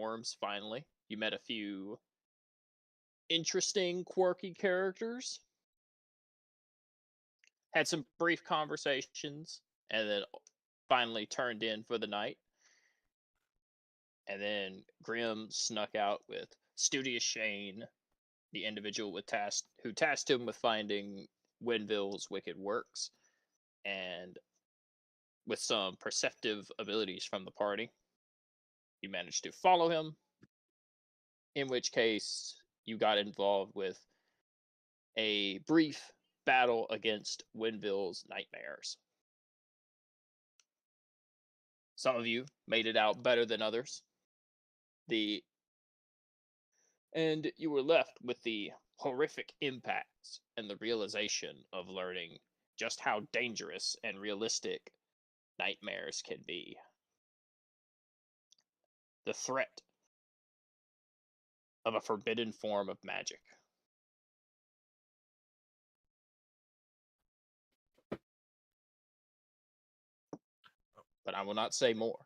forms, finally. You met a few interesting, quirky characters, had some brief conversations, and then finally turned in for the night. And then Grim snuck out with Studious Shane, the individual who tasked him with finding Winville's wicked works, and with some perceptive abilities from the party, you managed to follow him, in which case you got involved with a brief battle against Winville's nightmares. Some of you made it out better than others. And you were left with the horrific impacts and the realization of learning just how dangerous and realistic nightmares can be. The threat of a forbidden form of magic. But I will not say more,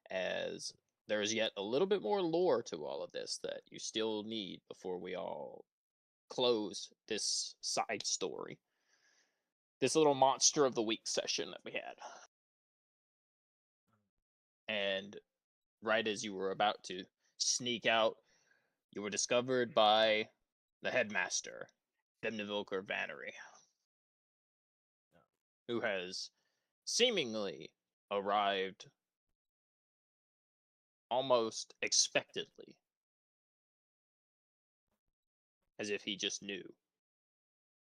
as there is yet a little bit more lore to all of this that you still need before we all close this side story. This little monster of the week session that we had. And right as you were about to sneak out, you were discovered by the headmaster, Demnevilker Vannery, who has seemingly arrived almost expectedly, as if he just knew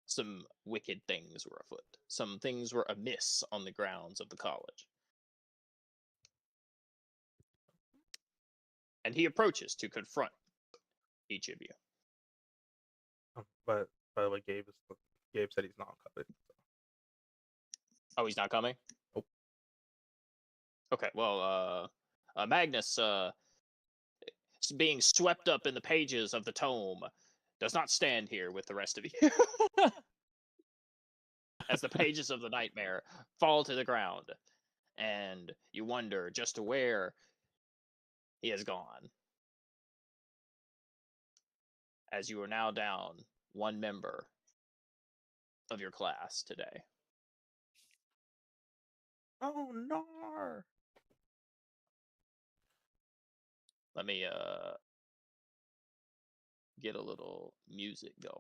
some wicked things were afoot. Some things were amiss on the grounds of the college. And he approaches to confront each of you. But by the way, Gabe said he's not coming. So. Oh, he's not coming? Nope. Okay, well, Magnus, being swept up in the pages of the tome, does not stand here with the rest of you. As the pages of the nightmare fall to the ground, and you wonder just where he has gone. As you are now down one member of your class today. Oh no! Let me get a little music going.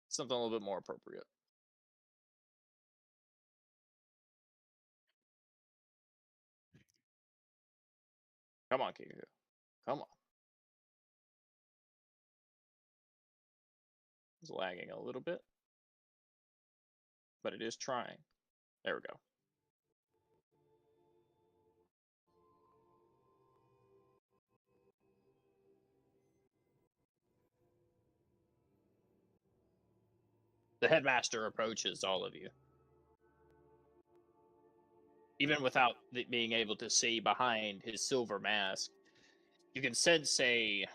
Something a little bit more appropriate. Come on, Kiku. Come on. It's lagging a little bit, but it is trying. There we go. The headmaster approaches all of you. Even without being able to see behind his silver mask, you can sense a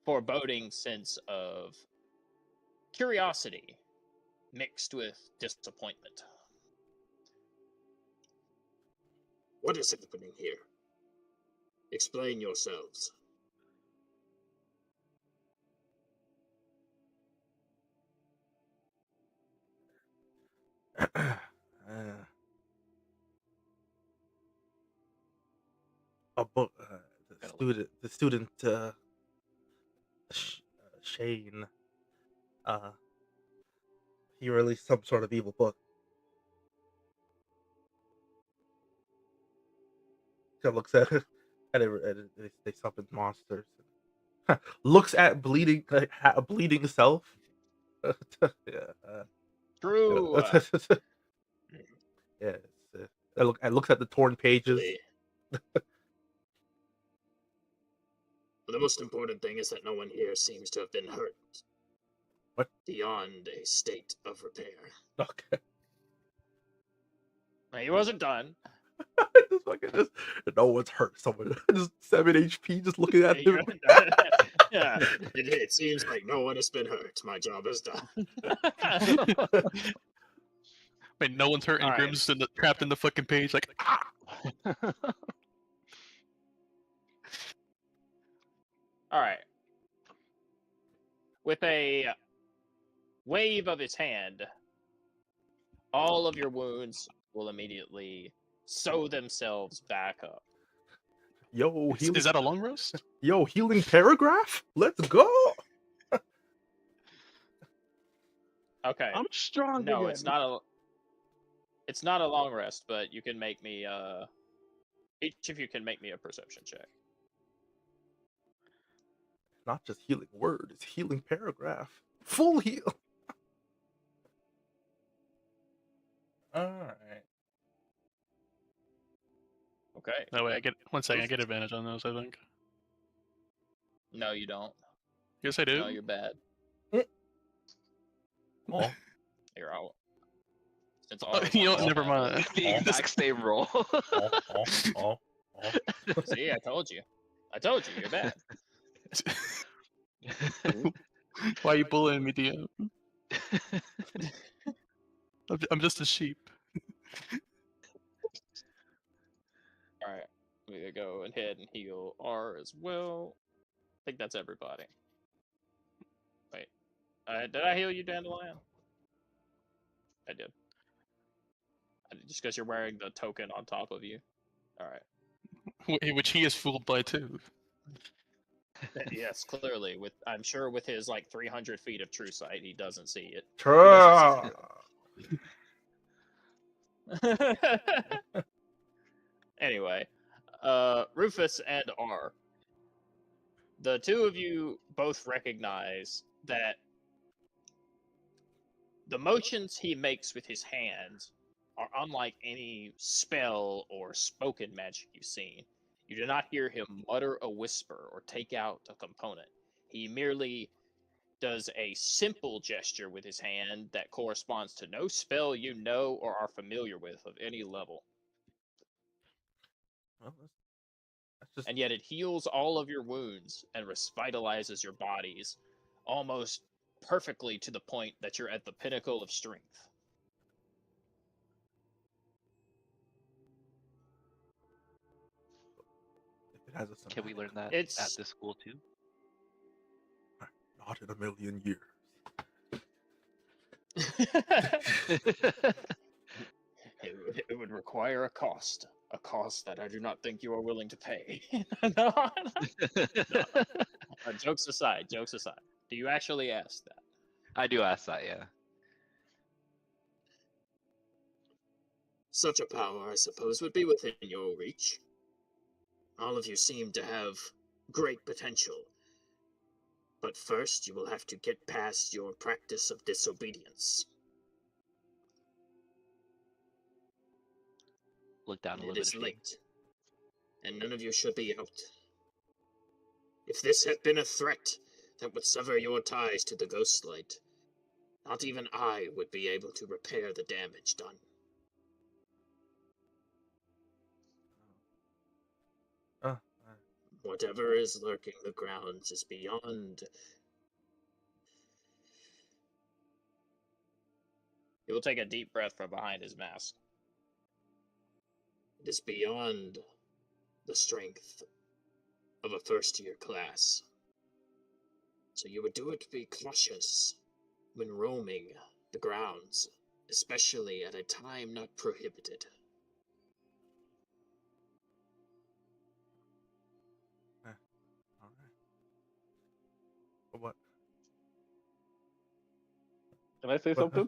foreboding sense of curiosity mixed with disappointment. What is happening here? Explain yourselves. A book. The student. Shane. He released some sort of evil book. He looks at it, and they summon monsters. Looks at bleeding self. Yeah. True. Yeah. It looks at the torn pages. The most important thing is that no one here seems to have been hurt. What? Beyond a state of repair. Okay. He wasn't done. No one's hurt. Someone just 7 HP just looking at him. Yeah, it seems like no one has been hurt. My job is done. Wait, no one's hurt, and Grim's trapped in the fucking page, like, ah! All right. With a wave of his hand, all of your wounds will immediately sew themselves back up. Yo, healing. Is that a long rest? Yo, healing paragraph. Let's go. Okay. I'm strong No, again. it's not a. It's not a long rest, but you can make me. Each of you can make me a perception check. Not just healing word, it's healing paragraph. Full heal. Alright. Okay. That way I get 1 second. I get advantage on those. I think. No, you don't. Yes, I do. No, you're bad. Oh. You're out. It's Oh, you know what? all Never bad. mind. The exact same roll. Oh. See, I told you. I told you, you're bad. Why are you bullying me, DM? I'm just a sheep. All right, we gotta go ahead and heal R as well. I think that's everybody. Wait, did I heal you, Dandelion? I did. Just because you're wearing the token on top of you. All right. Which he is fooled by too. Yes, clearly. I'm sure with his like 300 feet of true sight, he doesn't see it. Tra. Anyway, Rufus and R. The two of you both recognize that the motions he makes with his hands are unlike any spell or spoken magic you've seen. You do not hear him mutter a whisper or take out a component. He merely does a simple gesture with his hand that corresponds to no spell you know or are familiar with of any level. Well, that's just And yet it heals all of your wounds and revitalizes your bodies almost perfectly to the point that you're at the pinnacle of strength. if it has a Can we learn that It's- at this school too? Not in a million years. It would require a cost that I do not think you are willing to pay. No. Jokes aside. Do you actually ask that? I do ask that, yeah. Such a power, I suppose, would be within your reach. All of you seem to have great potential. But first, you will have to get past your practice of disobedience. Look down a It little is bit. late, and none of you should be out. If this had been a threat that would sever your ties to the Ghostlight, not even I would be able to repair the damage done. Uh, Whatever is lurking the grounds is beyond. He will take a deep breath from behind his mask. It is beyond the strength of a first-year class. So you would do it to be cautious when roaming the grounds, especially at a time not prohibited. Alright. What? Can I say something?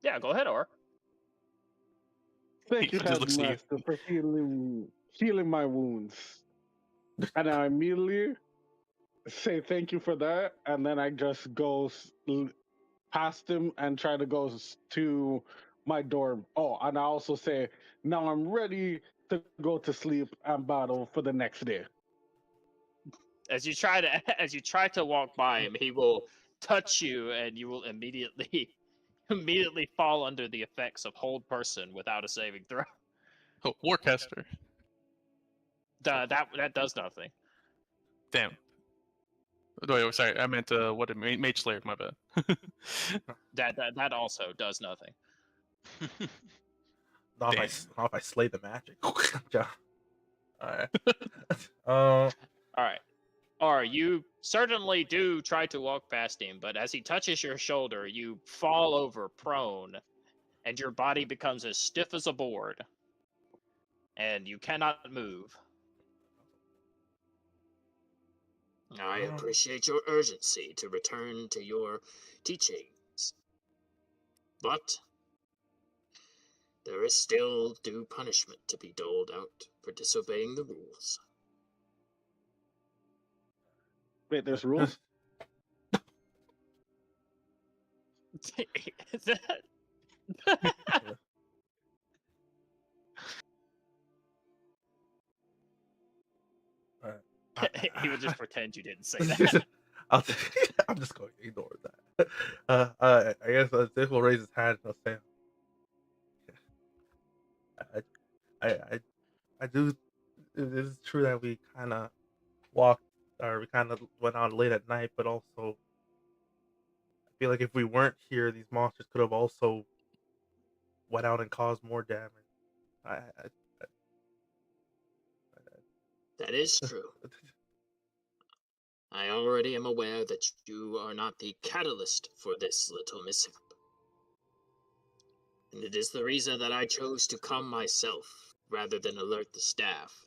Yeah, go ahead, Or. Thank He you, just looks at you. Headmaster, for healing my wounds. And I immediately say thank you for that, and then I just go past him and try to go to my dorm. Oh, and I also say, now I'm ready to go to sleep and battle for the next day. As you try to walk by him, he will touch you, and you will immediately fall under the effects of hold person without a saving throw. Oh, Warcaster. That does nothing. Damn. Oh, wait, sorry. I meant what? Mage Slayer. My bad. That also does nothing. Not Damn. if I slay the magic. Yeah. Alright. All right. you certainly do try to walk past him, but as he touches your shoulder, you fall over prone, and your body becomes as stiff as a board, and you cannot move. I appreciate your urgency to return to your teachings, but there is still due punishment to be doled out for disobeying the rules. Wait, there's rules? He would just pretend you didn't say that. I'm just going to ignore that. I guess Ziff will raise his hand and he'll say, I do. It is true that we kind of walked, or we kind of went on late at night, but also I feel like if we weren't here, these monsters could have also went out and caused more damage. I That is true. I already am aware that you are not the catalyst for this little mishap. And it is the reason that I chose to come myself, rather than alert the staff.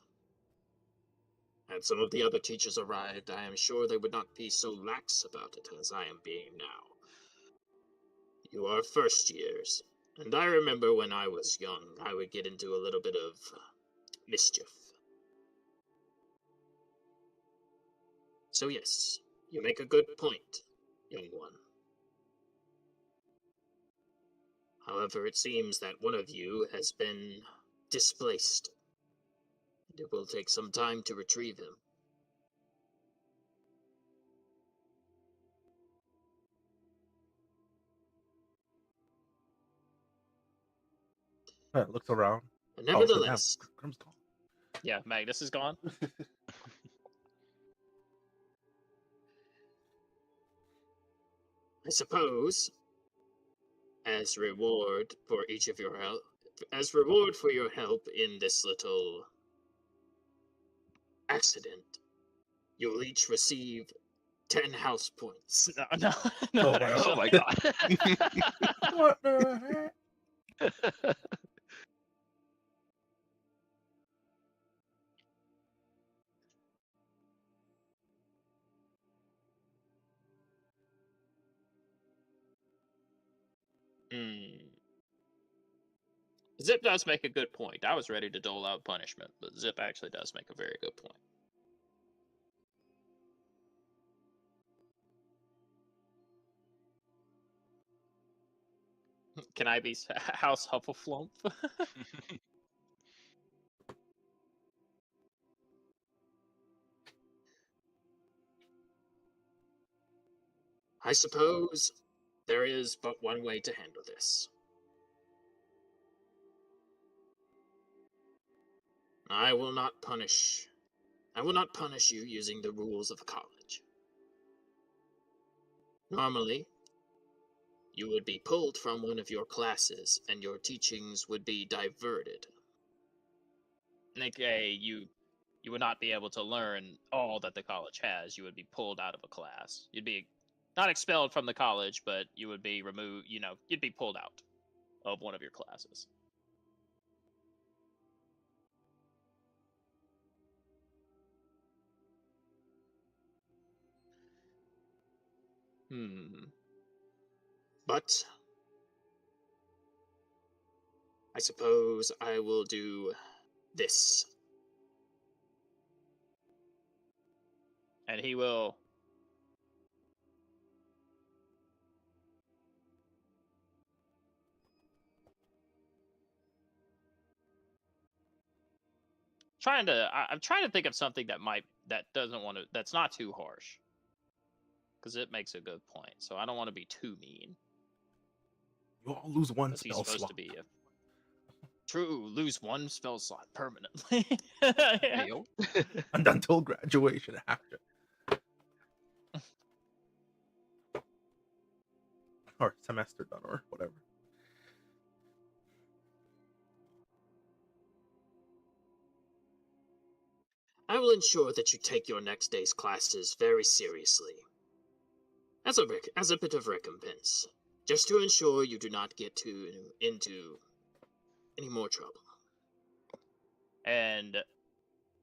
Had some of the other teachers arrived, I am sure they would not be so lax about it as I am being now. You are first years, and I remember when I was young, I would get into a little bit of mischief. So yes, you make a good point, young one. However, it seems that one of you has been displaced, and it will take some time to retrieve him. looks around. But Oh, nevertheless, Grim's gone. Yeah, Magnus is gone. I suppose, as reward for each of your help, as reward for your help in this little accident, you'll each receive 10 house points. No, no, Oh, wow. Oh my actually. god. What the heck? Hmm. Zip does make a good point. I was ready to dole out punishment, but Zip actually does make a very good point. Can I be House Huffleflump? I suppose there is but one way to handle this. I will not punish you using the rules of the college. Normally, you would be pulled from one of your classes and your teachings would be diverted. AKA, you would not be able to learn all that the college has. You would be pulled out of a class. You'd be not expelled from the college, but you would be removed. You'd be pulled out of one of your classes. But I suppose I will do this. And he will I'm trying to think of something that's not too harsh, because it makes a good point. So I don't want to be too mean. You all lose one Because he's spell supposed slot. to be lose one spell slot permanently. Hey, yo. And until graduation after. Or semester done, or whatever. I will ensure that you take your next day's classes very seriously. As a bit of recompense, just to ensure you do not get into any more trouble. And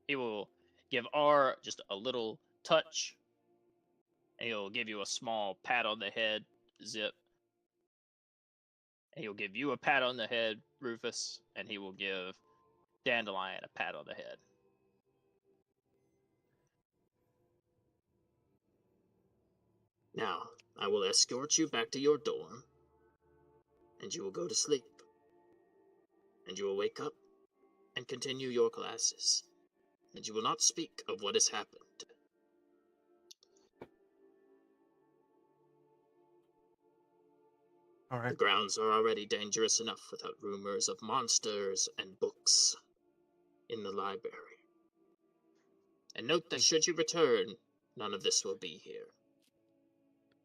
he will give R just a little touch, and he'll give you a small pat on the head, Zip. And he'll give you a pat on the head, Rufus, and he will give Dandelion a pat on the head. Now, I will escort you back to your dorm, and you will go to sleep. And you will wake up and continue your classes, and you will not speak of what has happened. All right. The grounds are already dangerous enough without rumors of monsters and books in the library. And note that should you return, none of this will be here,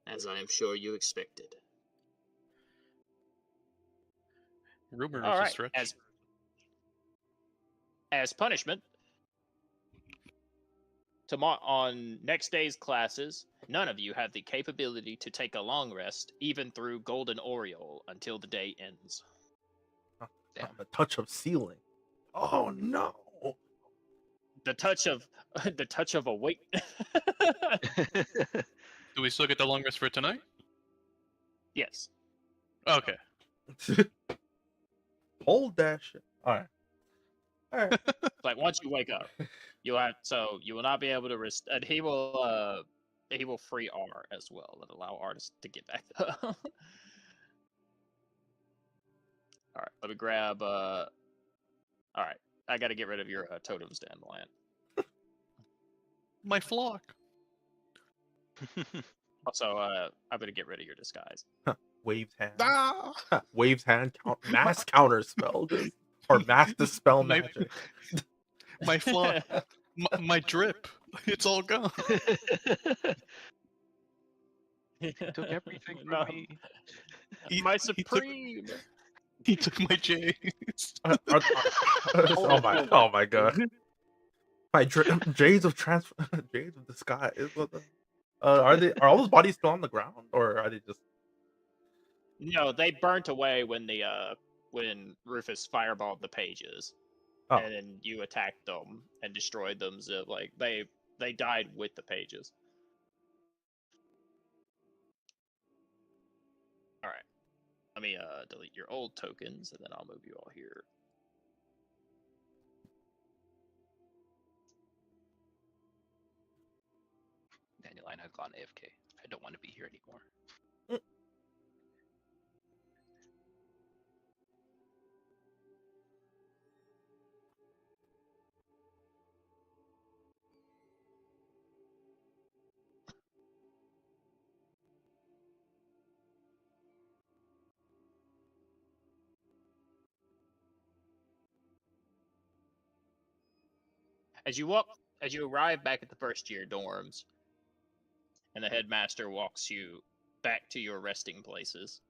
as I am sure you expected. Rumor All is a right. stretch. As punishment, on next day's classes, none of you have the capability to take a long rest, even through Golden Oriole, until the day ends. Damn. The touch of ceiling. Oh no. The touch of a weight. Do we still get the long rest for tonight? Yes. Okay. Hold that shit. All right. Like once you wake up, you will not be able to rest. And he will free R as well and allow artists to get back up. All right, let me grab. All right, I got to get rid of your totems, Dandelion. My flock. Also, I'm gonna get rid of your disguise. Waves hand. Ah! Waves hand. Mass counter spell. Or mass dispel My- magic. My flock. My drip. It's all gone. Took everything from No, me. my supreme. He took my J's. Oh my god. My Jades of Jades of disguise. What the? Are all those bodies still on the ground, or are they just? No, they burnt away when Rufus fireballed the pages, Oh. and then you attacked them and destroyed them. So like they died with the pages. All right, let me delete your old tokens, and then I'll move you all here. Dandelion has gone AFK. I don't want to be here anymore. As you arrive back at the first year dorms, and the headmaster walks you back to your resting places,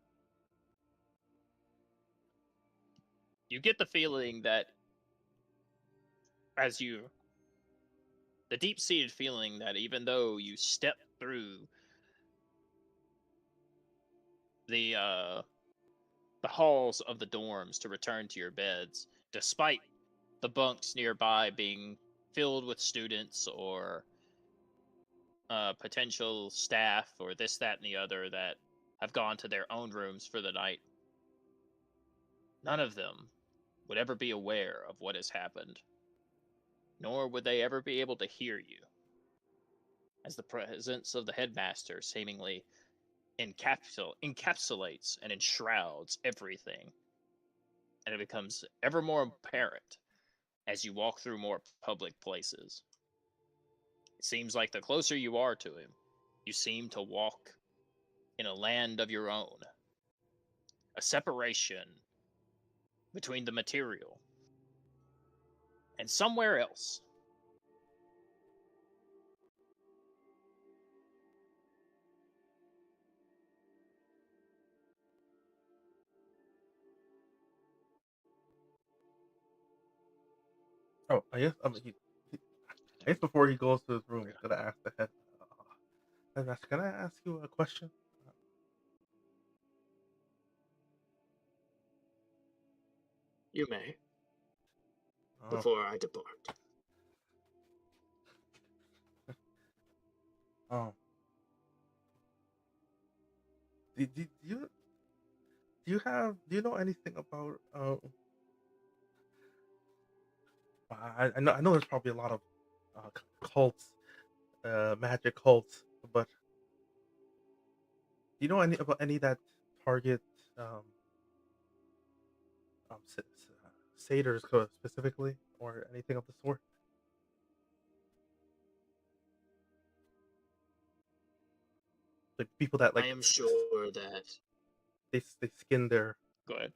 you get the feeling that the deep-seated feeling that even though you step through the halls of the dorms to return to your beds, despite the bunks nearby being filled with students or potential staff or this, that, and the other that have gone to their own rooms for the night, none of them would ever be aware of what has happened, nor would they ever be able to hear you, as the presence of the headmaster seemingly encapsulates and enshrouds everything, and it becomes ever more apparent as you walk through more public places. It seems like the closer you are to him, you seem to walk in a land of your own, a separation between the material and somewhere else. Oh, I guess I guess before he goes to his room, he's gonna ask the headmaster, can I ask you a question? You may, Oh, before I depart. oh. Do you know anything about I know there's probably a lot of cults, magic cults, but do you know any that target um satyrs specifically, or anything of the sort? Like people that I am sure that they skin their Go ahead.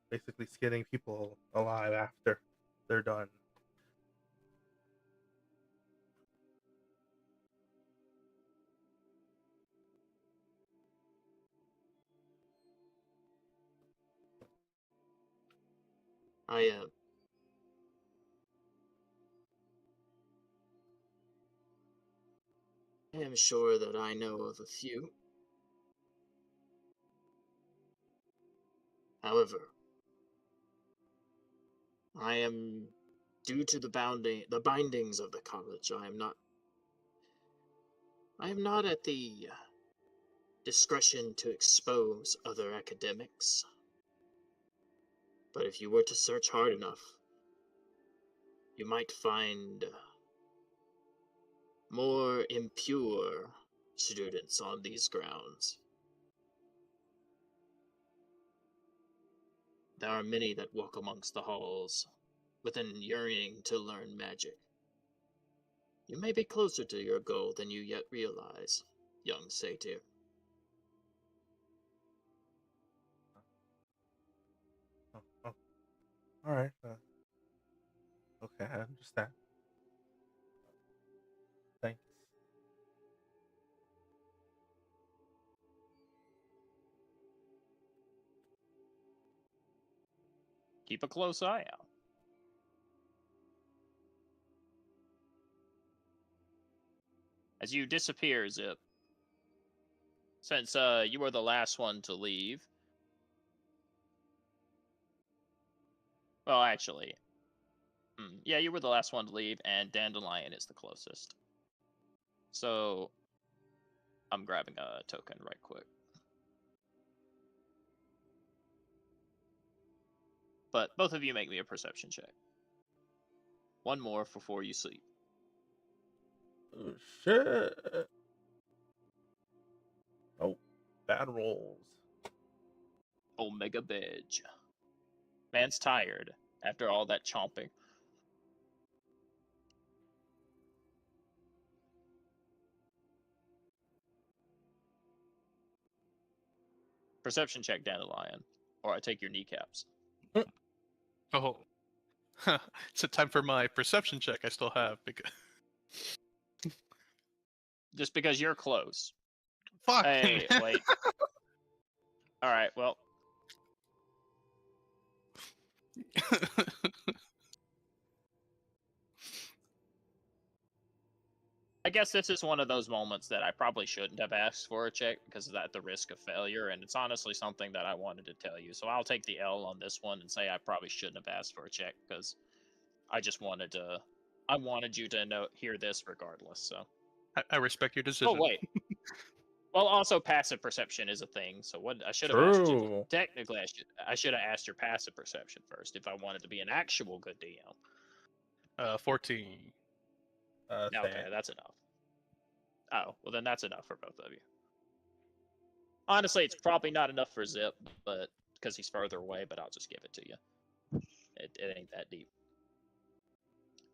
basically skinning people alive after they're done. I am sure that I know of a few. However, I am due to the bindings of the college. I am not at the discretion to expose other academics. But if you were to search hard enough, you might find more impure students on these grounds. There are many that walk amongst the halls with an yearning to learn magic. You may be closer to your goal than you yet realize, young satyr. Oh, oh. All right. Okay, I understand. Thanks. Keep a close eye out. As you disappear, Zip, since you were the last one to leave. Well, actually, yeah, you were the last one to leave, and Dandelion is the closest. So, I'm grabbing a token right quick. But both of you make me a perception check. One more before you sleep. Oh, shit. Oh, bad rolls. Omega Bedge. Man's tired after all that chomping. Perception check, Dandelion, or I take your kneecaps. Oh. It's a time for my perception check I still have. Because... Just because you're close. Fuck! Hey, wait. Alright, well. I guess this is one of those moments that I probably shouldn't have asked for a check because of at the risk of failure, and it's honestly something that I wanted to tell you. So I'll take the L on this one and say I probably shouldn't have asked for a check because I just wanted to. I wanted you to hear this regardless. So. I respect your decision. Oh wait. Well, also passive perception is a thing. So what I should have asked you. True. Technically, I should have asked your passive perception first if I wanted to be an actual good DM. 14. Okay, Same. that's enough. Oh, well then that's enough for both of you. Honestly, it's probably not enough for Zip, but because he's further away. But I'll just give it to you. It ain't that deep.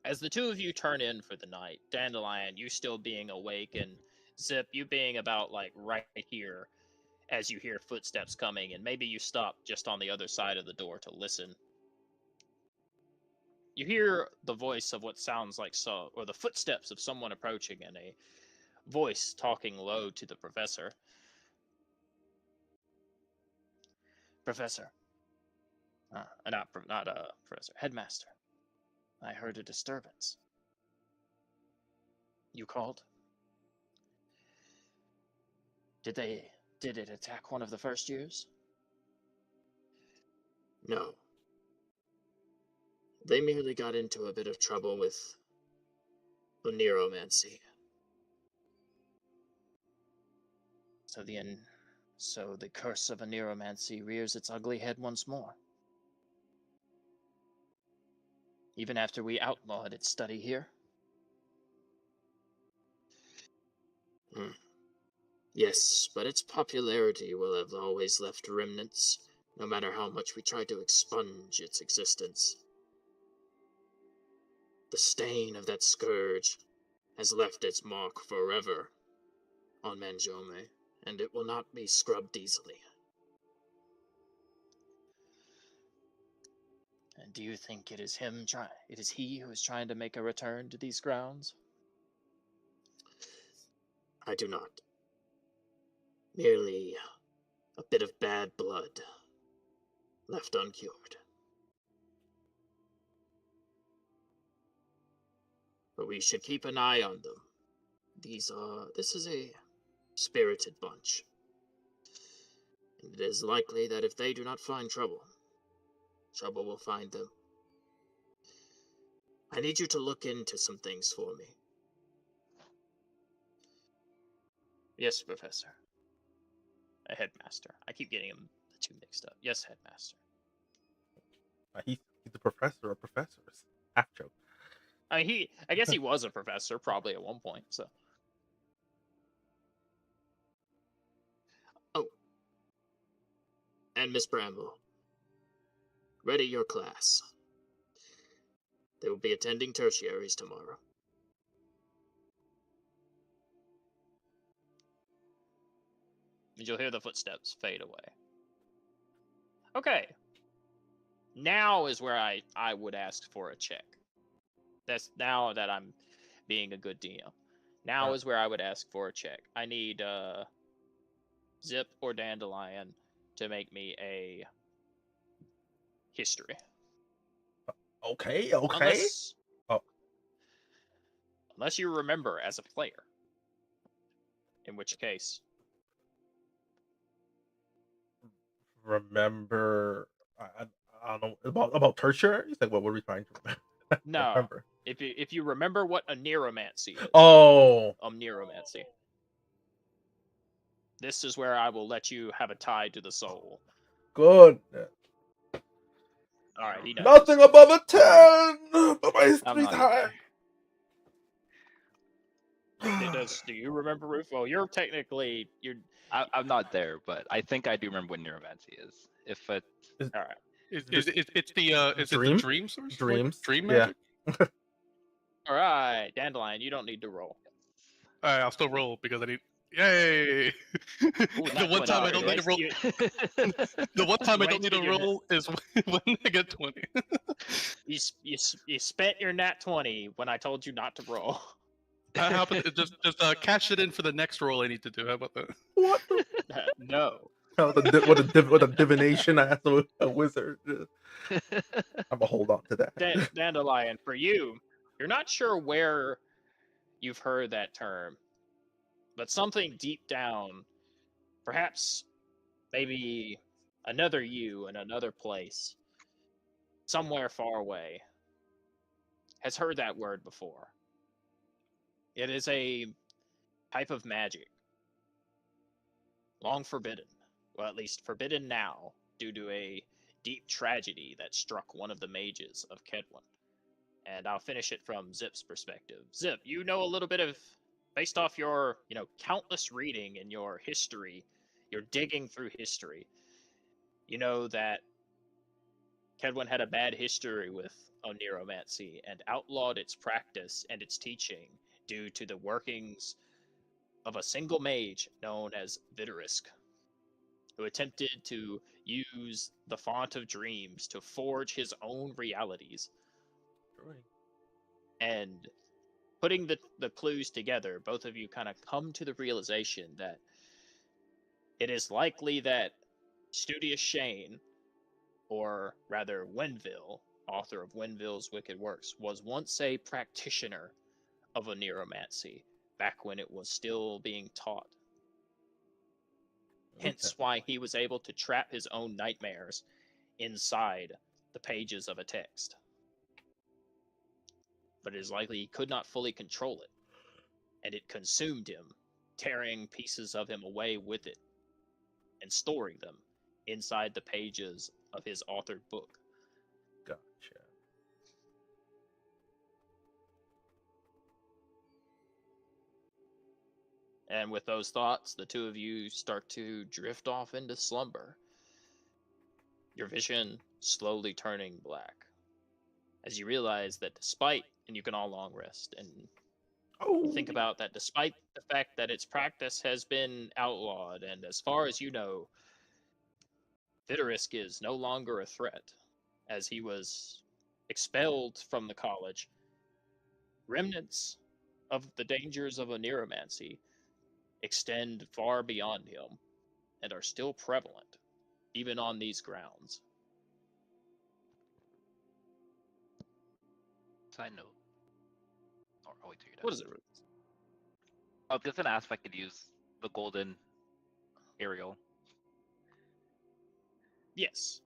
As the two of you turn in for the night, Dandelion, you still being awake, and Zip, you being about like right here, as you hear footsteps coming, and maybe you stop just on the other side of the door to listen. You hear the voice of what sounds like or the footsteps of someone approaching, and a voice talking low to the professor. Professor. Not professor. Headmaster. I heard a disturbance. you called? Did it attack one of the first years? No. They merely got into a bit of trouble with Oneromancy. So the curse of Oneromancy rears its ugly head once more. Even after we outlawed its study here? Yes, but its popularity will have always left remnants, no matter how much we try to expunge its existence. The stain of that scourge has left its mark forever on Manjome, and it will not be scrubbed easily. And do you think it is he who is trying to make a return to these grounds? I do not. Merely a bit of bad blood left uncured. But we should keep an eye on them. This is a spirited bunch. And it is likely that if they do not find trouble, trouble will find them. I need you to look into some things for me. Yes, Professor. A headmaster. I keep getting the two mixed up. Yes, headmaster. He's the professor of professors. Half joke. I guess he was a professor probably at one point. So. Oh, and Miss Bramble, ready your class. They will be attending tertiaries tomorrow. And you'll hear the footsteps fade away. Okay. Now is where I would ask for a check. That's now that I'm being a good DM. Now is where I would ask for a check. I need Zip or Dandelion to make me a history. Okay. Unless you remember as a player. In which case. Remember, I don't know about tertiary. He's like, what were we trying to remember? No. Remember. If you remember what a neuromancy is. Oh. Neuromancy. This is where I will let you have a tie to the soul. Good. Alright, he knows. Nothing above a 10! But my history's high. Do you remember, Rufo? You're technically I'm not there, but I think I do remember what neuromancy is. If it, all right, Is it the dream source? Dreams. Like, dream magic? Yeah. all right, Dandelion. You don't need to roll. All right, I'll still roll because I need. Yay! Ooh, The one time I don't need to roll. The one time I don't need to roll is when I get 20. You spent your nat 20 when I told you not to roll. How about just cash it in for the next roll I need to do? How about that? What? No. What a divination! I asked a wizard. I'm gonna hold on to that. Dandelion, for you, you're not sure where you've heard that term, but something deep down, perhaps maybe another you in another place, somewhere far away, has heard that word before. It is a type of magic, long forbidden. Well, at least forbidden now, due to a deep tragedy that struck one of the mages of Kedwin. And I'll finish it from Zip's perspective. Zip, you know a little bit of, based off your, countless reading in your history, you're digging through history. You know that Kedwin had a bad history with Oneromancy and outlawed its practice and its teaching due to the workings of a single mage known as Vitterisk, who attempted to use the font of dreams to forge his own realities. And putting the clues together, both of you kind of come to the realization that it is likely that Studious Shane, or rather Wenville, author of Wenville's Wicked Works, was once a practitioner of a neuromancy back when it was still being taught. Hence why he was able to trap his own nightmares inside the pages of a text. But it is likely he could not fully control it, and it consumed him, tearing pieces of him away with it, and storing them inside the pages of his authored book. Gotcha. And with those thoughts, the two of you start to drift off into slumber, your vision slowly turning black, as you realize that despite, and you can all long rest, and you think about that despite the fact that its practice has been outlawed, and as far as you know, Vitterisk is no longer a threat, as he was expelled from the college, remnants of the dangers of a neuromancy extend far beyond him and are still prevalent, even on these grounds. Side note. Or I'll wait till you're done. What is it? I was just gonna ask if I could use the golden aerial. Yes.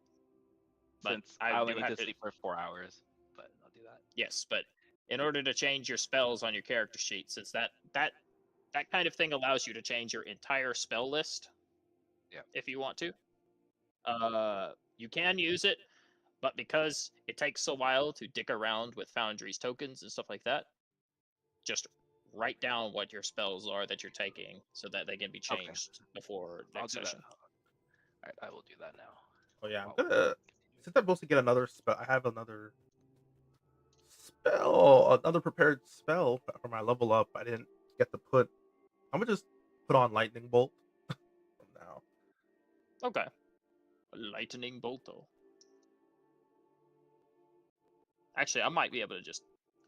But Since I only do need have to sleep for 4 hours, but I'll do that. Yes, but in order to change your spells on your character sheet, since that kind of thing allows you to change your entire spell list, yeah, if you want to, you can use it, but because it takes a while to dig around with Foundry's tokens and stuff like that, just write down what your spells are that you're taking so that they can be changed before next session. Alright, I will do that now. Oh yeah, I'm gonna. Since I'm supposed to get another spell, I have another prepared spell for my level up. I didn't get to put. I'm gonna just put on lightning bolt from now. Okay. Lightning bolto. Actually, I might be able to just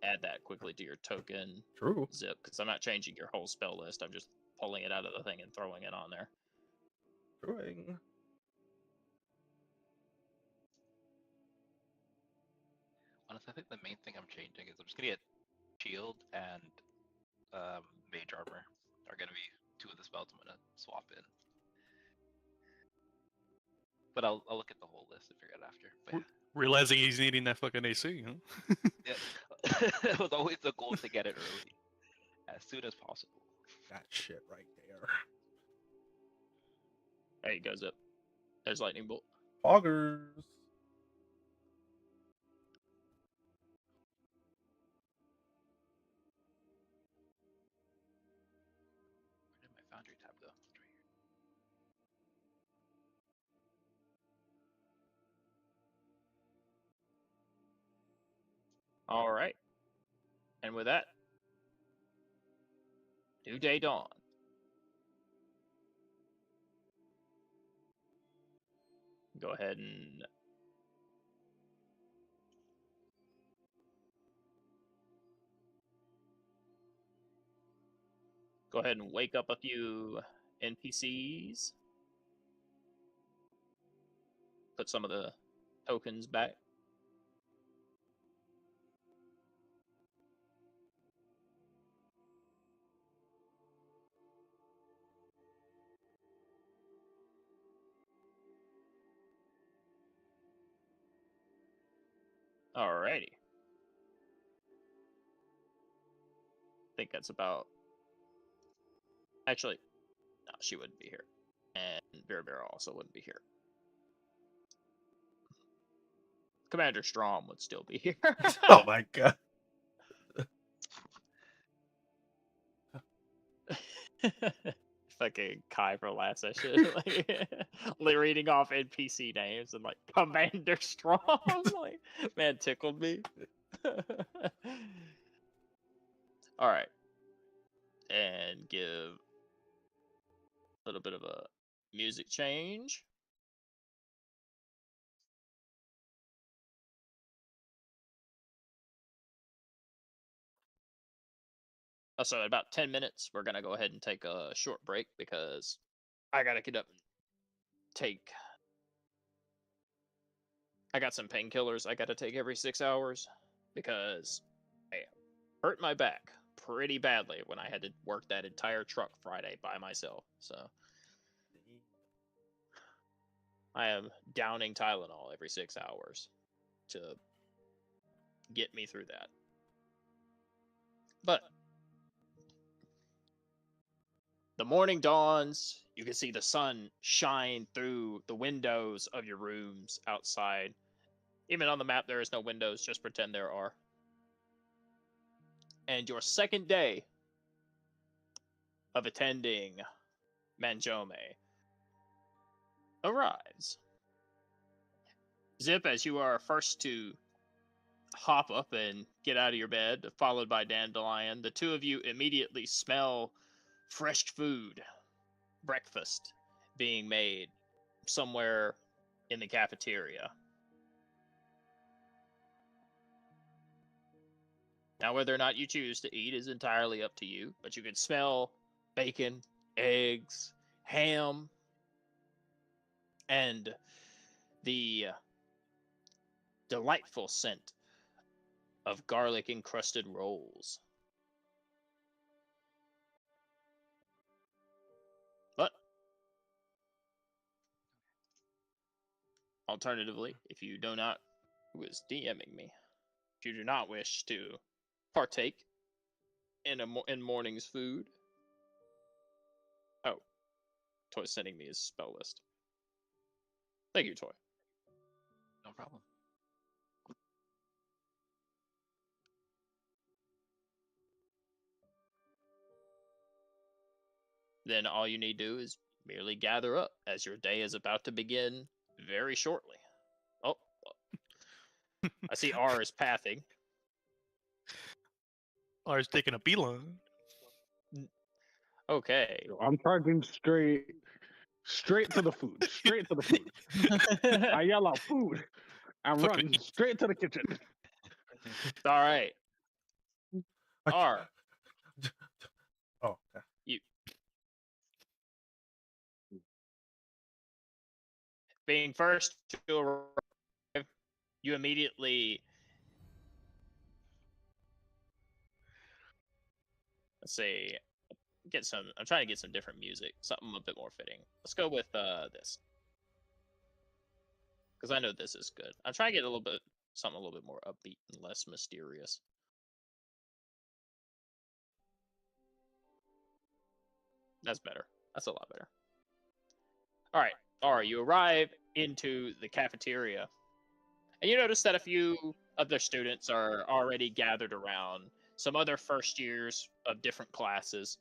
add that quickly to your token True. zip, because I'm not changing your whole spell list. I'm just pulling it out of the thing and throwing it on there. True. Honestly, I think the main thing I'm changing is I'm just gonna get shield and mage armor are gonna be two of the spells I'm gonna swap in. But I'll look at the whole list and figure it out after. But yeah. Realizing he's needing that fucking AC, huh? Yeah. It was always the goal to get it early, as soon as possible. That shit right there. There he goes up. There's lightning bolt. Poggers. Where did my Foundry tab go? It's right here. All right. And with that, new day dawn. Go ahead and wake up a few NPCs. Put some of the tokens back. Alrighty. I think that's about. Actually, no, she wouldn't be here. And Bear also wouldn't be here. Commander Strom would still be here. Oh my god. Fucking Kai for last session. Like reading off NPC names and like Commander Strom. Like, man, tickled me. Alright. And give a little bit of a music change. So in about 10 minutes, we're going to go ahead and take a short break because I got to get up and take... I got some painkillers I got to take every 6 hours because I hurt my back pretty badly when I had to work that entire truck Friday by myself. So I am downing Tylenol every 6 hours to get me through that. But the morning dawns. You can see the sun shine through the windows of your rooms outside. Even on the map, there is no windows. Just pretend there are. And your second day of attending Manjome arrives. Zip, as you are first to hop up and get out of your bed, followed by Dandelion, the two of you immediately smell fresh food, breakfast being made somewhere in the cafeteria. Now, whether or not you choose to eat is entirely up to you, but you can smell bacon, eggs, ham, and the delightful scent of garlic-encrusted rolls. But, alternatively, if you do not, who is DMing me, if you do not wish to partake in morning's food. Oh, Toy's sending me his spell list. Thank you, Toy. No problem. Then all you need to do is merely gather up as your day is about to begin very shortly. Oh, I see R is pathing. R is taking a beeline. Okay. I'm charging straight to the food. Straight to the food. I yell out food. I'm Fucking running straight to the kitchen. All right. I can't- R, Oh, okay. being first to arrive, you immediately, let's see, I'm trying to get some different music, something a bit more fitting. Let's go with this, because I know this is good. I'm trying to get something a little bit more upbeat and less mysterious. That's better. That's a lot better. All right, R, you arrive into the cafeteria, and you notice that a few of their students are already gathered around. Some other first years of different classes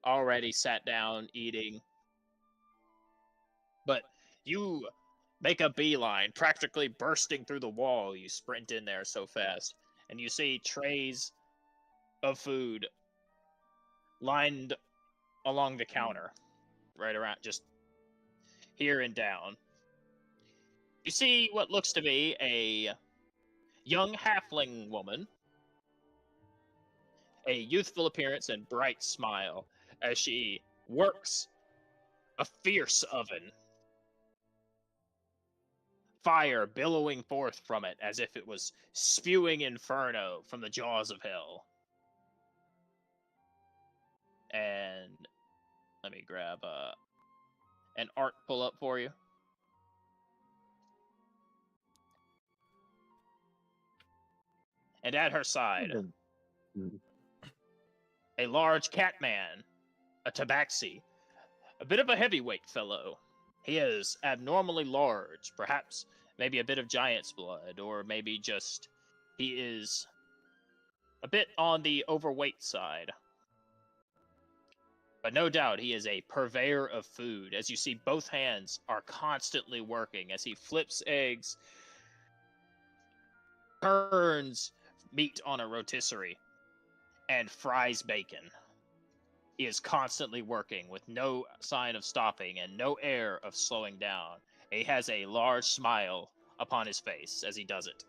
already sat down eating. But you make a beeline, practically bursting through the wall. You sprint in there so fast, and you see trays of food lined along the counter, right around, just here and down. You see what looks to be a young halfling woman, a youthful appearance and bright smile, as she works a fierce oven, fire billowing forth from it as if it was spewing inferno from the jaws of hell. And let me grab an art pull up for you. And at her side, a large cat man, a tabaxi, a bit of a heavyweight fellow. He is abnormally large, perhaps maybe a bit of giant's blood, or maybe just he is a bit on the overweight side. But no doubt he is a purveyor of food, as you see both hands are constantly working as he flips eggs, turns meat on a rotisserie, and fries bacon. He is constantly working with no sign of stopping and no air of slowing down. He has a large smile upon his face as he does it.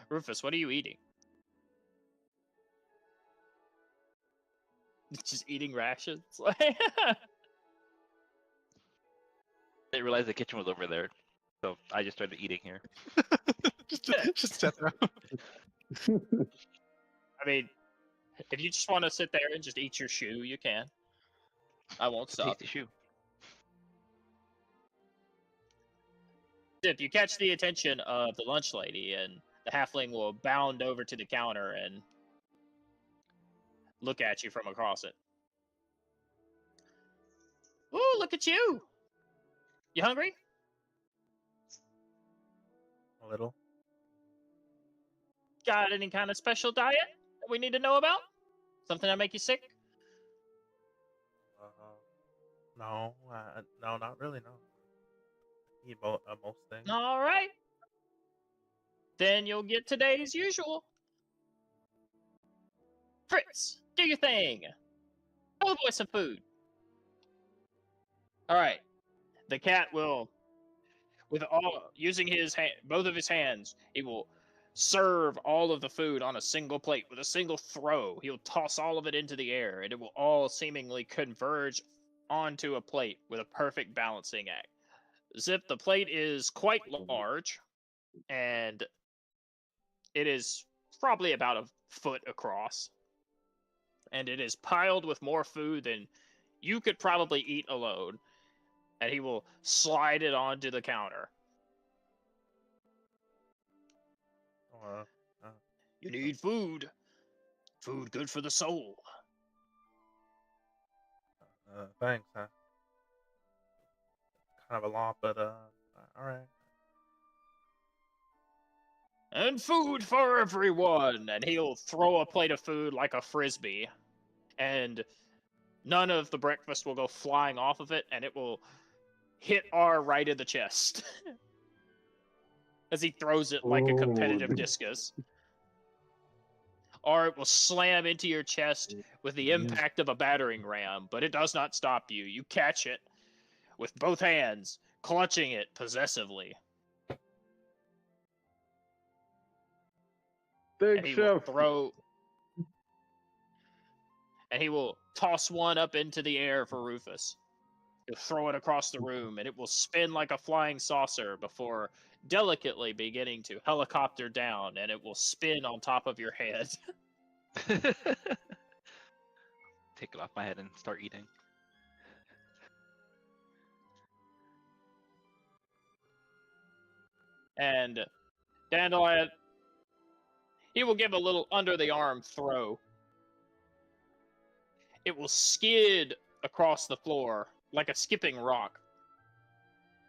Rufus, what are you eating? Just eating rations? didn't realize the kitchen was over there, so I just started eating here. just sit there. I mean, if you just want to sit there and just eat your shoe, you can. I won't It's a stop. tasty shoe. If you catch the attention of the lunch lady, and the halfling will bound over to the counter and look at you from across it. Ooh, look at you! You hungry? A little. Got any kind of special diet that we need to know about? Something that make you sick? No, no, not really. No. Eat most things. All right. Then you'll get today's usual. Fritz, do your thing. Go boy some food. All right. The cat will, with all using his both of his hands, he will serve all of the food on a single plate with a single throw. He'll toss all of it into the air, and it will all seemingly converge onto a plate with a perfect balancing act. Zip, the plate is quite large, and it is probably about a foot across. And it is piled with more food than you could probably eat alone. And he will slide it onto the counter. You need food. Food good for the soul. Thanks. Kind of a lot, but all right. And food for everyone. And he'll throw a plate of food like a frisbee. And none of the breakfast will go flying off of it, and it will hit R right in the chest. As he throws it like a competitive discus. Or it will slam into your chest with the impact of a battering ram, but it does not stop you. You catch it with both hands, clutching it possessively. Thanks, Chef. And he will toss one up into the air for Rufus. He'll throw it across the room, and it will spin like a flying saucer before delicately beginning to helicopter down, and it will spin on top of your head. Take it off my head and start eating. And Dandelion, he will give a little under the arm throw. It will skid across the floor like a skipping rock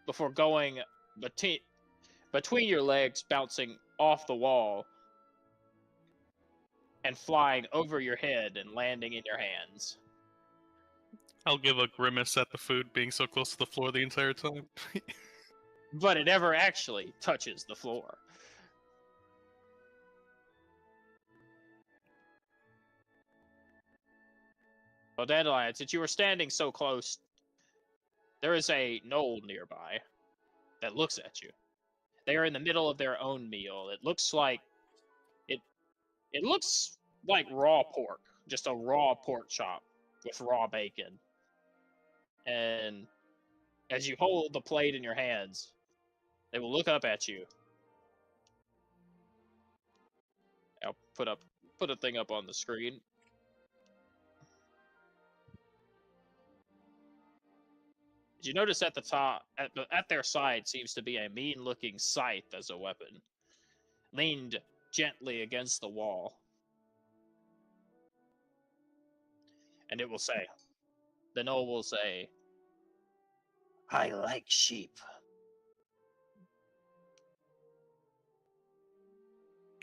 before going between your legs, bouncing off the wall and flying over your head and landing in your hands. I'll give a grimace at the food being so close to the floor the entire time. But it never actually touches the floor. Well, Dandelion, since you were standing so close, there is a knoll nearby that looks at you. They are in the middle of their own meal. It looks like raw pork, just a raw pork chop with raw bacon. And as you hold the plate in your hands, they will look up at you. I'll put a thing up on the screen. Did you notice at the top, at their side, seems to be a mean-looking scythe as a weapon, leaned gently against the wall. And it will say, the gnoll will say, "I like sheep."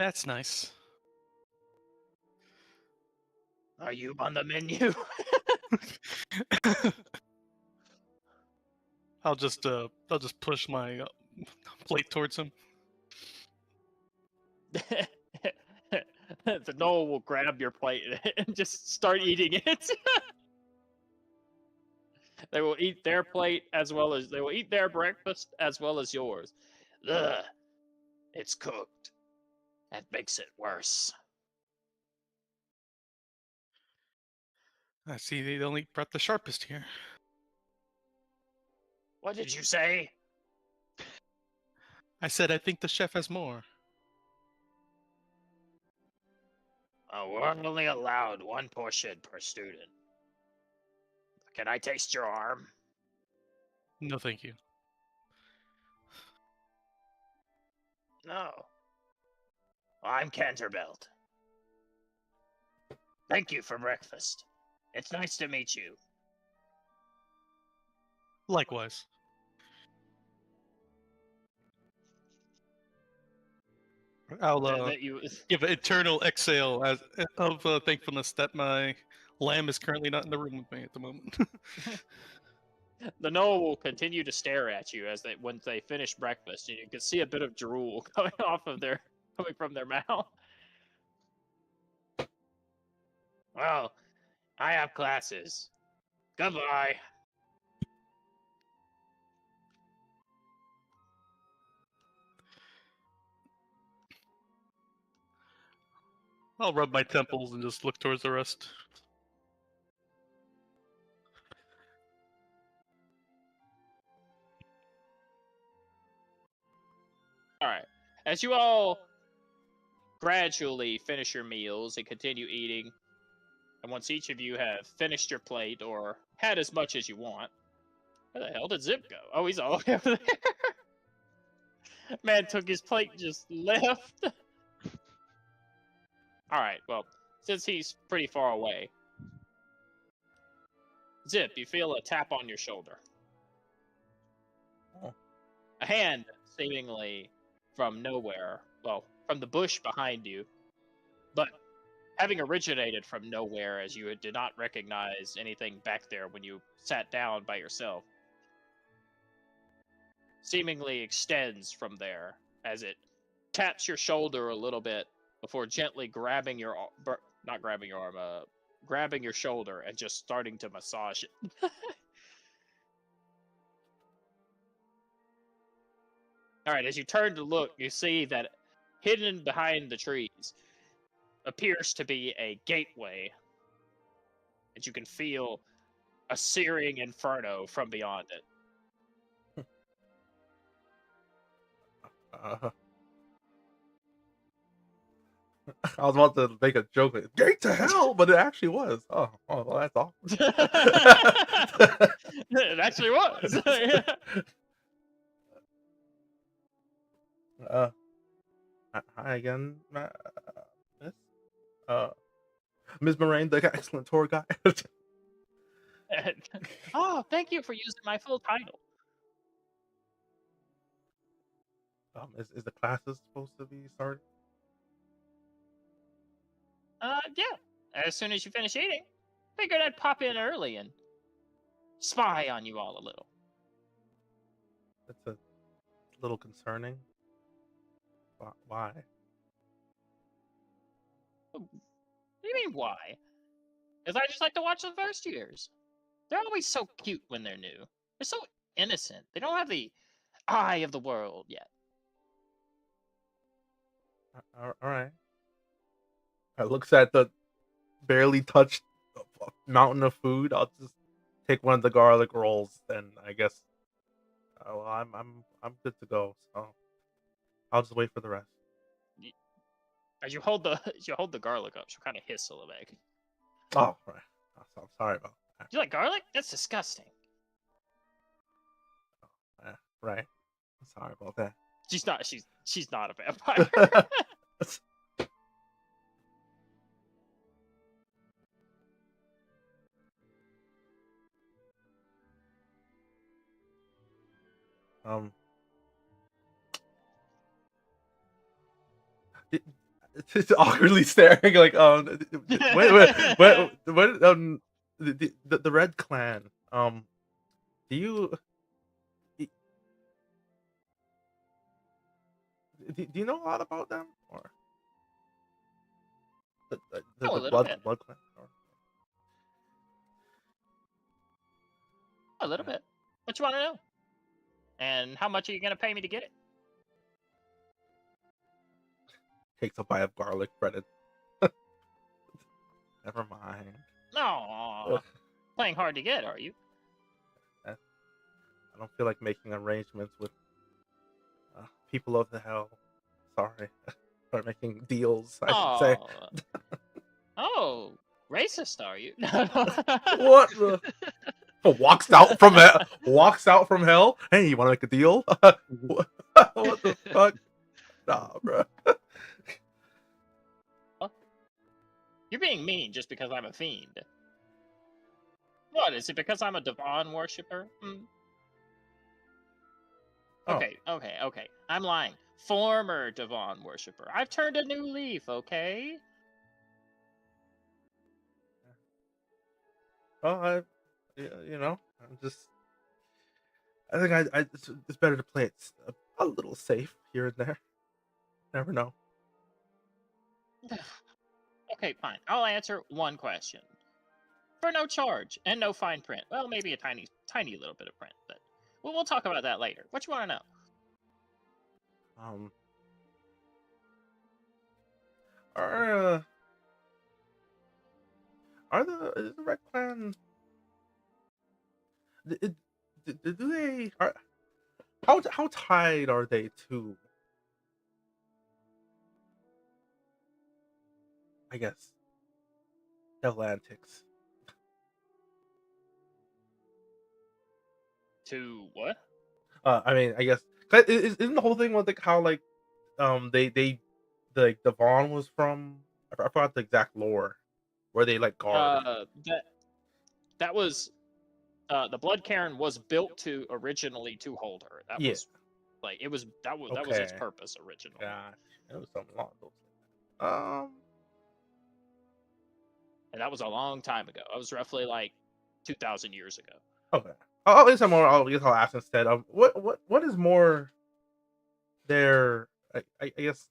That's nice. Are you on the menu? I'll just push my plate towards him. The gnoll will grab your plate and just start eating it. They will eat their plate they will eat their breakfast as well as yours. Ugh, it's cooked. That makes it worse. I see they only brought the sharpest here. What did you say? I said I think the chef has more. We're only allowed one portion per student. Can I taste your arm? No, thank you. No. I'm Canterbelt. Thank you for breakfast. It's nice to meet you. Likewise. I'll That you give an eternal exhale of thankfulness that my lamb is currently not in the room with me at the moment. the Noah will continue to stare at you as once they finish breakfast, and you can see a bit of drool coming from their mouth. Well, I have classes. Goodbye. I'll rub my temples and just look towards the rest. All right. As you all gradually finish your meals and continue eating, and once each of you have finished your plate or had as much as you want, where the hell did Zip go? Oh, he's all the way over there. Man took his plate and just left. All right, well, since he's pretty far away, Zip, you feel a tap on your shoulder. Oh. A hand, seemingly from nowhere, well, from the bush behind you, but having originated from nowhere as you did not recognize anything back there when you sat down by yourself, seemingly extends from there as it taps your shoulder a little bit before gently grabbing your grabbing your shoulder and just starting to massage it. All right, as you turn to look, you see that hidden behind the trees appears to be a gateway, and you can feel a searing inferno from beyond it. I was about to make a joke, like, "Gate to hell," but it actually was. Oh, well, that's awkward. It actually was. Hi again, Miss. Ms. Moraine, the excellent tour guide. Oh, thank you for using my full title. Is the classes supposed to be started? Yeah. As soon as you finish eating, figured I'd pop in early and spy on you all a little. That's a little concerning. Why? What do you mean, why? Because I just like to watch the first years. They're always so cute when they're new. They're so innocent. They don't have the eye of the world yet. All right. I looks at the barely touched mountain of food. I'll just take one of the garlic rolls, and I guess, well, I'm good to go. So I'll just wait for the rest. As you hold the garlic up, she'll kind of hiss a little bit. Oh, right. I'm sorry about that. Do you like garlic? That's disgusting. Right. I'm sorry about that. She's not a vampire. It's awkwardly staring like what the Red Clan, do you do you know a lot about them, or the Oh, a little bit. Blood Clan, or? A little bit. What you want to know? And how much are you gonna pay me to get it? Takes a bite of garlic breaded. Never mind. No, playing hard to get, are you? I don't feel like making arrangements with people of the hell. Sorry. Or making deals, I should say. Oh, racist, are you? What the? Walks out from hell. Walks out from hell. Hey, you want to make a deal? What the fuck? Nah, bro. You're being mean just because I'm a fiend. What, is it because I'm a Devon worshiper? Okay, okay. I'm lying. Former Devon worshiper. I've turned a new leaf, okay? Well, I'm just. I think it's better to play it a little safe here and there. Never know. Okay, fine. I'll answer one question. For no charge and no fine print. Well, maybe a tiny little bit of print, but we'll talk about that later. What you want to know? Is the Red Clan? Do they how tied are they to? I guess Atlantics. To what? I mean, I guess isn't the whole thing with like how like they like Devon was from? I forgot the exact lore where they like guard. That was the Blood Cairn was built originally to hold her. That Yeah. was like that was its purpose originally. Gosh, it was something along those. And that was a long time ago. It was roughly like 2,000 years ago. Okay. At least I'll ask instead. What is more their? I guess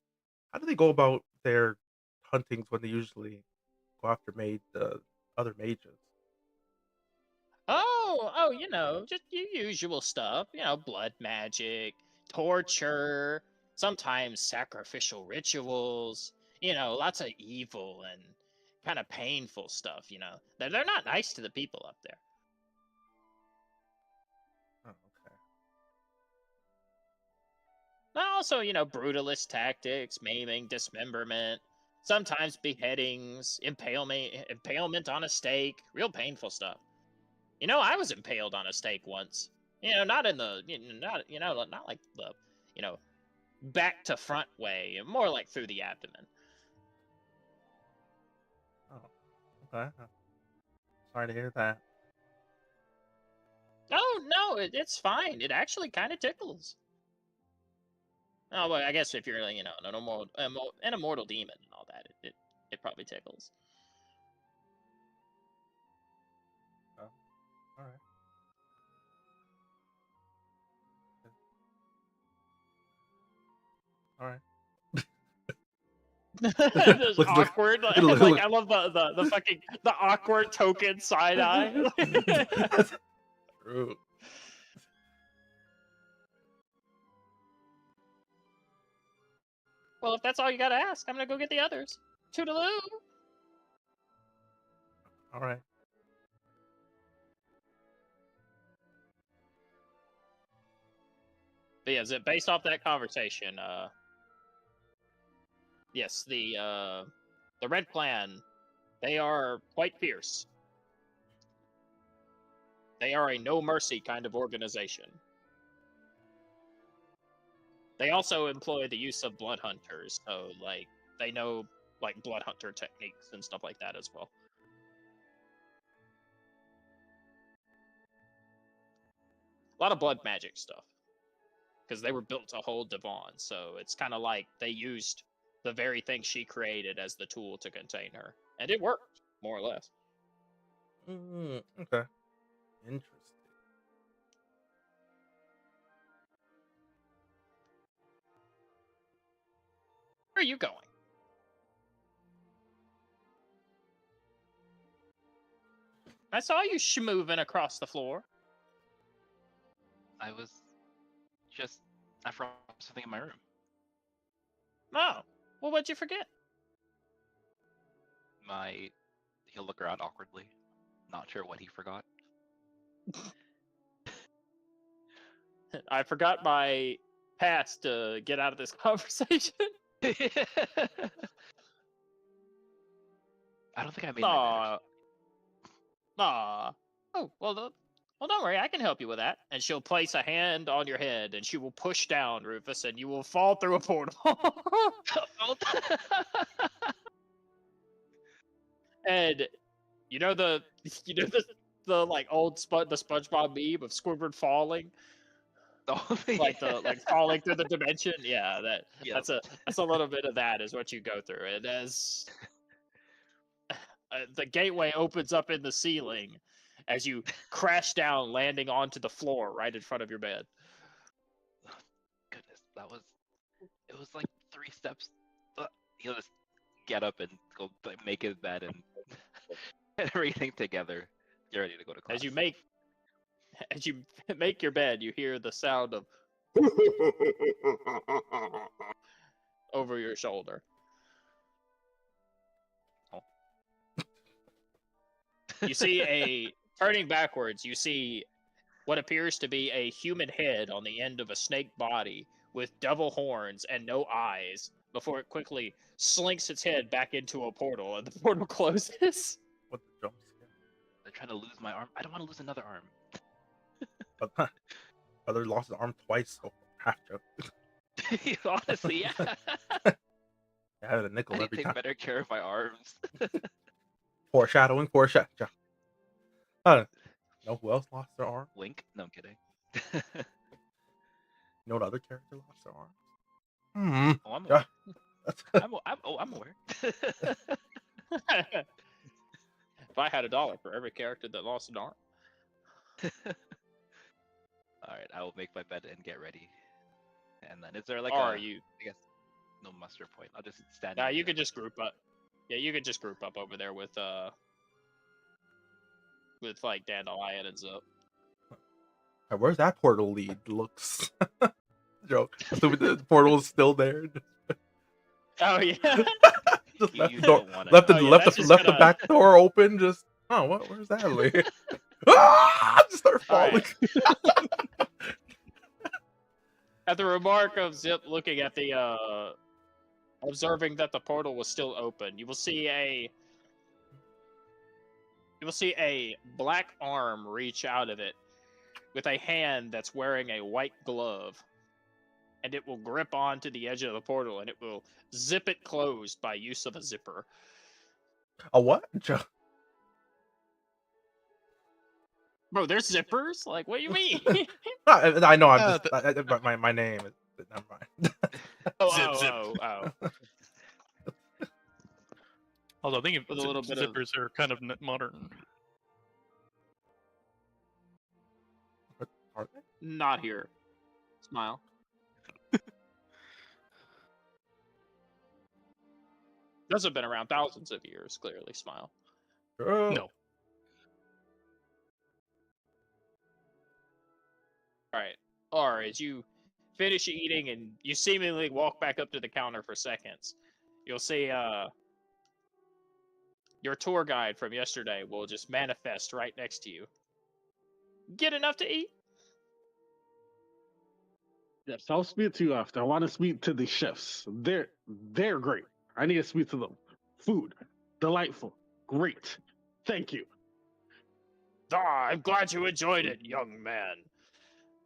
how do they go about their huntings when they usually go after other mages? Oh, just your usual stuff. Blood magic, torture, sometimes sacrificial rituals. Lots of evil and kind of painful stuff. They're not nice to the people up there. Oh, okay. Also, brutalist tactics, maiming, dismemberment, sometimes beheadings, impalement on a stake, real painful stuff. I was impaled on a stake once. Not in the, not like the, back to front way, more like through the abdomen. Oh, okay. Sorry to hear that. Oh no, it's fine. It actually kind of tickles. Oh, well, I guess if you're, an immortal demon and all that, it probably tickles. Oh, all right. All right. This awkward. I love the fucking the awkward token side eye. True. Well, if that's all you gotta ask, I'm gonna go get the others. Toodaloo. All right. But yeah, based off that conversation, yes, the Red Clan, they are quite fierce. They are a no mercy kind of organization. They also employ the use of blood hunters, so like they know like blood hunter techniques and stuff like that as well. A lot of blood magic stuff. Because they were built to hold Devon, so it's kind of like they used the very thing she created as the tool to contain her. And it worked, more or less. Okay. Interesting. Where are you going? I saw you schmooving across the floor. I was just... I forgot something in my room. Oh, well, what'd you forget? He'll look around awkwardly. Not sure what he forgot. I forgot my pass to get out of this conversation. I don't think I made my Aw. Aw. Oh, well, well, don't worry. I can help you with that. And she'll place a hand on your head, and she will push down, Rufus, and you will fall through a portal. And you know the like old the SpongeBob meme of Squidward falling, like falling through the dimension. Yeah, that's a little bit of that is what you go through. And as the gateway opens up in the ceiling, as you crash down, landing onto the floor right in front of your bed. Goodness, it was like 3 steps. He'll just get up and go make his bed and everything together. You're ready to go to class. As you make your bed, you hear the sound of over your shoulder. You see turning backwards, you see what appears to be a human head on the end of a snake body with double horns and no eyes before it quickly slinks its head back into a portal and the portal closes. What the jump scare? They're trying to lose my arm. I don't want to lose another arm. But brother lost his arm twice, so half joke. Honestly, yeah. I had a nickel I need to every take time. better care of my arms. Foreshadowing. Know who else lost their arm? Link? No, I'm kidding. You know what other character lost their arm? Oh, I'm Yeah. aware. I'm aware. If I had $1 for every character that lost an arm. Alright, I will make my bed and get ready. And then is there like I guess no muster point. I'll just stand. Nah, you could just group up. Yeah, you could just group up over there with like Dandelion and Zip. Where's that portal lead? Looks joke. So the portal is still there. Oh yeah. Just left You the door, don't wanna- left Oh, yeah, that's just the gonna- back door open. Just where's that lead? Just start falling. Alright. At the remark of Zip looking at the observing that the portal was still open, you will see a black arm reach out of it with a hand that's wearing a white glove, and it will grip onto the edge of the portal and it will zip it closed by use of a zipper. A what? Bro, there's zippers? Like, what do you mean? I know. I'm just my name is. Never mind. Oh. Although I think With a little bit of- zippers are kind of modern. Are they? Not here. Smile. Those have been around thousands of years, clearly. Smile. Girl. No. Alright. Or as you finish eating and you seemingly walk back up to the counter for seconds, you'll see your tour guide from yesterday will just manifest right next to you. Get enough to eat? Yes, I'll speak to you after. I want to speak to the chefs. They're great. I need to speak to them. Food, delightful, great. Thank you. Ah, I'm glad you enjoyed it, young man.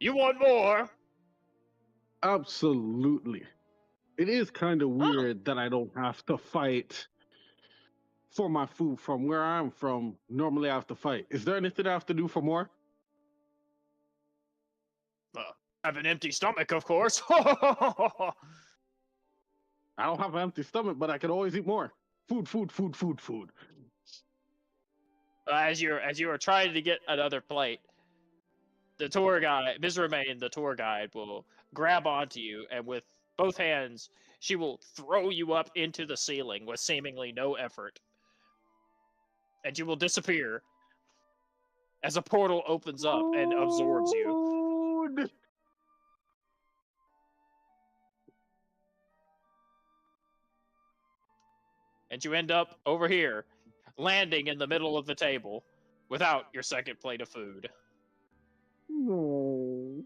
You want more? Absolutely. It is kind of weird that I don't have to fight for my food from where I'm from. Normally I have to fight. Is there anything I have to do for more? Have an empty stomach, of course. I don't have an empty stomach, but I can always eat more. Food. As you are trying to get another plate, the tour guide, Ms. Romaine, the tour guide, will grab onto you, and with both hands, she will throw you up into the ceiling with seemingly no effort. And you will disappear as a portal opens up and absorbs you. Food. And you end up over here, landing in the middle of the table without your second plate of food. No.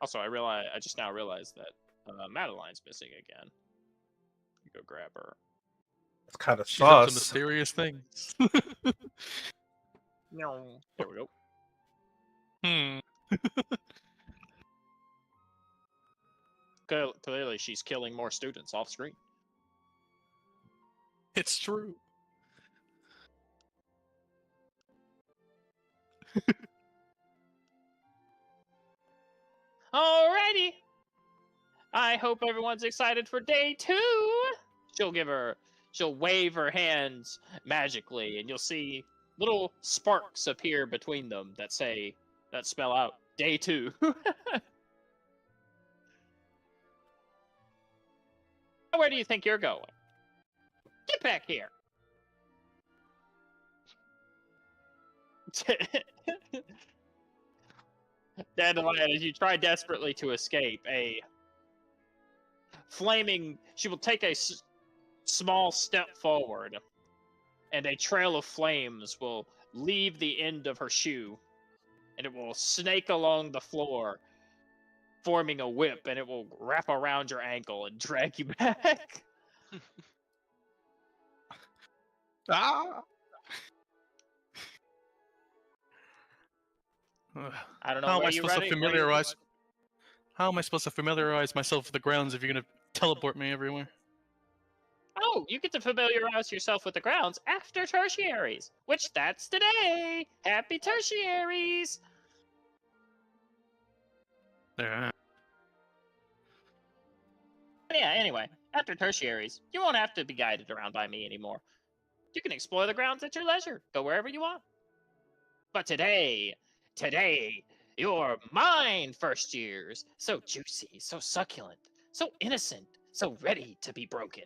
Also, I just now realized that Madeline's missing again. Go grab her. It's kind of She's up to sus. mysterious things. No. There we go. Hmm. Clearly, she's killing more students off screen. It's true. Alrighty. I hope everyone's excited for day 2. She'll wave her hands magically, and you'll see little sparks appear between them that spell out day 2. Where do you think you're going? Get back here. Dandelion, as you try desperately to escape, she will take a small step forward, and a trail of flames will leave the end of her shoe, and it will snake along the floor, forming a whip, and it will wrap around your ankle and drag you back. Ah! I don't know. How am I You supposed to ready? familiarize? How am I supposed to familiarize myself with the grounds if you're gonna teleport me everywhere? Oh, you get to familiarize yourself with the grounds after tertiaries, which that's today. Happy tertiaries! There. Yeah, anyway, after tertiaries, you won't have to be guided around by me anymore. You can explore the grounds at your leisure, go wherever you want. But today, you're mine, first years. So juicy, so succulent, so innocent, so ready to be broken.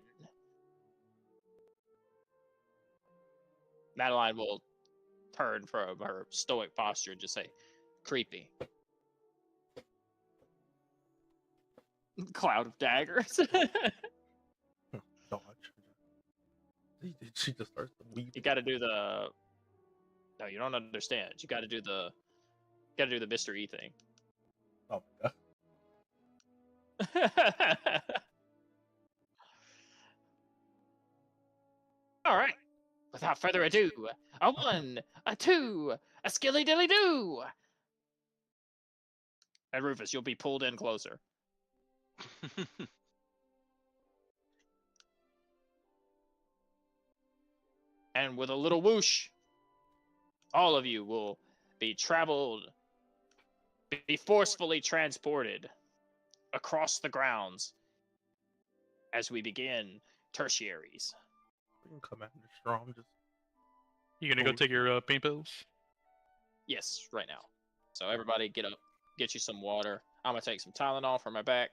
Madeline will turn from her stoic posture and just say, creepy. Cloud of daggers. Dodge. She just starts to weep. You gotta do the... No, you don't understand. You gotta do the mystery thing. Oh my god. Alright. Without further ado, a 1, a 2, a skilly dilly doo! And Rufus, you'll be pulled in closer. And with a little whoosh, all of you will be forcefully transported across the grounds as we begin tertiaries. Commander Strong just... You gonna go take your pain pills? Yes, right now. So everybody get up, get you some water. I'm gonna take some Tylenol for my back,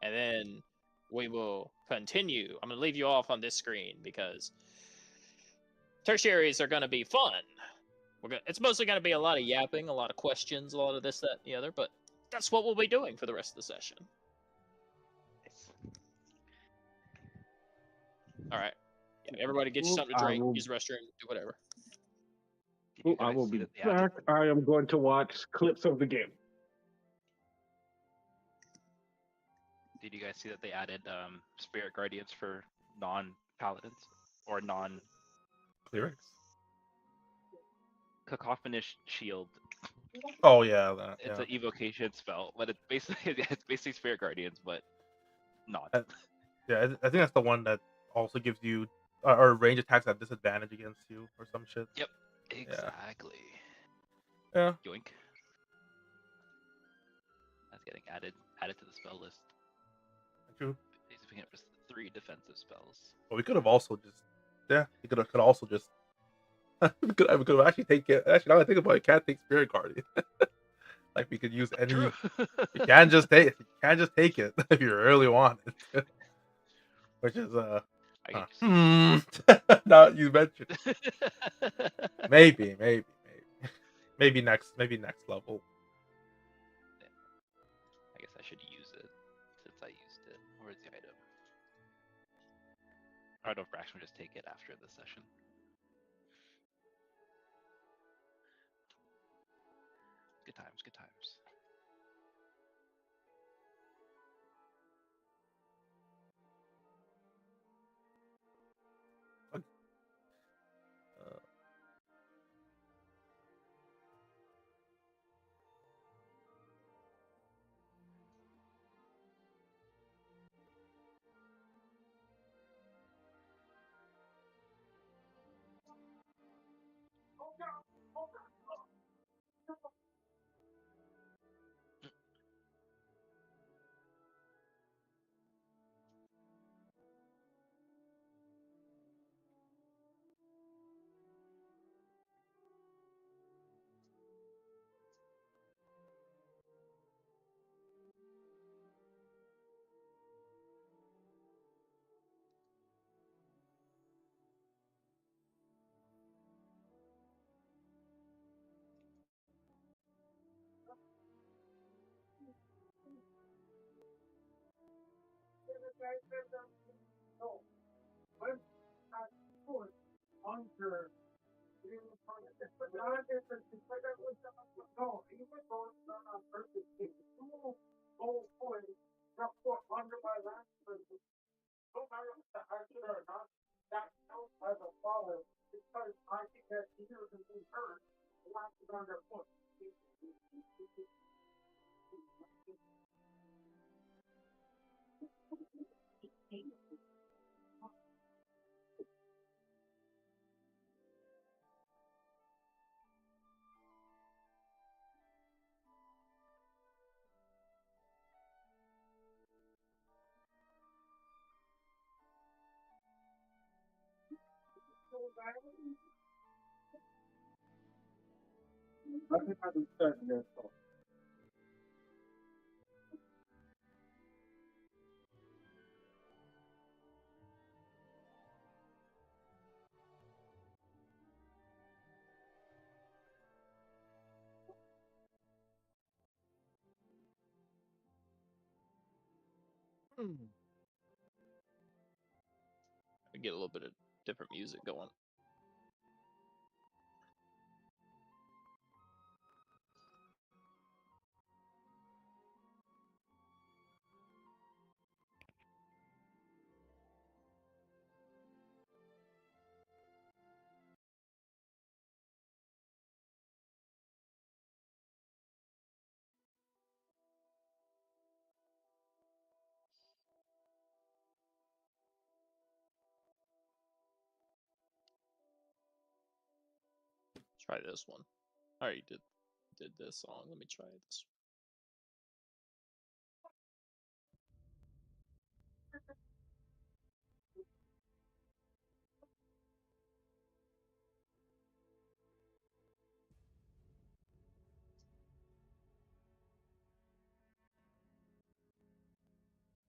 and then we will continue. I'm gonna leave you off on this screen because tertiaries are gonna be fun. It's mostly gonna be a lot of yapping, a lot of questions, a lot of this, that, and the other, but that's what we'll be doing for the rest of the session. All right. Yeah, everybody get you something to drink, use the restroom, do whatever. I will be back. I am going to watch clips of the game. Did you guys see that they added spirit guardians for non-paladins or Clerics? cacophonous shield? Oh yeah, that. It's Yeah. an evocation spell, but it's basically spirit guardians, but not. Yeah, I think that's the one that also gives you or range attacks at disadvantage against you or some shit. Yep, exactly. Yeah. Yoink. That's getting added to the spell list. True. He's picking up just 3 defensive spells. Well, we could have also just... Yeah, we could also just... we could have actually taken... Actually, now I think about it, can't take Spirit Guardian. Like, we could use any... True. You can't just take it if you really want it. Which is, now you mentioned maybe next level. I guess I should use it since I used it. Where's the item? I don't know if Brax will just take it after the session. Good times, good times. I think I can start this. Get a little bit of different music going. Try this one. I already did this song. Let me try this.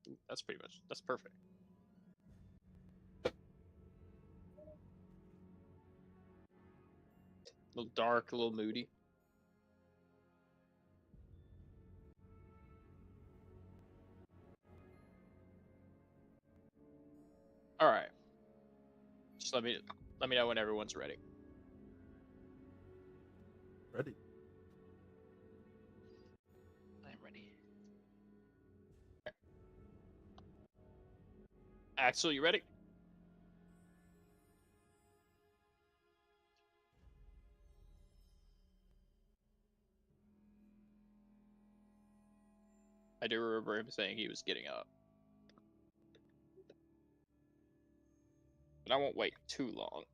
Ooh, that's perfect. A little dark, a little moody. All right. Just let me know when everyone's ready. Ready. I'm ready. Axel, you ready? I do remember him saying he was getting up. But I won't wait too long.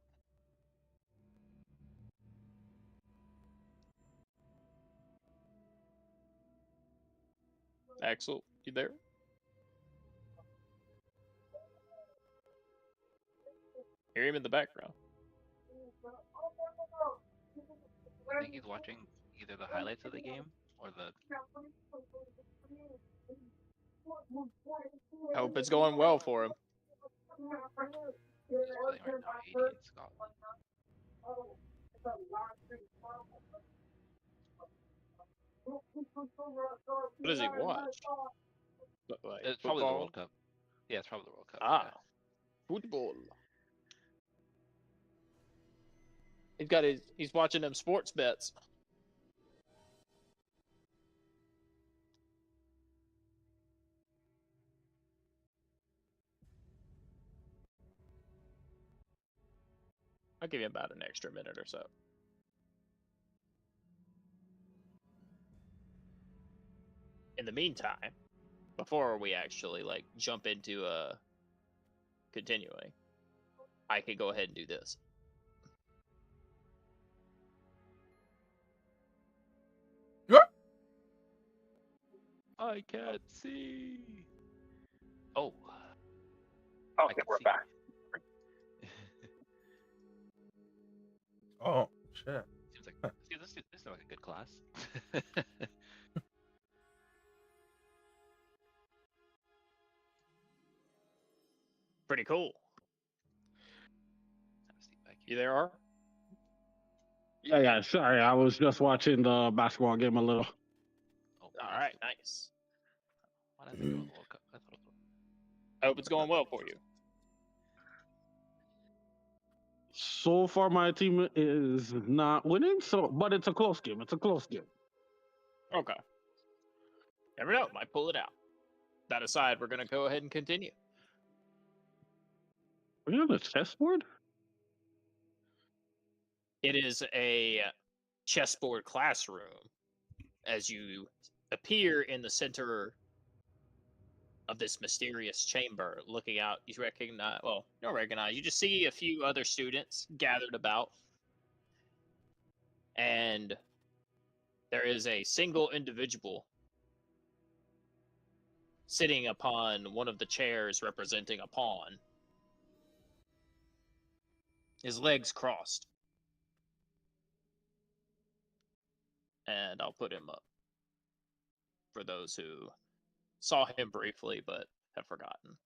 Axel, you there? Hear him in the background. I think he's watching either the highlights of the game or the. I hope it's going well for him. He's playing right now, 88 Scotland. What does he watch? Like, It's football? probably the World Cup. Yeah, it's probably the World Cup. Ah, Yeah. football. He's watching them sports bets. I'll give you about an extra minute or so. In the meantime, before we actually jump into continuing, I could go ahead and do this. I can't see. Oh. I Okay, can we're see. back. Oh shit. Seems like this seems like a good class. Pretty cool. Have a seat back You here. there, are? Yeah. Sorry, I was just watching the basketball game a little. Oh, All right, nice. Why did I think it was World Cup? I thought it was. I hope it's going well for you. So far, my team is not winning. But it's a close game. It's a close game. Okay. Never know. Might pull it out. That aside, we're gonna go ahead and continue. Are you on the chessboard? It is a chessboard classroom as you appear in the center of this mysterious chamber, looking out. You recognize, well, you don't recognize, you just see a few other students gathered about. And there is a single individual sitting upon one of the chairs representing a pawn. His legs crossed. And I'll put him up for those who saw him briefly but have forgotten.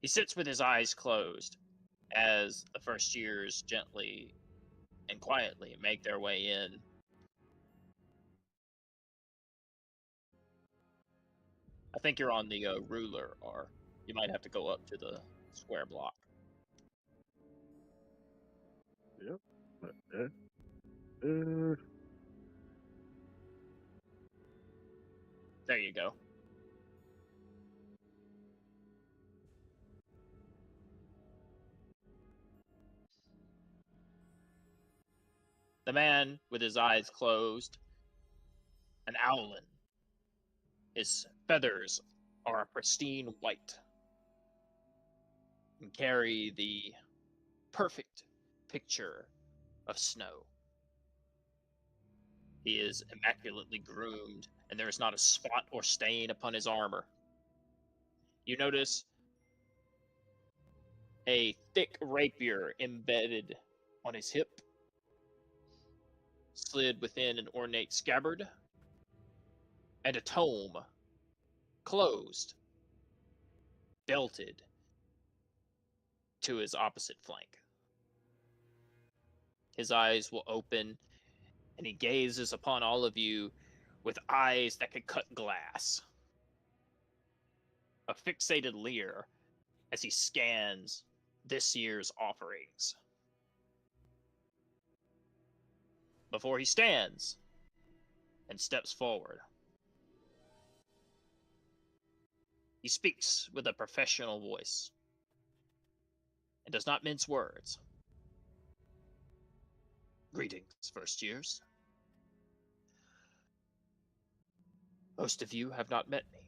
He sits with his eyes closed as the first years gently and quietly make their way in. I think you're on the ruler, or you might have to go up to the square block. Yep. There you go. The man with his eyes closed, an owlin. His feathers are a pristine white and carry the perfect picture of snow. He is immaculately groomed, and there is not a spot or stain upon his armor. You notice a thick rapier embedded on his hip, slid within an ornate scabbard, and a tome, closed, belted to his opposite flank. His eyes will open, and he gazes upon all of you with eyes that could cut glass. A fixated leer as he scans this year's offerings. Before he stands and steps forward, he speaks with a professional voice and does not mince words. Greetings, first years. Most of you have not met me,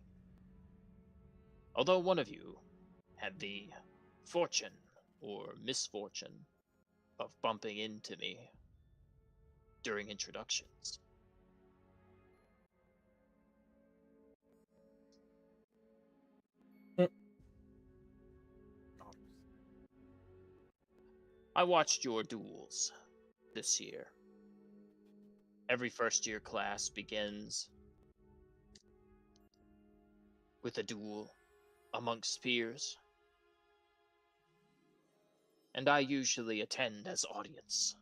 although one of you had the fortune or misfortune of bumping into me during introductions. I watched your duels this year. Every first year class begins with a duel amongst peers, and I usually attend as audience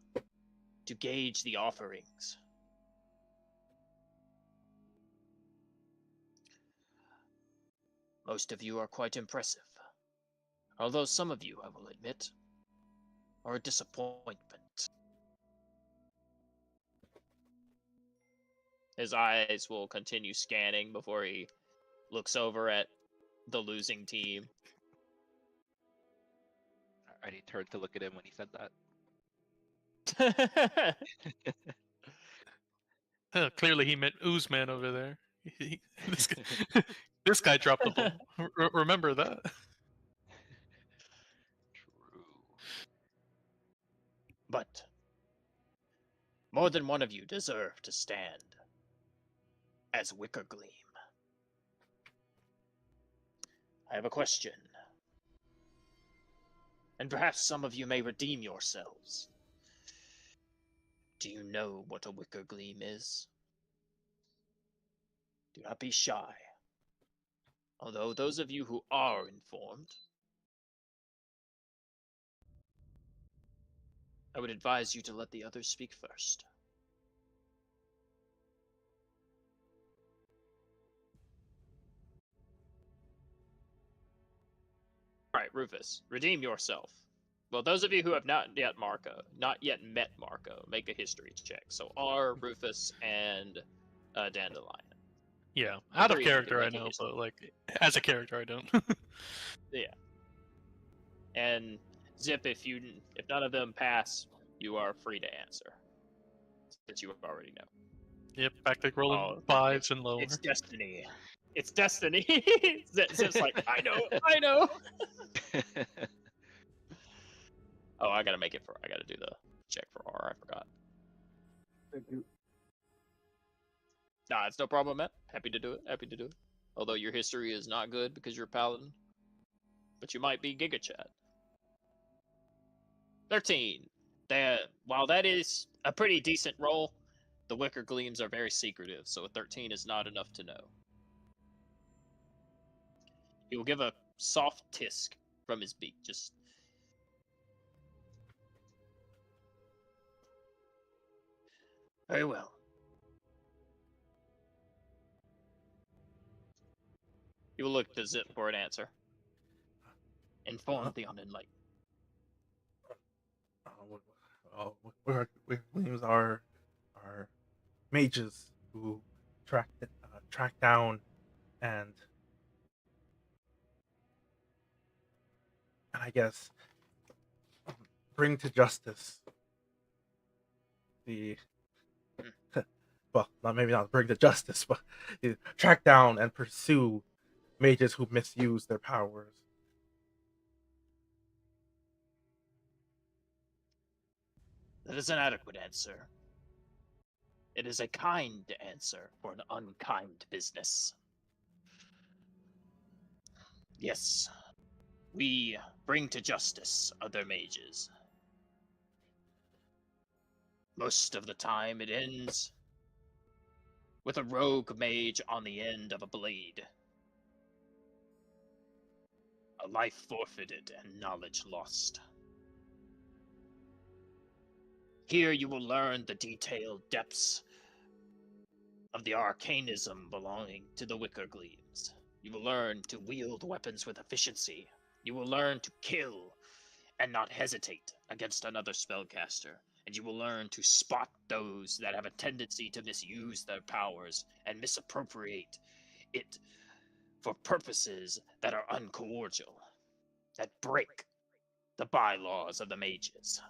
to gauge the offerings. Most of you are quite impressive, although some of you, I will admit, are a disappointment. His eyes will continue scanning before he looks over at the losing team. I already turned to look at him when he said that. Clearly, he meant Oozman over there. This guy- This guy dropped the ball. Remember that. True. But more than one of you deserve to stand as Wicker Gleam. I have a question. And perhaps some of you may redeem yourselves. Do you know what a Wicker Gleam is? Do not be shy. Although those of you who are informed, I would advise you to let the others speak first. Alright, Rufus, redeem yourself. Well, those of you who have not yet met Marco, make a history check. So R, Rufus, and Dandelion. Yeah, out of Three of you can character I make a know, history. but like as a character I don't. Yeah. And Zip, if none of them pass, you are free to answer, since you already know. Yep, back to rolling Oh, fives and lower. It's destiny. It's destiny. Zip's like, I know. Oh, I gotta do the check for R. I forgot. Thank you. Nah, it's no problem, man. Happy to do it. Although your history is not good because you're a paladin, but you might be Giga Chat. 13. While that is a pretty decent roll, the Wicker Gleams are very secretive, so a 13 is not enough to know. He will give a soft tisk from his beak, just... Very well. He will look to Zip for an answer. Inform the unenlightened. Wicker Gleams are mages who track down and I guess bring to justice the well, maybe not bring to justice, but track down and pursue mages who misuse their powers. That is an adequate answer. It is a kind answer for an unkind business. Yes, we bring to justice other mages. Most of the time it ends with a rogue mage on the end of a blade. A life forfeited and knowledge lost. Here you will learn the detailed depths of the arcanism belonging to the Wicker Gleams. You will learn to wield weapons with efficiency. You will learn to kill and not hesitate against another spellcaster. And you will learn to spot those that have a tendency to misuse their powers and misappropriate it for purposes that are uncordial, that break the bylaws of the mages.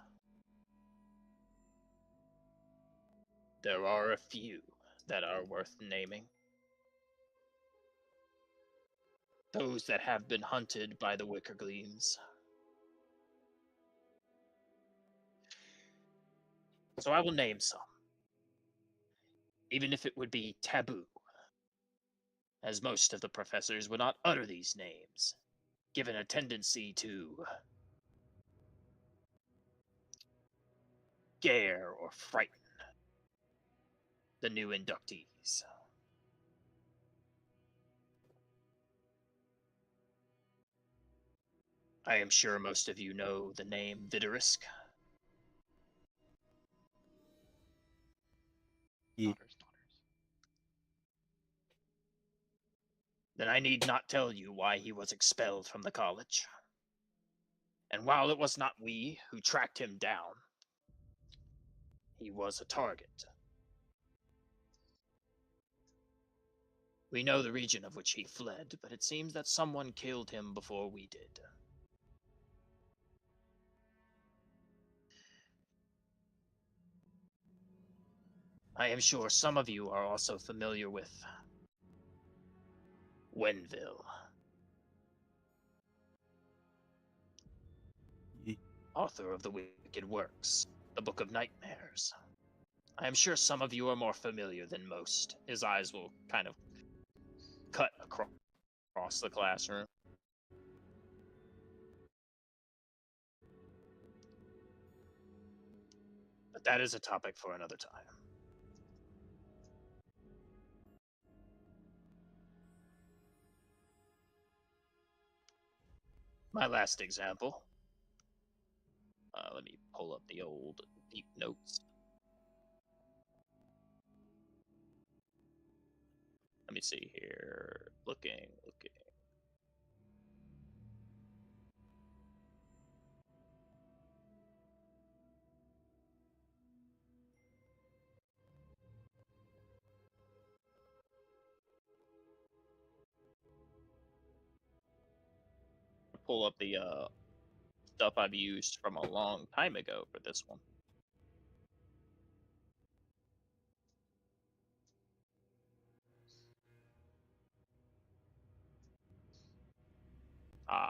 There are a few that are worth naming. Those that have been hunted by the Wicker Gleams. So I will name some. Even if it would be taboo, as most of the professors would not utter these names, given a tendency to scare or frighten the new inductees. I am sure most of you know the name Viderisk. Daughters. Then I need not tell you why he was expelled from the college. And while it was not we who tracked him down, he was a target. We know the region of which he fled, but it seems that someone killed him before we did. I am sure some of you are also familiar with Wenville. Ye- Author of the Wicked Works, the Book of Nightmares. I am sure some of you are more familiar than most. His eyes will kind of cut across the classroom. But that is a topic for another time. My last example. Let me pull up the old deep notes. Let me see here. Looking. Pull up the stuff I've used from a long time ago for this one.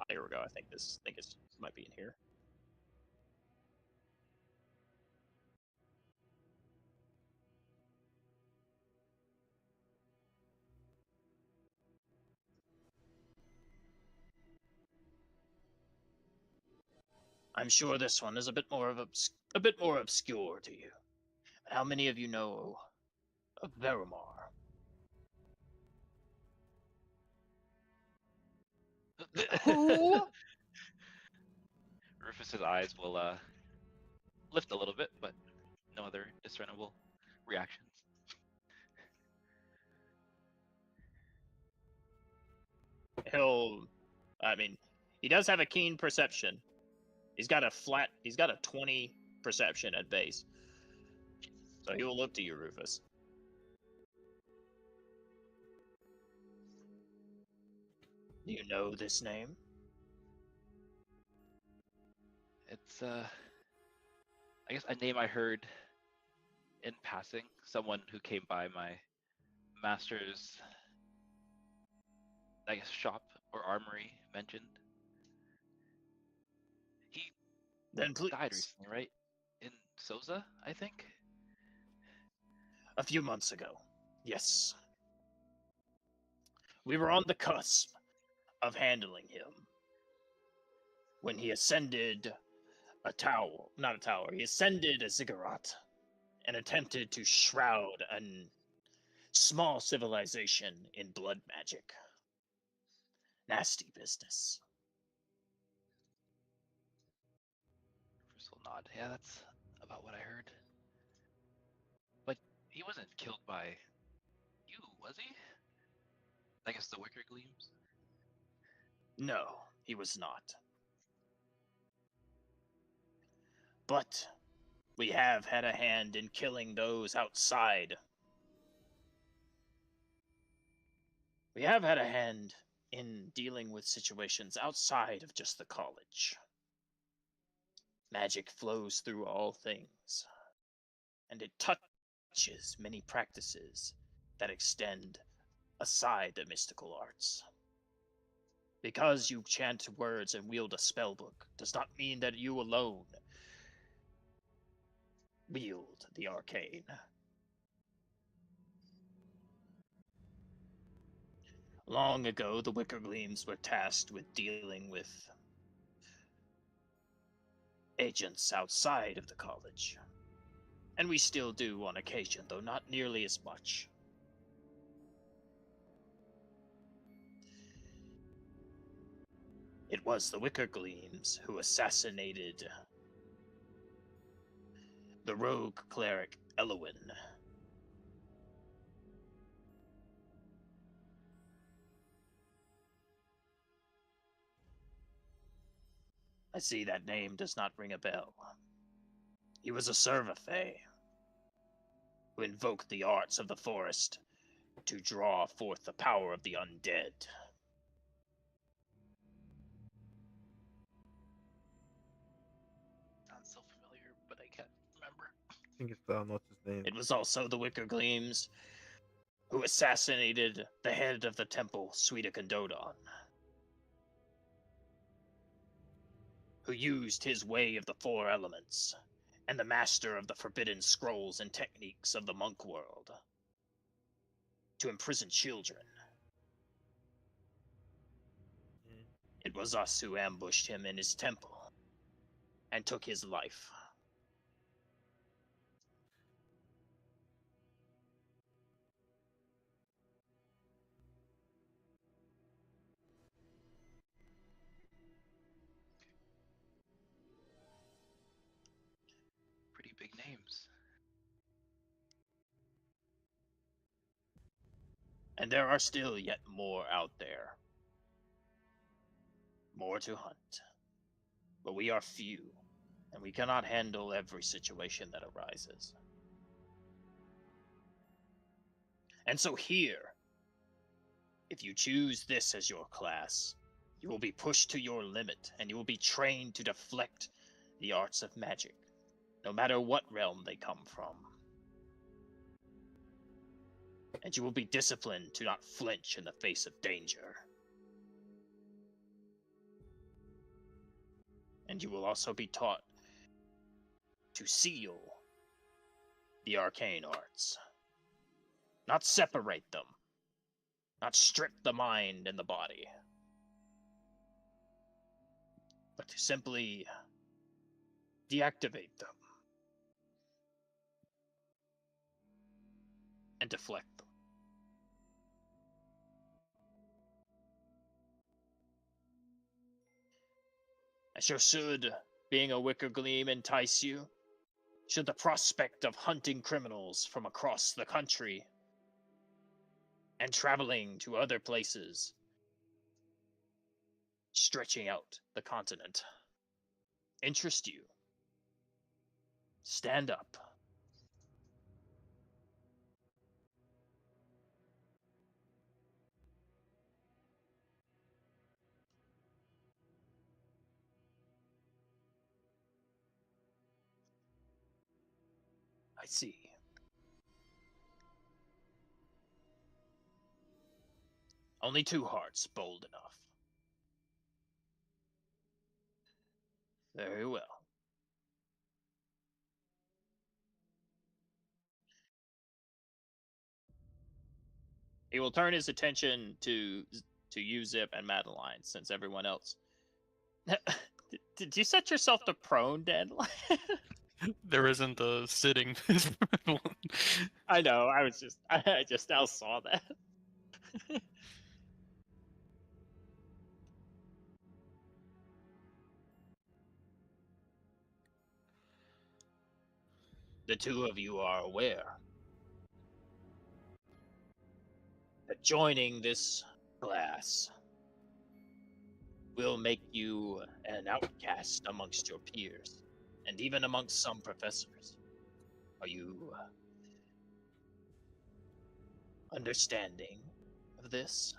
There we go. I think it might be in here. I'm sure this one is a bit more obscure to you. How many of you know of Verimar? Who? Rufus's eyes will lift a little bit, but no other discernible reactions. He does have a keen perception. He's got a 20 perception at base. So he will look to you, Rufus. Do you know this name? It's I guess a name I heard in passing. Someone who came by my master's, I guess, shop or armory mentioned. He Then please. died recently, right? In Soza, I think? A few months ago. Yes. We were on the cusp of handling him when he ascended he ascended a ziggurat and attempted to shroud a small civilization in blood magic. Nasty business. First will nod. Yeah, that's about what I heard. But he wasn't killed by you, was he? I guess the Wicker Gleams? No, he was not. But we have had a hand in killing those outside. We have had a hand in dealing with situations outside of just the college. Magic flows through all things, and it touches many practices that extend aside the mystical arts. Because you chant words and wield a spellbook does not mean that you alone wield the arcane. Long ago, the Wicker Gleams were tasked with dealing with agents outside of the college. And we still do on occasion, though not nearly as much. It was the Wicker Gleams who assassinated the rogue cleric Elowin. I see that name does not ring a bell. He was a Servafae who invoked the arts of the forest to draw forth the power of the undead. Sounds so familiar, but I can't remember. I think it's what's his name? It was also the Wicker Gleams who assassinated the head of the temple, Suida Condodon, who used his way of the four elements and the master of the forbidden scrolls and techniques of the monk world to imprison children. It was us who ambushed him in his temple and took his life. Pretty big names. And there are still yet more out there. More to hunt. But we are few, and we cannot handle every situation that arises. And so here, if you choose this as your class, you will be pushed to your limit, and you will be trained to deflect the arts of magic, no matter what realm they come from. And you will be disciplined to not flinch in the face of danger. And you will also be taught to seal the arcane arts. Not separate them. Not strip the mind and the body. But to simply deactivate them. And deflect them. And so should being a Wicker Gleam entice you, should the prospect of hunting criminals from across the country and traveling to other places, stretching out the continent, interest you, stand up. I see. Only 2 hearts bold enough. Very well. He will turn his attention to you, Zip, and Madeline, since everyone else. Did you set yourself to prone, Dandelion? There isn't a sitting one. I know. I just now saw that. The 2 of you are aware that joining this class will make you an outcast amongst your peers, and even amongst some professors. Are you understanding of this?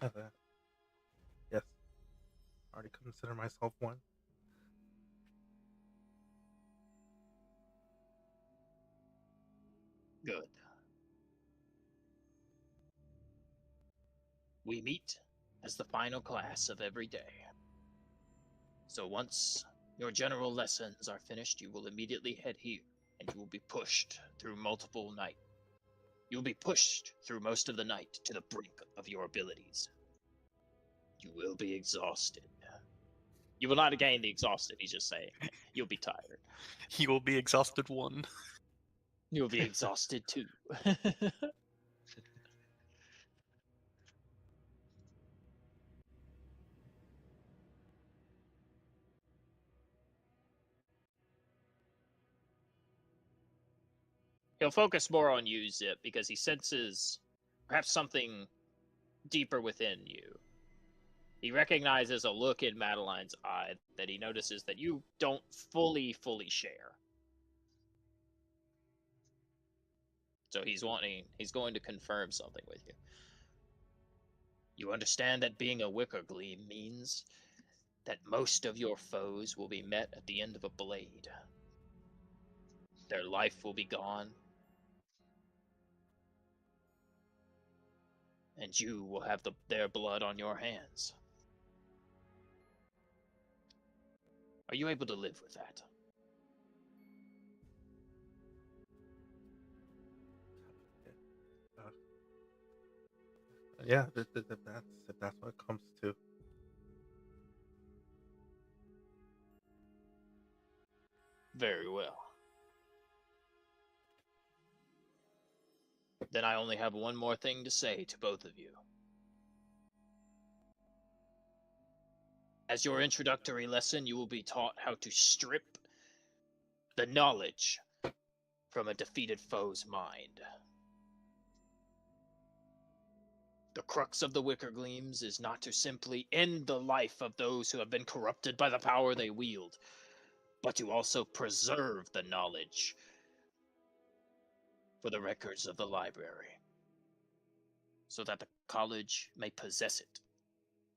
Yes. I already consider myself one. Good. We meet as the final class of every day. So once your general lessons are finished, you will immediately head here, and you will be pushed through multiple night. You will be pushed through most of the night to the brink of your abilities. You will be exhausted. You will not gain the exhausted, he's just saying. You'll be tired. You will be exhausted 1. You'll be exhausted 2. He'll focus more on you, Zip, because he senses perhaps something deeper within you. He recognizes a look in Madeline's eye that he notices that you don't fully share. So he's going to confirm something with you. You understand that being a Wicker Gleam means that most of your foes will be met at the end of a blade. Their life will be gone, and you will have their blood on your hands. Are you able to live with that? Yeah, if that's what it comes to. Very well. Then I only have one more thing to say to both of you. As your introductory lesson, you will be taught how to strip the knowledge from a defeated foe's mind. The crux of the Wicker Gleams is not to simply end the life of those who have been corrupted by the power they wield, but to also preserve the knowledge for the records of the library, so that the college may possess it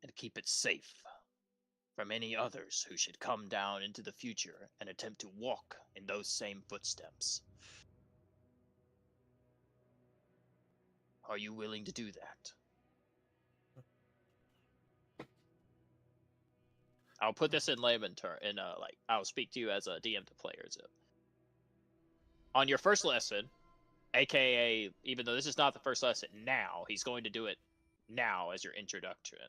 and keep it safe from any others who should come down into the future and attempt to walk in those same footsteps. Are you willing to do that? I'll put this in layman term, I'll speak to you as a DM to players. On your first lesson, aka, even though this is not the first lesson now, he's going to do it now as your introduction.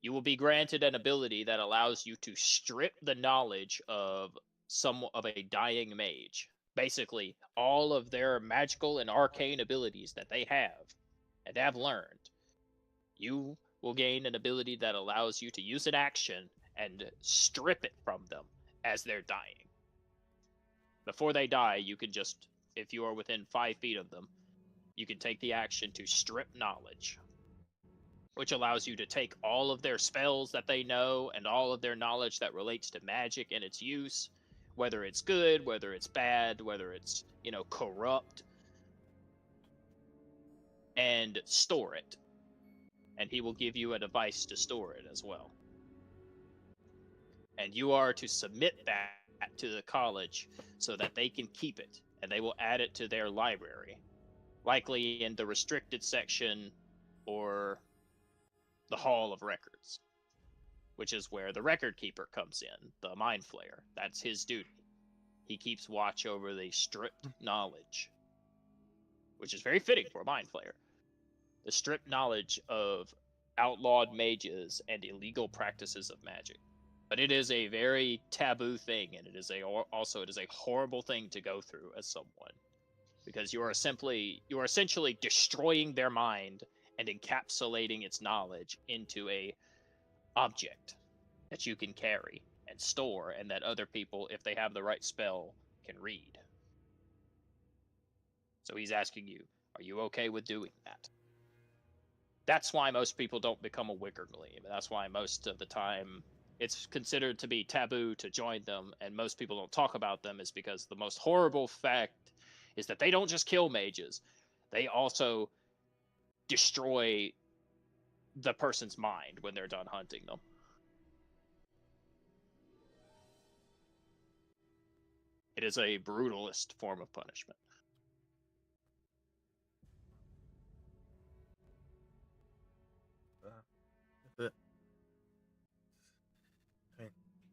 You will be granted an ability that allows you to strip the knowledge of a dying mage. Basically, all of their magical and arcane abilities that they have and have learned. You will gain an ability that allows you to use an action and strip it from them as they're dying. Before they die, you can just, if you are within 5 feet of them, you can take the action to strip knowledge, which allows you to take all of their spells that they know and all of their knowledge that relates to magic and its use, whether it's good, whether it's bad, whether it's, corrupt, and store it. And he will give you a device to store it as well. And you are to submit that to the college so that they can keep it, and they will add it to their library, likely in the restricted section or the Hall of Records, which is where the record keeper comes in, the Mind Flayer. That's his duty. He keeps watch over the stripped knowledge, which is very fitting for a Mind Flayer. The stripped knowledge of outlawed mages and illegal practices of magic. But it is a very taboo thing, and it is a horrible thing to go through as someone, because you are essentially destroying their mind and encapsulating its knowledge into a object that you can carry and store, and that other people, if they have the right spell, can read. So he's asking you, are you okay with doing that? That's why most people don't become a Wicker Gleam. That's why most of the time it's considered to be taboo to join them, and most people don't talk about them, is because the most horrible fact is that they don't just kill mages. They also destroy the person's mind when they're done hunting them. It is a brutalist form of punishment.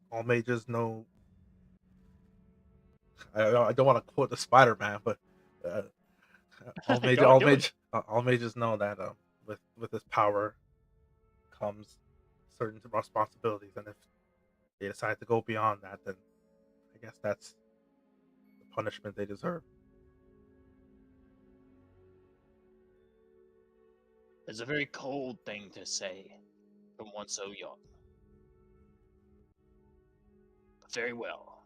All mages know. I don't want to quote the Spider-Man, but all mages know that with this power comes certain responsibilities, and if they decide to go beyond that, then I guess that's the punishment they deserve. It's a very cold thing to say from one so young. But very well.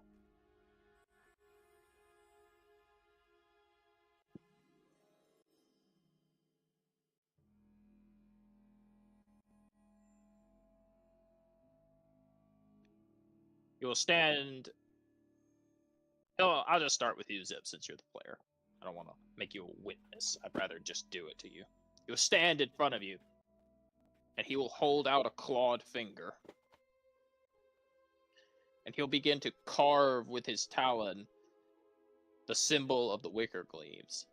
You'll stand. I'll just start with you, Zip, since you're the player. I don't want to make you a witness. I'd rather just do it to you. You'll stand in front of you, and he will hold out a clawed finger. And he'll begin to carve with his talon the symbol of the Wicker Gleams.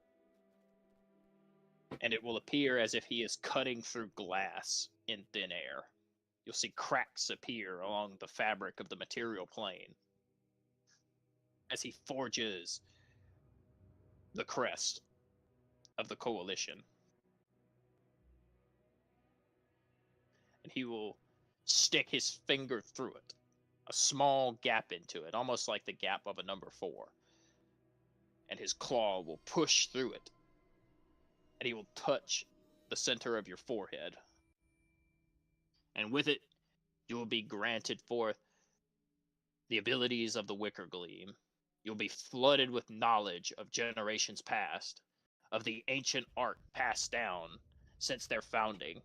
and it will appear as if he is cutting through glass in thin air. You'll see cracks appear along the fabric of the material plane as he forges the crest of the coalition. And he will stick his finger through it, a small gap into it, almost like the gap of a number 4. And his claw will push through it, and he will touch the center of your forehead. And with it, you will be granted forth the abilities of the Wicker Gleam. You'll be flooded with knowledge of generations past, of the ancient art passed down since their founding.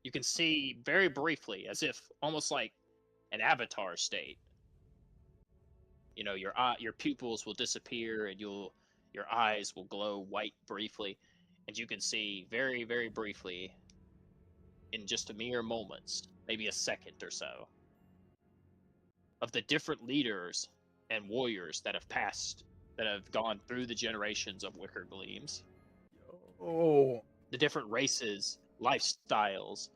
You can see very briefly, as if almost like an avatar state. You know, your pupils will disappear, and your eyes will glow white briefly, and you can see very, very briefly, in just a mere moments, maybe a second or so, of the different leaders and warriors that have gone through the generations of Wicker Gleams. Oh, The different races, lifestyles,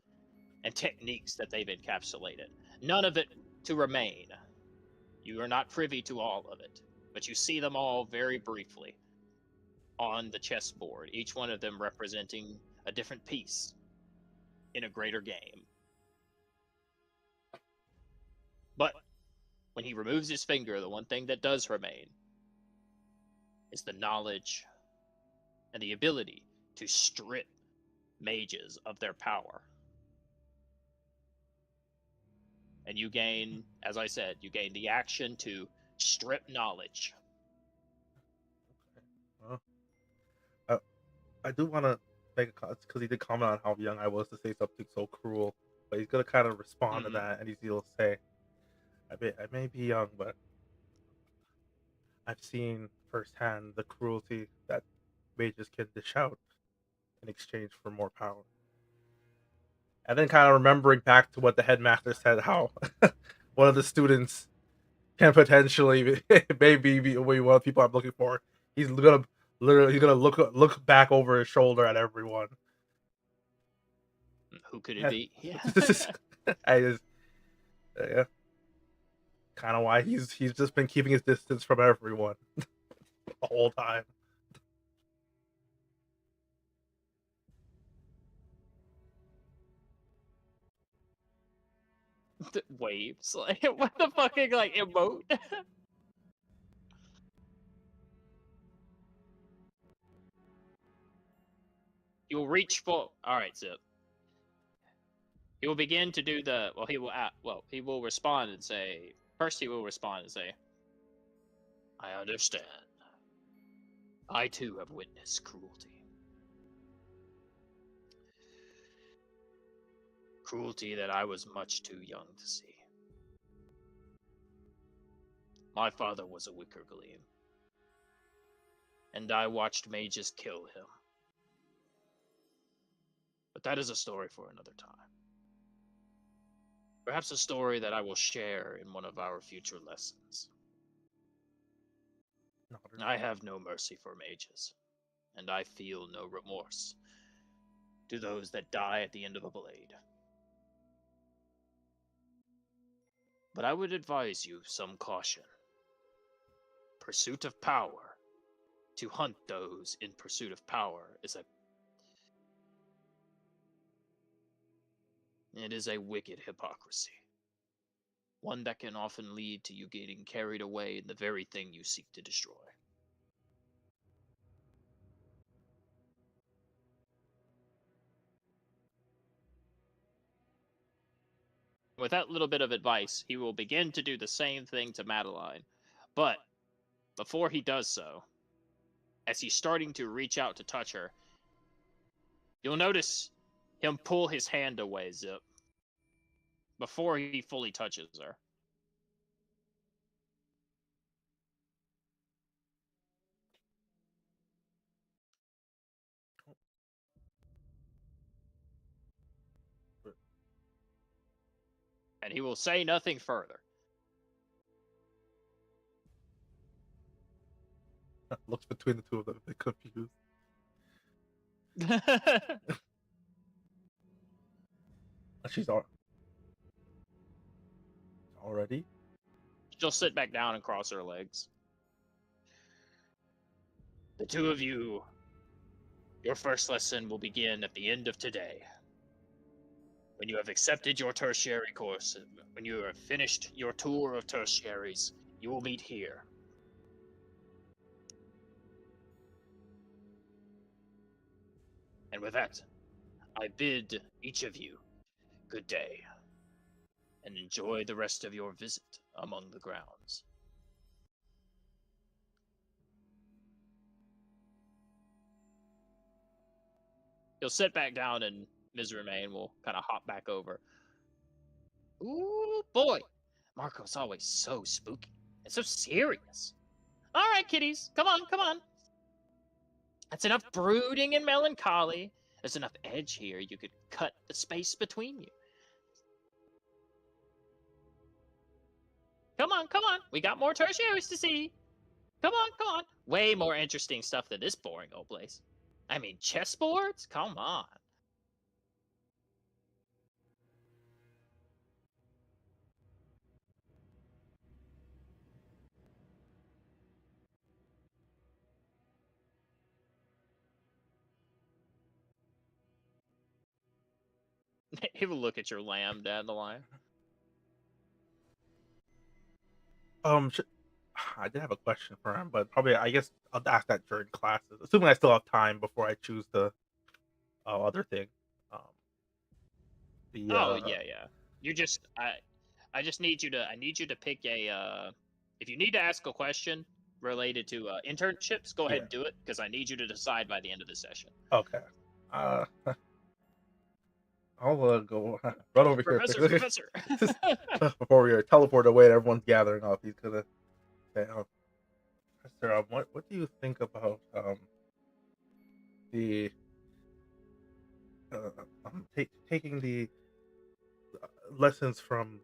and techniques that they've encapsulated. None of it to remain. You are not privy to all of it, but you see them all very briefly on the chessboard, each one of them representing a different piece in a greater game. But when he removes his finger, the one thing that does remain is the knowledge and the ability to strip mages of their power. And you gain, as I said, you gain the action to strip knowledge. well, I do want to make a comment because he did comment on how young I was to say something so cruel, but he's gonna kind of respond to that, and he'll say, I may be young, but I've seen firsthand the cruelty that mages can dish out in exchange for more power. And then kind of remembering back to what the headmaster said, how one of the students can potentially maybe be one of the people I'm looking for. He's gonna look back over his shoulder at everyone. Who could it be? Yeah. I just yeah. Kind of why he's just been keeping his distance from everyone the whole time. Waves, like what the fucking like emote? You'll reach for. All right, Zip. He will begin to do the. Well, he will respond and say. First, he will respond and say, "I understand. I too have witnessed cruelty. Cruelty that I was much too young to see. My father was a Wicker Gleam, and I watched mages kill him. But that is a story for another time. Perhaps a story that I will share in one of our future lessons. I have no mercy for mages, and I feel no remorse to those that die at the end of a blade. But I would advise you some caution. Pursuit of power, to hunt those in pursuit of power, it is a wicked hypocrisy. One that can often lead to you getting carried away in the very thing you seek to destroy. With that little bit of advice, he will begin to do the same thing to Madeline. But before he does so, as he's starting to reach out to touch her, you'll notice him pull his hand away, Zip, before he fully touches her. And he will say nothing further. Looks between the two of them, a bit confused. She's already. She'll sit back down and cross her legs. The two of you, your first lesson will begin at the end of today. When you have accepted your tertiary course, when you have finished your tour of tertiaries, you will meet here. And with that, I bid each of you good day, and enjoy the rest of your visit among the grounds. He'll sit back down, and Ms. Remain will kind of hop back over. Ooh, boy, Marco's always so spooky and so serious. All right, kiddies, come on, come on. That's enough brooding and melancholy. There's enough edge here. You could cut the space between you. Come on, come on. We got more tertiaries to see. Come on, come on. Way more interesting stuff than this boring old place. I mean, chessboards? Come on. He will look at your lamb down the line. I did have a question for him, but probably I guess I'll ask that during classes, assuming I still have time before I choose the other thing. Yeah. You just I just need you to pick a if you need to ask a question related to internships, go ahead and do it, because I need you to decide by the end of the session. Okay. I'll go run over Professor. before we teleport away and everyone's gathering up. He's gonna say, Professor, what do you think about the taking the lessons from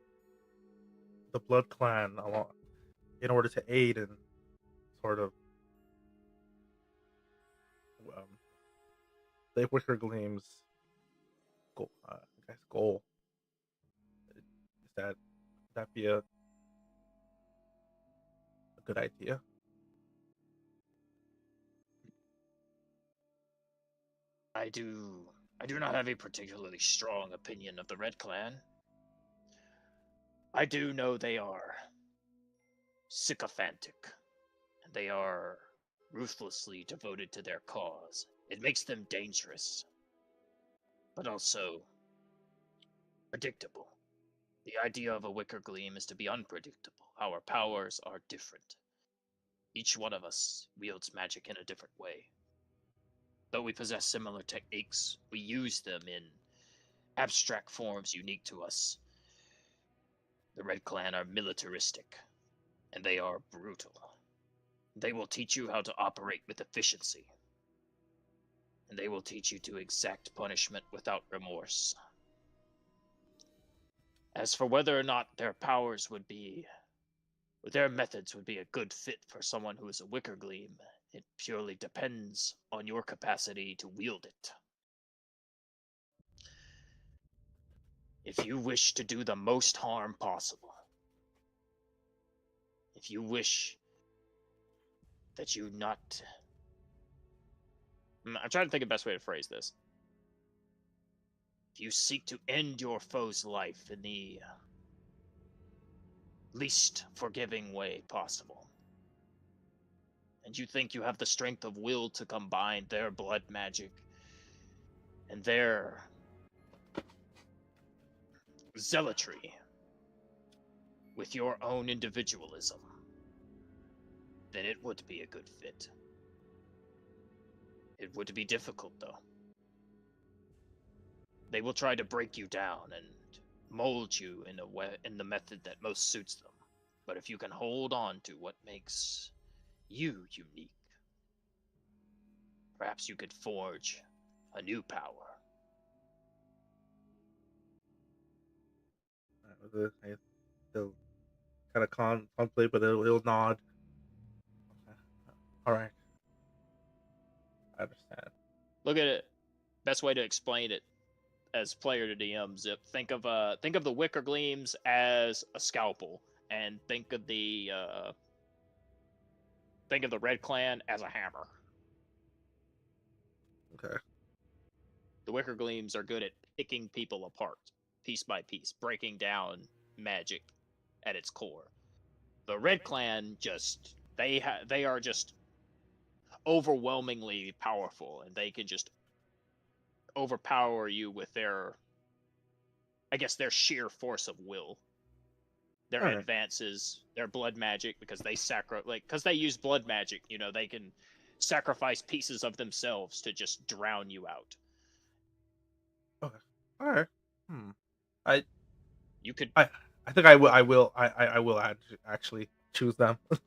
the Blood Clan along in order to aid in sort of the Wicker Gleam's goal? Would that be a good idea? I do not have a particularly strong opinion of the Red Clan. I do know they are sycophantic, and they are ruthlessly devoted to their cause. It makes them dangerous, but also predictable. The idea of a Wicker Gleam is to be unpredictable. Our powers are different. Each one of us wields magic in a different way. Though we possess similar techniques, we use them in abstract forms unique to us. The Red Clan are militaristic, and they are brutal. They will teach you how to operate with efficiency, and they will teach you to exact punishment without remorse. As for whether or not their methods would be a good fit for someone who is a Wicker Gleam, it purely depends on your capacity to wield it. If you wish to do the most harm possible, if you wish that you not... I'm trying to think of the best way to phrase this. If you seek to end your foe's life in the least forgiving way possible, and you think you have the strength of will to combine their blood magic and their zealotry with your own individualism, then it would be a good fit. It would be difficult, though. They will try to break you down and mold you in the method that most suits them. But if you can hold on to what makes you unique, perhaps you could forge a new power. They'll kind of contemplate, but it'll nod. All right, I understand. Look at it. best way to explain it as player to DM, Zip, think of the wicker gleams as a scalpel, and think of the Red Clan as a hammer. Okay. The wicker gleams are good at picking people apart, piece by piece, breaking down magic at its core. The Red Clan they are just overwhelmingly powerful, and they can just overpower you with their sheer force of will. Their All right. advances, their blood magic, because they use blood magic, they can sacrifice pieces of themselves to just drown you out. Okay. All right. I You could I I think I will actually choose them. 'Cause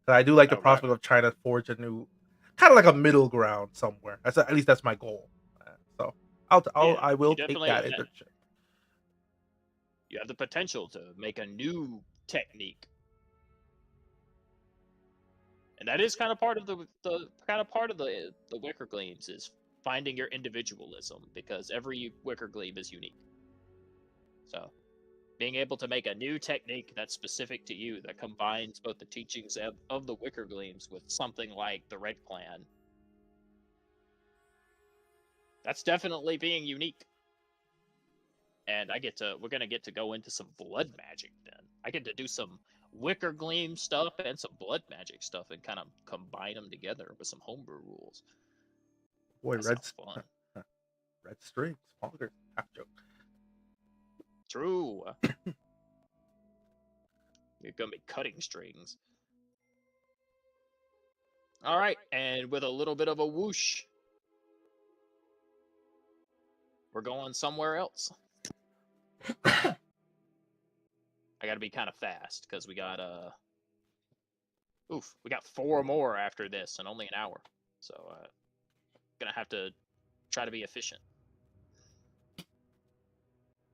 I do like the Okay. prospect of trying to forge a new, kind of like a middle ground somewhere. At least that's my goal. So I will take definitely that internship. you have the potential to make a new technique, and that is kind of part of the wicker gleams, is finding your individualism, because every wicker gleam is unique. So being able to make a new technique that's specific to you, that combines both the teachings of the wicker gleams with something like the Red Clan, that's definitely being unique. And we're gonna get to go into some blood magic then. I get to do some wicker gleam stuff and some blood magic stuff, and kind of combine them together with some homebrew rules. Boy, That sounds fun. red string, smaller. Half joke. True. You're gonna be cutting strings. All right, and with a little bit of a whoosh, we're going somewhere else. I gotta be kind of fast, because we got 4 more after this in only an hour. So gonna have to try to be efficient.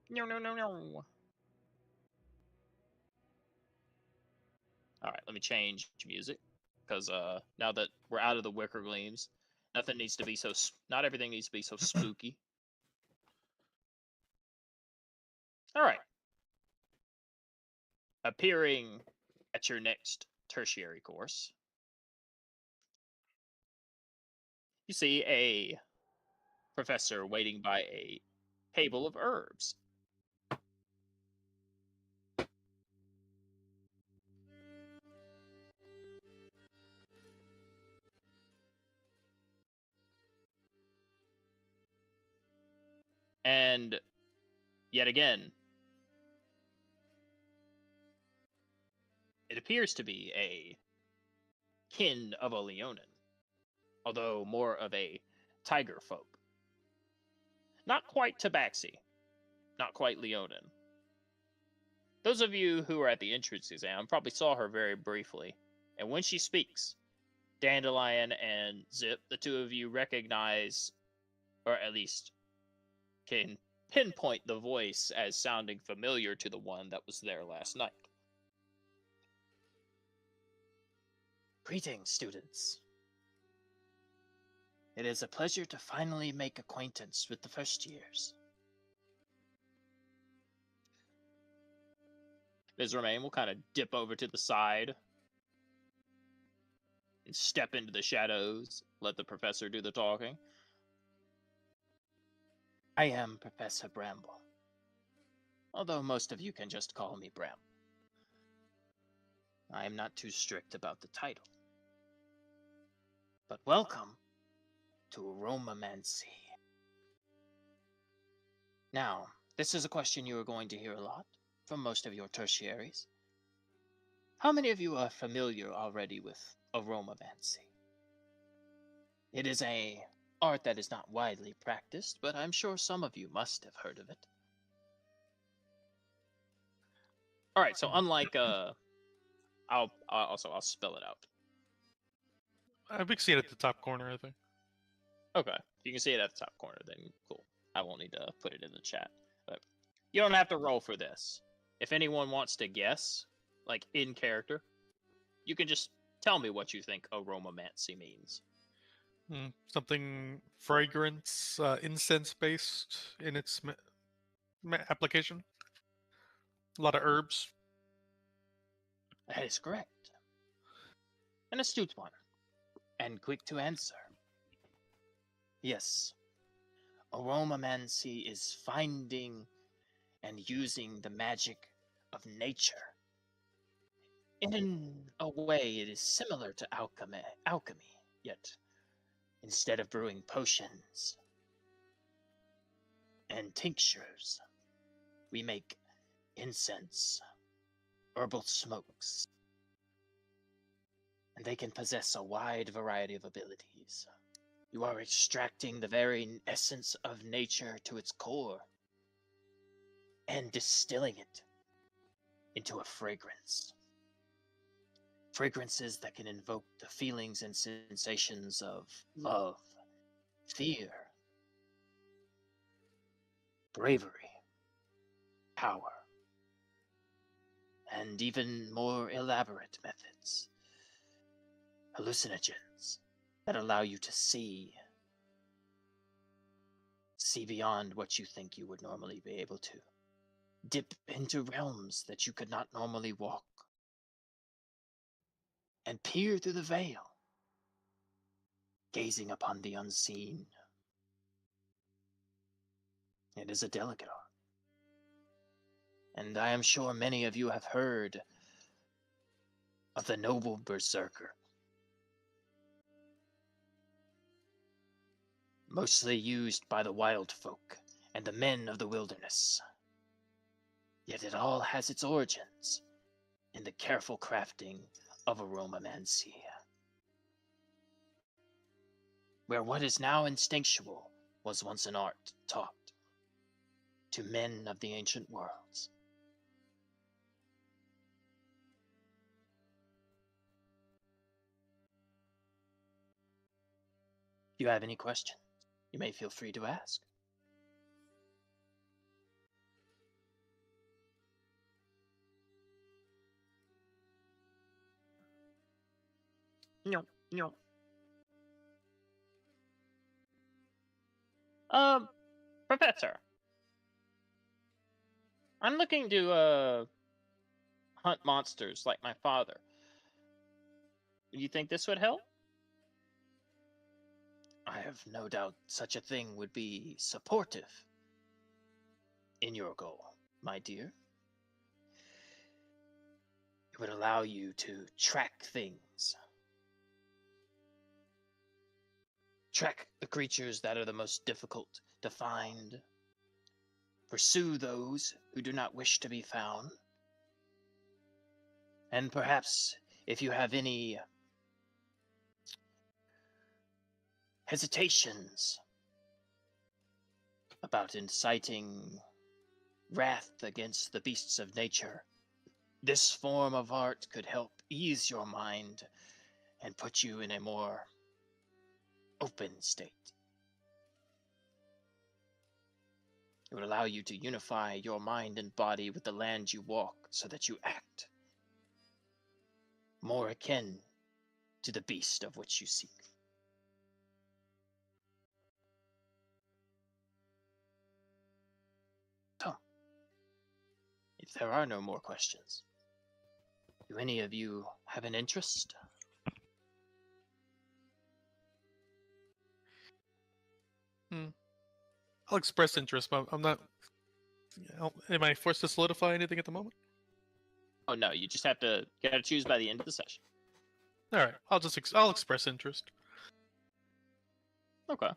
No. All right, let me change music, because now that we're out of the wicker gleams, not everything needs to be so spooky. All right. Appearing at your next tertiary course, you see a professor waiting by a table of herbs. And yet again, it appears to be a kin of a Leonin, although more of a tiger folk. Not quite Tabaxi, not quite Leonin. Those of you who are at the entrance exam probably saw her very briefly, and when she speaks, Dandelion and Zip, the two of you recognize, or at least can pinpoint the voice as sounding familiar to the one that was there last night. Greetings, students. It is a pleasure to finally make acquaintance with the first years. Ms. Romaine will kind of dip over to the side and step into the shadows, let the professor do the talking. I am Professor Bramble, although most of you can just call me Bramble. I am not too strict about the title. But welcome to Aromamancy. Now, this is a question you are going to hear a lot from most of your tertiaries. How many of you are familiar already with Aromamancy? It is an art that is not widely practiced, but I'm sure some of you must have heard of it. All right, so unlike I'll spell it out. We can see it at the top corner, I think. Okay, if you can see it at the top corner, then cool. I won't need to put it in the chat. But you don't have to roll for this. If anyone wants to guess, like in character, you can just tell me what you think aromamancy means. Something fragrance, incense-based in its application. A lot of herbs. That is correct. An astute one, and quick to answer. Yes, aromamancy is finding and using the magic of nature. In a way, it is similar to alchemy, yet instead of brewing potions and tinctures, we make incense, herbal smokes, and they can possess a wide variety of abilities. You are extracting the very essence of nature to its core and distilling it into a fragrance. Fragrances that can invoke the feelings and sensations of love, fear, bravery, power, and even more elaborate methods, hallucinogens that allow you to see beyond what you think you would normally be able to, dip into realms that you could not normally walk, and peer through the veil, gazing upon the unseen. It is a delicate art, and I am sure many of you have heard of the noble berserker, mostly used by the wild folk and the men of the wilderness. Yet it all has its origins in the careful crafting of aromamancy, where what is now instinctual was once an art taught to men of the ancient worlds. If you have any questions, you may feel free to ask. No. Professor, I'm looking to hunt monsters like my father. Do you think this would help? I have no doubt such a thing would be supportive in your goal, my dear. It would allow you to track things. Track the creatures that are the most difficult to find. Pursue those who do not wish to be found. And perhaps, if you have any hesitations about inciting wrath against the beasts of nature, this form of art could help ease your mind and put you in a more open state. It would allow you to unify your mind and body with the land you walk so that you act more akin to the beast of which you seek. So, if there are no more questions, do any of you have an interest? I'll express interest, but I'm not. Am I forced to solidify anything at the moment? Oh no, you just gotta choose by the end of the session. All right, I'll express interest. Okay.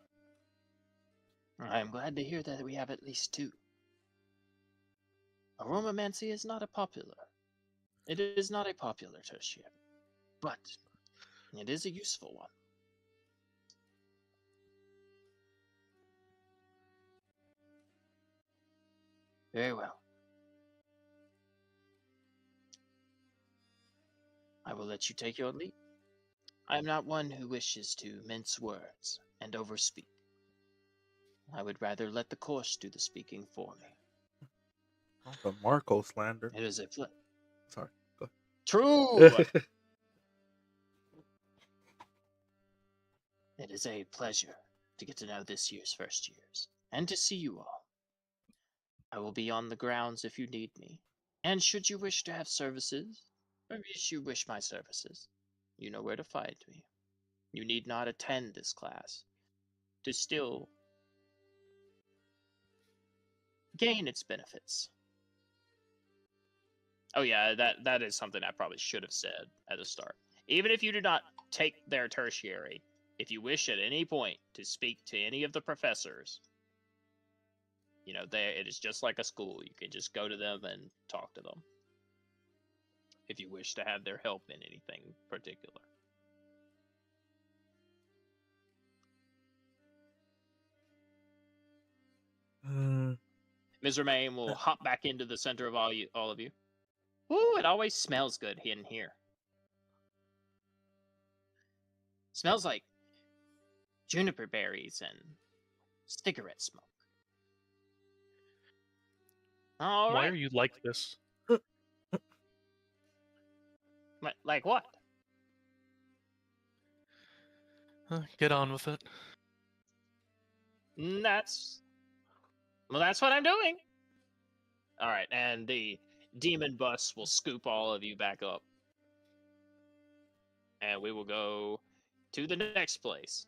I am glad to hear that we have at least two. Aromamancy is not a popular. It is not a popular tertiary, but it is a useful one. Very well. I will let you take your leave. I am not one who wishes to mince words and overspeak. I would rather let the course do the speaking for me. Oh, the Marco slander. It is a flip. Sorry. Go True! ahead. It It is a pleasure to get to know this year's first years, and to see you all. I will be on the grounds if you need me, and should you wish to have services, or should you wish my services, you know where to find me. You need not attend this class to still gain its benefits. Oh yeah, that is something I probably should have said at the start. Even if you do not take their tertiary, if you wish at any point to speak to any of the professors, you know, it is just like a school. You can just go to them and talk to them if you wish to have their help in anything particular. Ms. Remain will hop back into the center of all of you. Ooh, it always smells good in here. Smells like juniper berries and cigarette smoke. All Why right. are you like this? Like what? Get on with it. That's what I'm doing. All right, and the demon bus will scoop all of you back up, and we will go to the next place.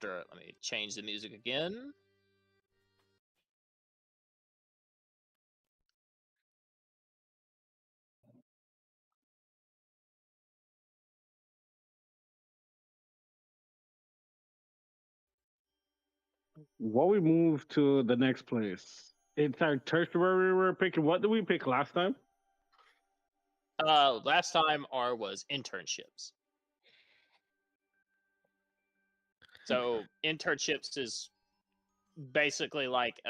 Let me change the music again. While we move to the next place, it's our tertiary we're picking. What did we pick last time? Last time R was internships. So internships is basically like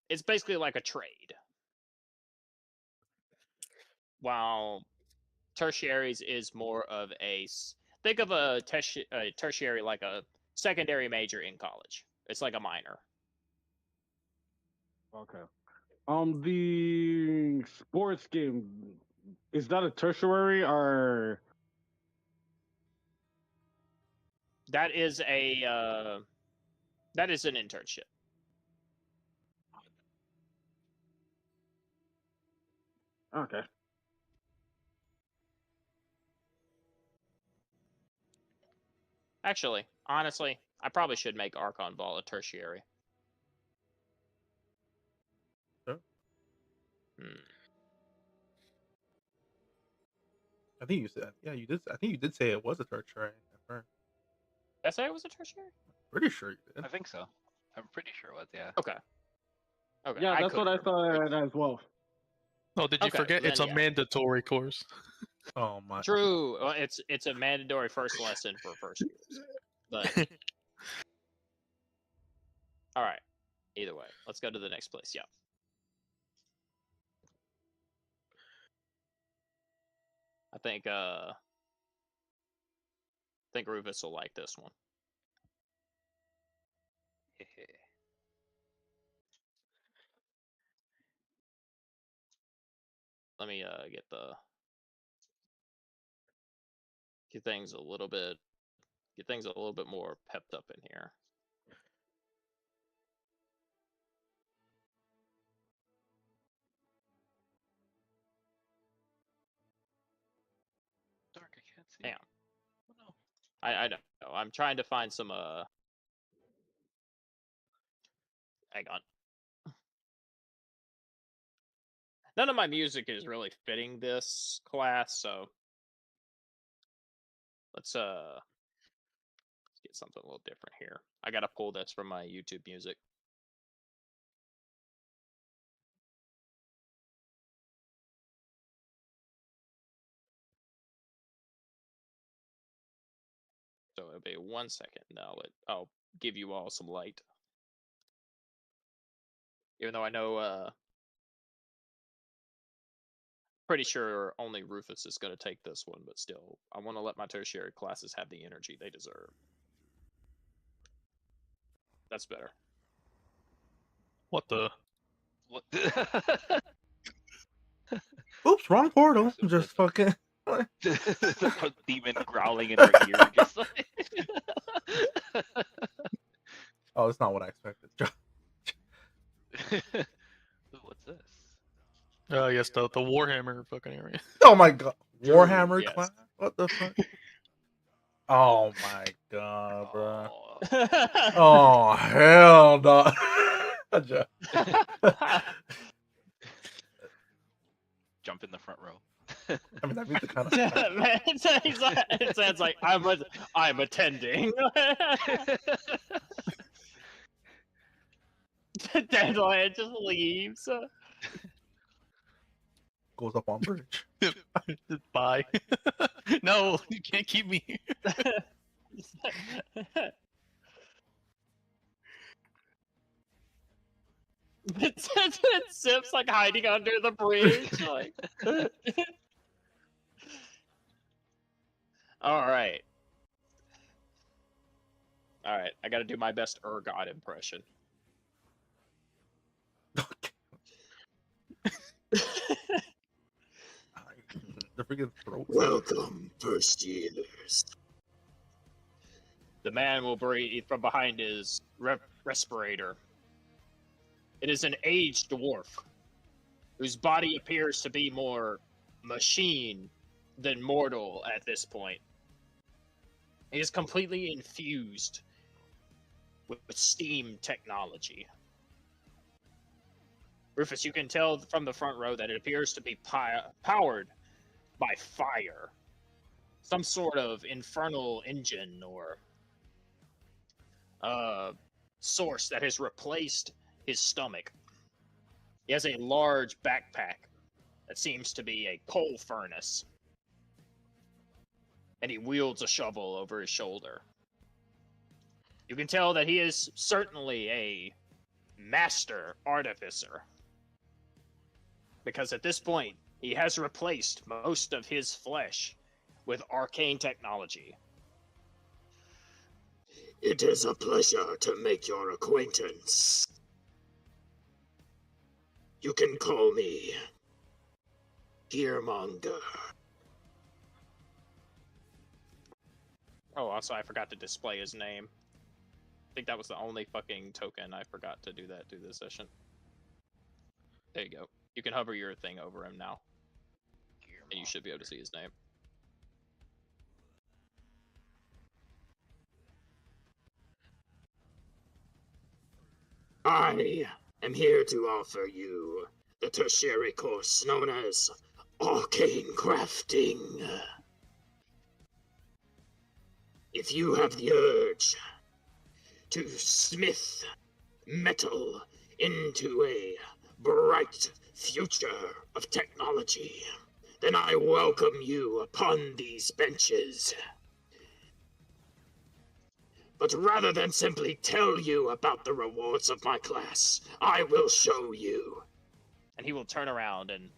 it's basically like a trade. While tertiaries is more of think of a tertiary like a secondary major in college. It's like a minor. Okay. The sports game, is that a tertiary or? That is an internship. Okay. Actually, honestly, I probably should make Archon Ball a tertiary. Sure. Hmm. I think you said, yeah, you did. I think you did say it was a tertiary at first. Did I say it was a tertiary? Pretty sure you did. I think so. I'm pretty sure it was, yeah. Okay. Okay. Yeah, that's what I couldn't remember. thought as well. Oh, did you Okay, forget? It's a then, yeah. mandatory course. Oh my. True. Well, it's a mandatory first lesson for first years. But all right. Either way, let's go to the next place. Yeah. I think Rufus will like this one. Let me get things a little bit more pepped up in here. Dark, I can't see. Damn. Oh, no. I don't know. I'm trying to find some hang on. None of my music is really fitting this class, so let's get something a little different here. I gotta pull this from my YouTube music. So it'll be 1 second. I'll give you all some light. Even though I know pretty sure only Rufus is gonna take this one, but still, I want to let my tertiary classes have the energy they deserve. That's better. What the? What? Oops, wrong portal. Aggressive Just weapon. fucking. The demon growling in our ear, just like. Oh, it's not what I expected. Ooh, what's this? Yes, the Warhammer fucking area. Oh my god, True, Warhammer yes. class. What the fuck? Oh my god, bro. Oh. Oh hell no. Jump in the front row. I mean, that'd be the kind of. Man, it sounds like I'm attending. Dandelion just leaves. Goes up on bridge. Bye. No, you can't keep me. It Zip's like hiding under the bridge. Like. All right. All right. I got to do my best Urgot impression. The freaking throat. Welcome, first years. The man will breathe from behind his respirator. It is an aged dwarf whose body appears to be more machine than mortal at this point. He is completely infused with steam technology. Rufus, you can tell from the front row that it appears to be powered by fire. Some sort of infernal engine or source that has replaced his stomach. He has a large backpack that seems to be a coal furnace. And he wields a shovel over his shoulder. You can tell that he is certainly a master artificer. Because at this point, he has replaced most of his flesh with arcane technology. It is a pleasure to make your acquaintance. You can call me Gearmonger. Oh, also, I forgot to display his name. I think that was the only fucking token I forgot to do that through this session. There you go. You can hover your thing over him now. And you should be able to see his name. I am here to offer you the tertiary course known as Arcane Crafting. If you have the urge to smith metal into a bright future of technology, then I welcome you upon these benches. But rather than simply tell you about the rewards of my class, I will show you. And he will turn around and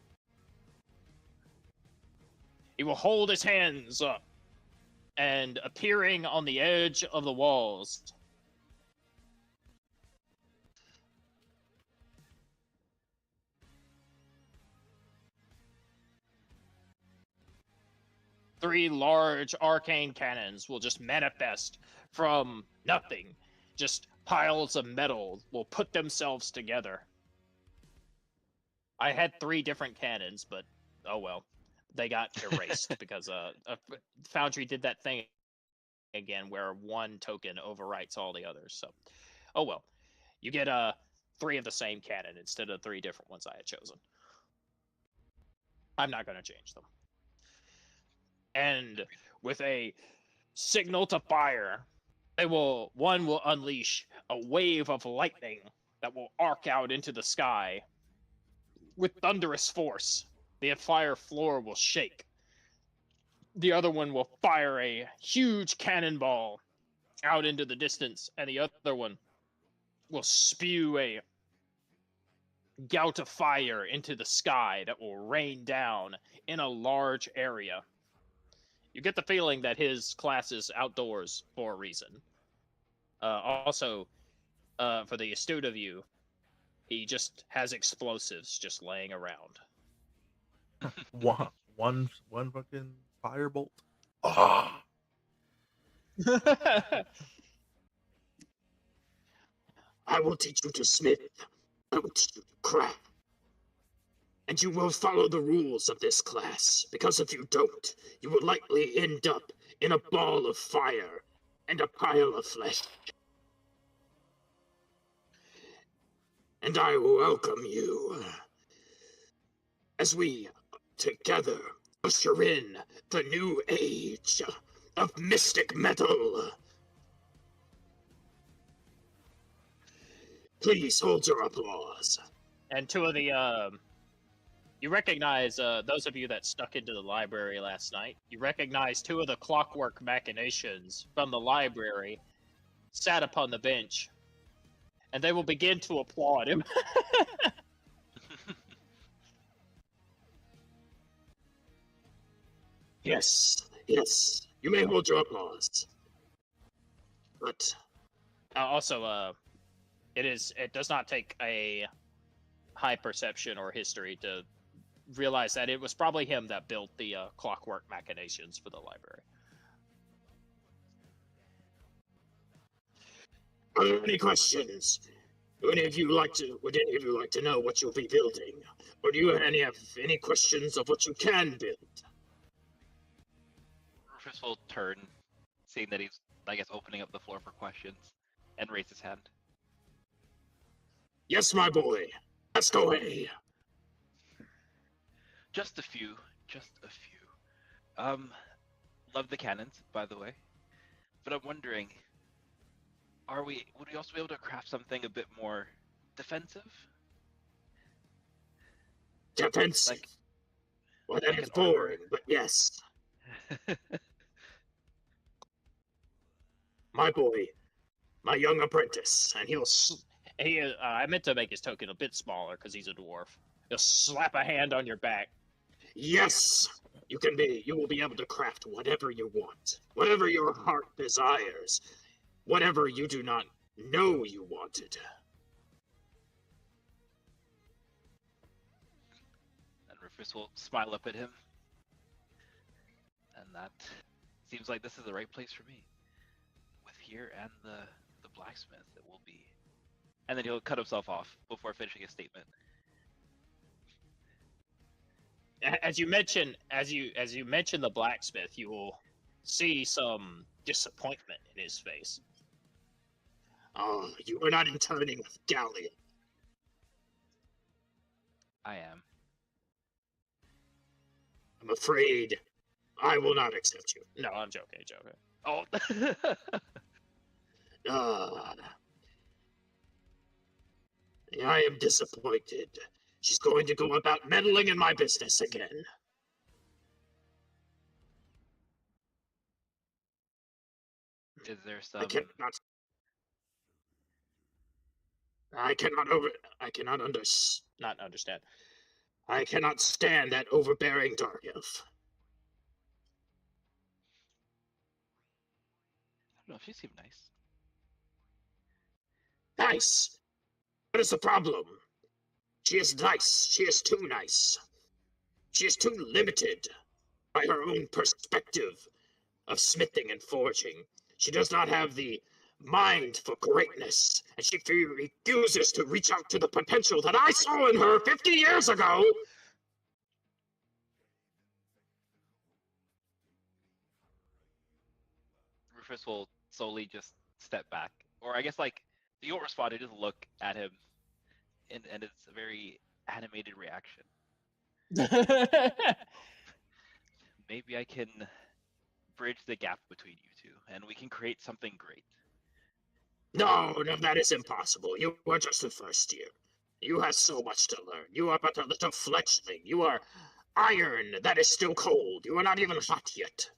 he will hold his hands up, and appearing on the edge of the walls, three large arcane cannons will just manifest from nothing. Just piles of metal will put themselves together. I had 3 different cannons, but oh well. They got erased because Foundry did that thing again where one token overwrites all the others. So, oh well. You get 3 of the same cannon instead of 3 different ones I had chosen. I'm not going to change them. And with a signal to fire, one will unleash a wave of lightning that will arc out into the sky with thunderous force. The entire floor will shake. The other one will fire a huge cannonball out into the distance, and the other one will spew a gout of fire into the sky that will rain down in a large area. You get the feeling that his class is outdoors for a reason. Also, for the astute of you, he just has explosives just laying around. one fucking firebolt. Ah. I will teach you to smith. I will teach you to craft. And you will follow the rules of this class, because if you don't, you will likely end up in a ball of fire and a pile of flesh. And I welcome you as we together usher in the new age of mystic metal. Please hold your applause. And two of the you recognize those of you that snuck into the library last night. You recognize two of the clockwork machinations from the library sat upon the bench, and they will begin to applaud him. Yes, you may hold your applause. But Also, it does not take a high perception or history to realize that it was probably him that built the clockwork machinations for the library. Are there any questions? Would any of you like to know what you'll be building? Or do you have any questions of what you can build? Rufus will turn, seeing that he's, I guess, opening up the floor for questions, and raise his hand. Yes, my boy. Let's go away. Just a few. Love the cannons, by the way. But I'm wondering, would we also be able to craft something a bit more defensive? Defensive? Well, that is boring, but yes. My boy, my young apprentice, and I meant to make his token a bit smaller because he's a dwarf. He'll slap a hand on your back. Yes, you will be able to craft whatever you want, whatever your heart desires, whatever you do not know you wanted. And Rufus will smile up at him. And that seems like this is the right place for me. With here and the blacksmith, it will be. And then he'll cut himself off before finishing his statement. As you mention the blacksmith, you will see some disappointment in his face. Oh, you are not interning with Galleon. I am. I'm afraid I will not accept you. No, I'm joking. Oh. I am disappointed. She's going to go about meddling in my business again. Is there some? I cannot understand. I cannot stand that overbearing dark elf. I don't know. She seemed nice. Nice? What is the problem? She is nice. She is too nice. She is too limited by her own perspective of smithing and forging. She does not have the mind for greatness, and she refuses to reach out to the potential that I saw in her 50 years ago. Rufus will slowly just step back, or I guess you won't respond. You just look at him, and it's a very animated reaction. Maybe I can bridge the gap between you two, and we can create something great. No, that is impossible. You are just the first year. You have so much to learn. You are but a little fledgling. You are iron that is still cold. You are not even hot yet.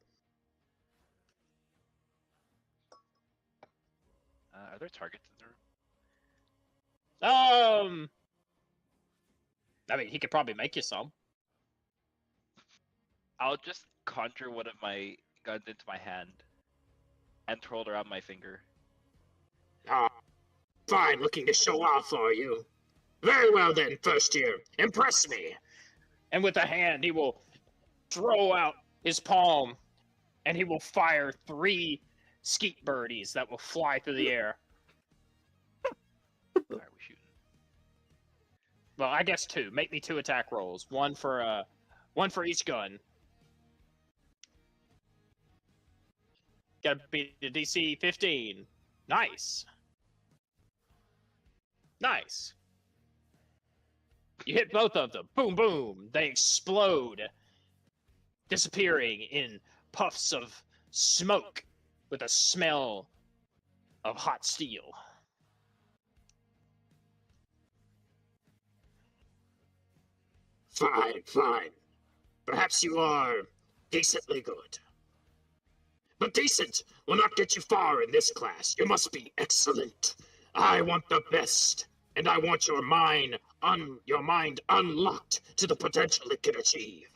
Are there targets in the room? I mean, he could probably make you some. I'll just conjure one of my guns into my hand and twirl it around my finger. Fine, looking to show off, are you? Very well then, first year. Impress me. and with a hand he will throw out his palm, and he will fire 3 skeet birdies that will fly through the air. All right, we shooting. Well, I guess 2. Make me 2 attack rolls. One for each gun. Gotta beat the DC 15. Nice. Nice. You hit both of them. Boom, boom. They explode, disappearing in puffs of smoke with a smell of hot steel. Fine, fine. Perhaps you are decently good. But decent will not get you far in this class. You must be excellent. I want the best, and I want your mind unlocked to the potential it can achieve.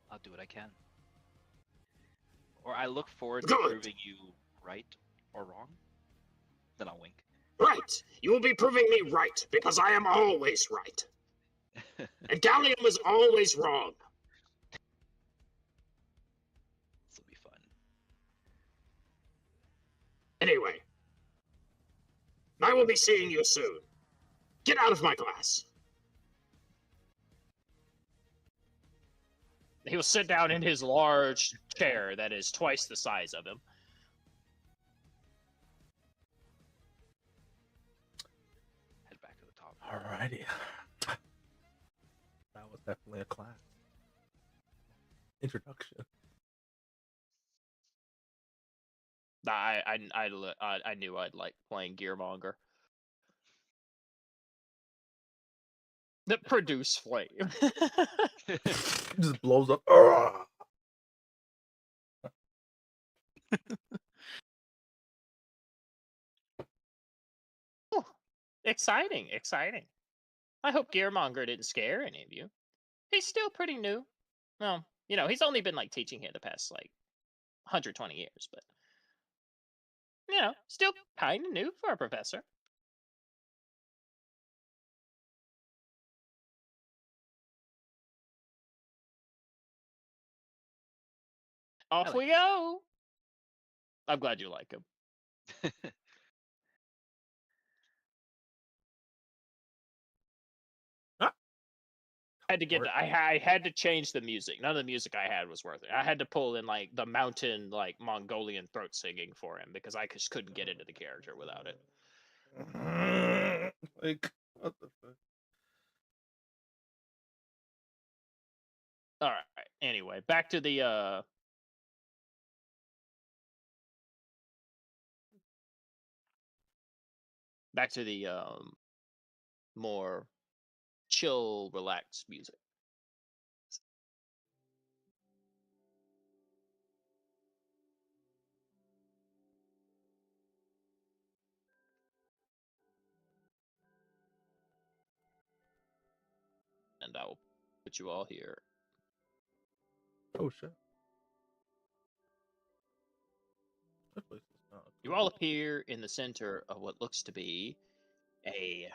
I'll do what I can. Or I look forward to Good. proving you right or wrong. Then I'll wink. Right. You will be proving me right, because I am always right. And Gallium is always wrong. This will be fun. Anyway, I will be seeing you soon. Get out of my class. He will sit down in his large chair that is twice the size of him. Head back to the top. Alrighty. That was definitely a class introduction. I knew I'd like playing Gearmonger. That produce flame. It just blows up. Arrgh! Oh, exciting, exciting. I hope Gearmonger didn't scare any of you. He's still pretty new. Well, you know, he's only been like teaching here the past like 120 years, but you know, still kind of new for a professor. Off like we go. I'm glad you like him. I had to get. I had to change the music. None of the music I had was worth it. I had to pull in like the mountain, like Mongolian throat singing for him because I just couldn't get into the character without it. Like, what the fuck? All right. Anyway, back to the more chill, relaxed music. And I will put you all here. Oh shit. That place is not You all appear in the center of what looks to be a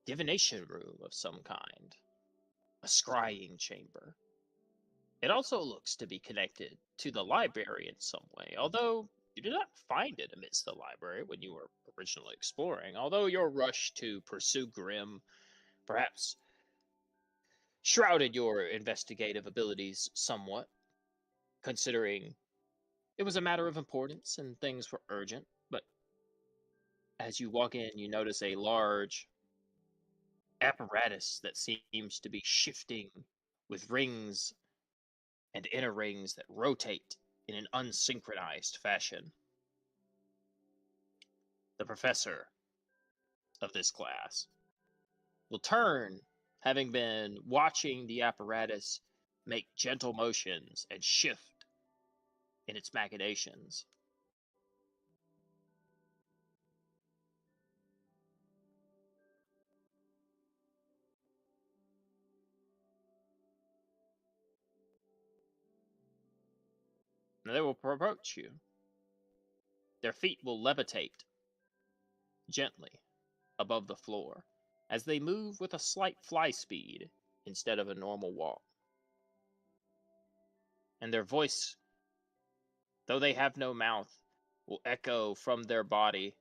divination room of some kind, a scrying chamber. It also looks to be connected to the library in some way, although you did not find it amidst the library when you were originally exploring, although your rush to pursue Grimm perhaps shrouded your investigative abilities somewhat, considering it was a matter of importance and things were urgent. But as you walk in, you notice a large apparatus that seems to be shifting with rings and inner rings that rotate in an unsynchronized fashion. The professor of this class will turn, having been watching the apparatus make gentle motions and shift in its machinations. And they will approach you. Their feet will levitate gently above the floor as they move with a slight fly speed instead of a normal walk. And their voice, though they have no mouth, will echo from their body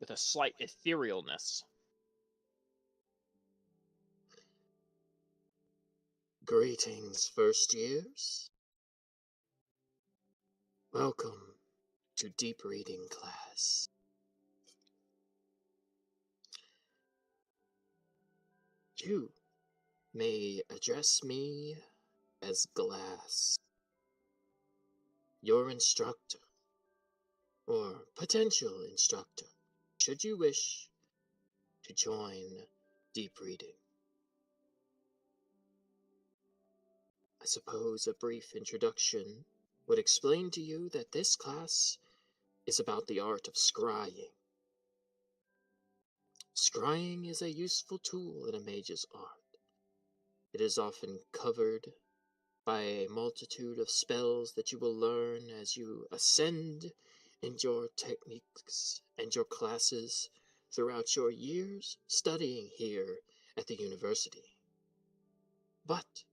with a slight etherealness. Greetings, first years. Welcome to deep reading class. You may address me as Glass, your instructor, or potential instructor, should you wish to join deep reading. I suppose a brief introduction would explain to you that this class is about the art of scrying. Scrying is a useful tool in a mage's art. It is often covered by a multitude of spells that you will learn as you ascend in your techniques and your classes throughout your years studying here at the university. But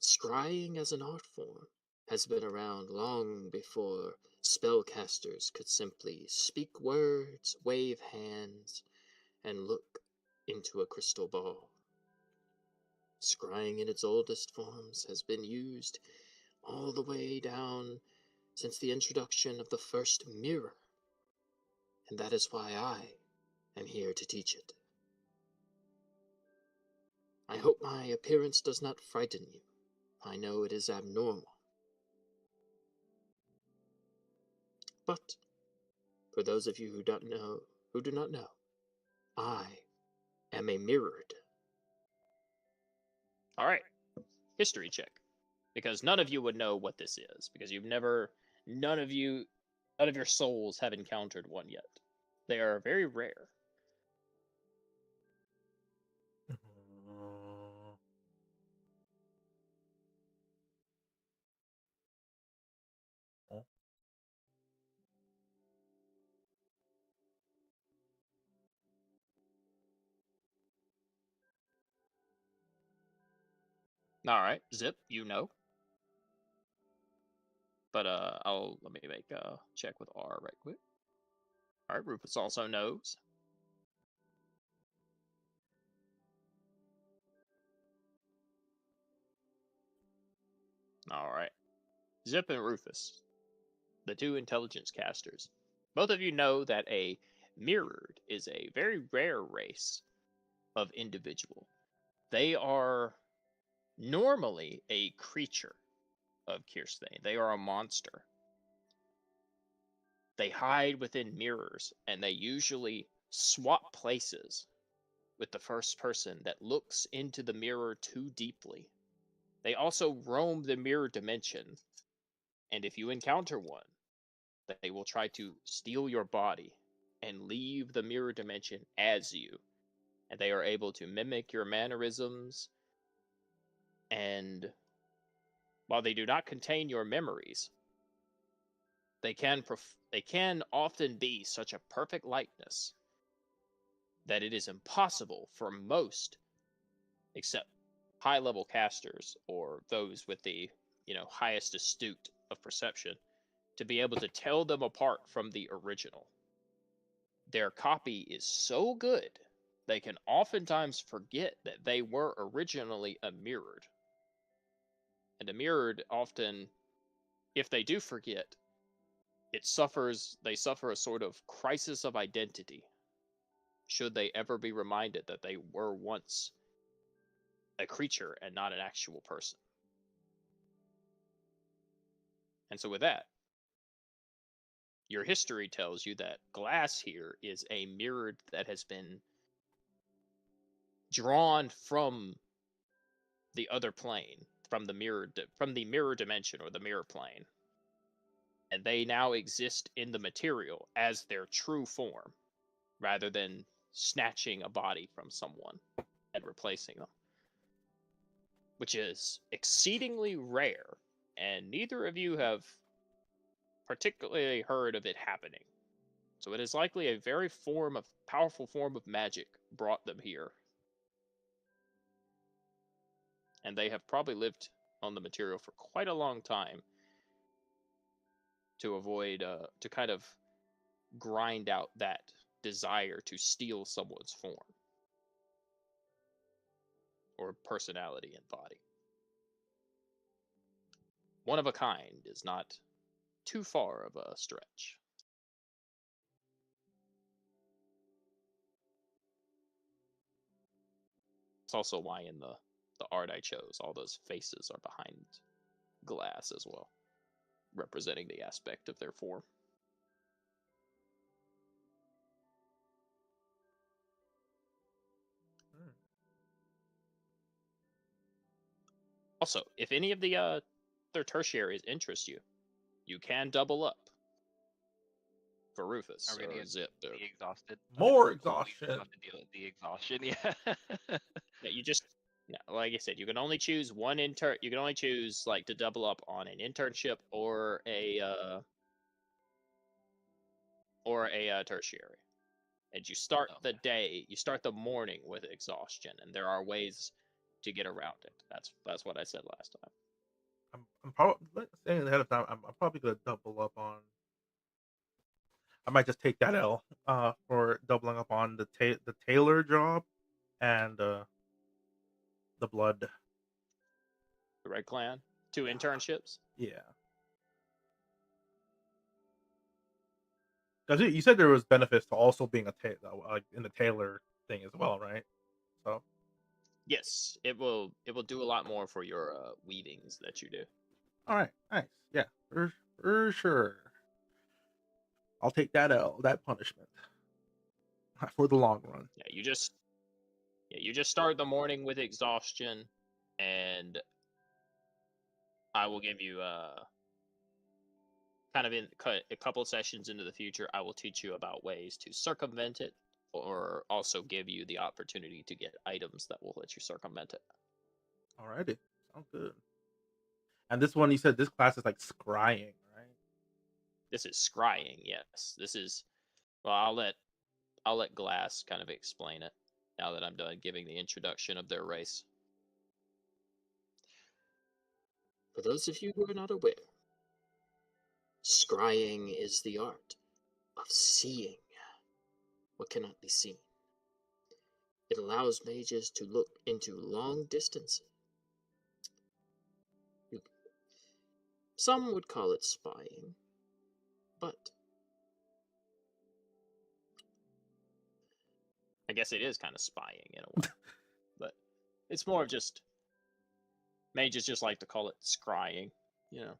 scrying as an art form has been around long before spellcasters could simply speak words, wave hands, and look into a crystal ball. Scrying in its oldest forms has been used all the way down since the introduction of the first mirror, and that is why I am here to teach it. I hope my appearance does not frighten you. I know it is abnormal. But for those of you who do not know, I am a mirrored. All right, history check, because none of you would know what this is, because none of your souls have encountered one yet. They are very rare. Oh. All right, Zip, you know. But let me make a check with R right quick. All right, Rufus also knows. All right, Zip and Rufus, the two intelligence casters. Both of you know that a mirrored is a very rare race of individual. They are normally a creature of Kirstein. They are a monster. They hide within mirrors, and they usually swap places with the first person that looks into the mirror too deeply. They also roam the mirror dimension, and if you encounter one, they will try to steal your body and leave the mirror dimension as you. And they are able to mimic your mannerisms, and while they do not contain your memories, they can often be such a perfect likeness that it is impossible for most, except high-level casters or those with the highest astute of perception, to be able to tell them apart from the original. Their copy is so good, they can oftentimes forget that they were originally a mirrored. And a mirrored often, if they do forget, they suffer a sort of crisis of identity, should they ever be reminded that they were once a creature and not an actual person. And so with that, your history tells you that Glass here is a mirrored that has been drawn from the other plane, from the mirror dimension or the mirror plane. And they now exist in the material as their true form, rather than snatching a body from someone and replacing them, which is exceedingly rare, and neither of you have particularly heard of it happening So it is likely a very powerful form of magic brought them here. And they have probably lived on the material for quite a long time to avoid, to kind of grind out that desire to steal someone's form or personality and body. One of a kind is not too far of a stretch. It's also why in the art I chose, all those faces are behind glass as well, representing the aspect of their form. Also, if any of the their tertiaries interest you, you can double up for Rufus Are we gonna or get Zip. the exhausted? More We'll exhaustion. have to deal with the exhaustion, yeah. Yeah, you just like I said, you can only choose one intern. You can only choose like to double up on an internship or a tertiary. And you start the day, you start the morning with exhaustion, and there are ways to get around it. That's what I said last time. I'm probably saying ahead of time. I'm probably gonna double up on. I might just take that L for doubling up on the tailor job and the blood. The Red Clan, 2 internships. Yeah. Because you said there was benefits to also being like in the tailor thing as well, right? So Yes, it will do a lot more for your weavings that you do. all right, nice, yeah, for sure. I'll take that punishment for the long run. Yeah, you just start the morning with exhaustion, and I will give you kind of in a couple sessions into the future, I will teach you about ways to circumvent it, or also give you the opportunity to get items that will let you circumvent it. Alrighty, sounds good. And this one, you said this class is like scrying, right? This is scrying, yes. This is, well, I'll let Glass kind of explain it now that I'm done giving the introduction of their race. For those of you who are not aware, scrying is the art of seeing what cannot be seen. It allows mages to look into long distances. Some would call it spying, but I guess it is kind of spying in a way, but it's more of just mages just like to call it scrying, you know.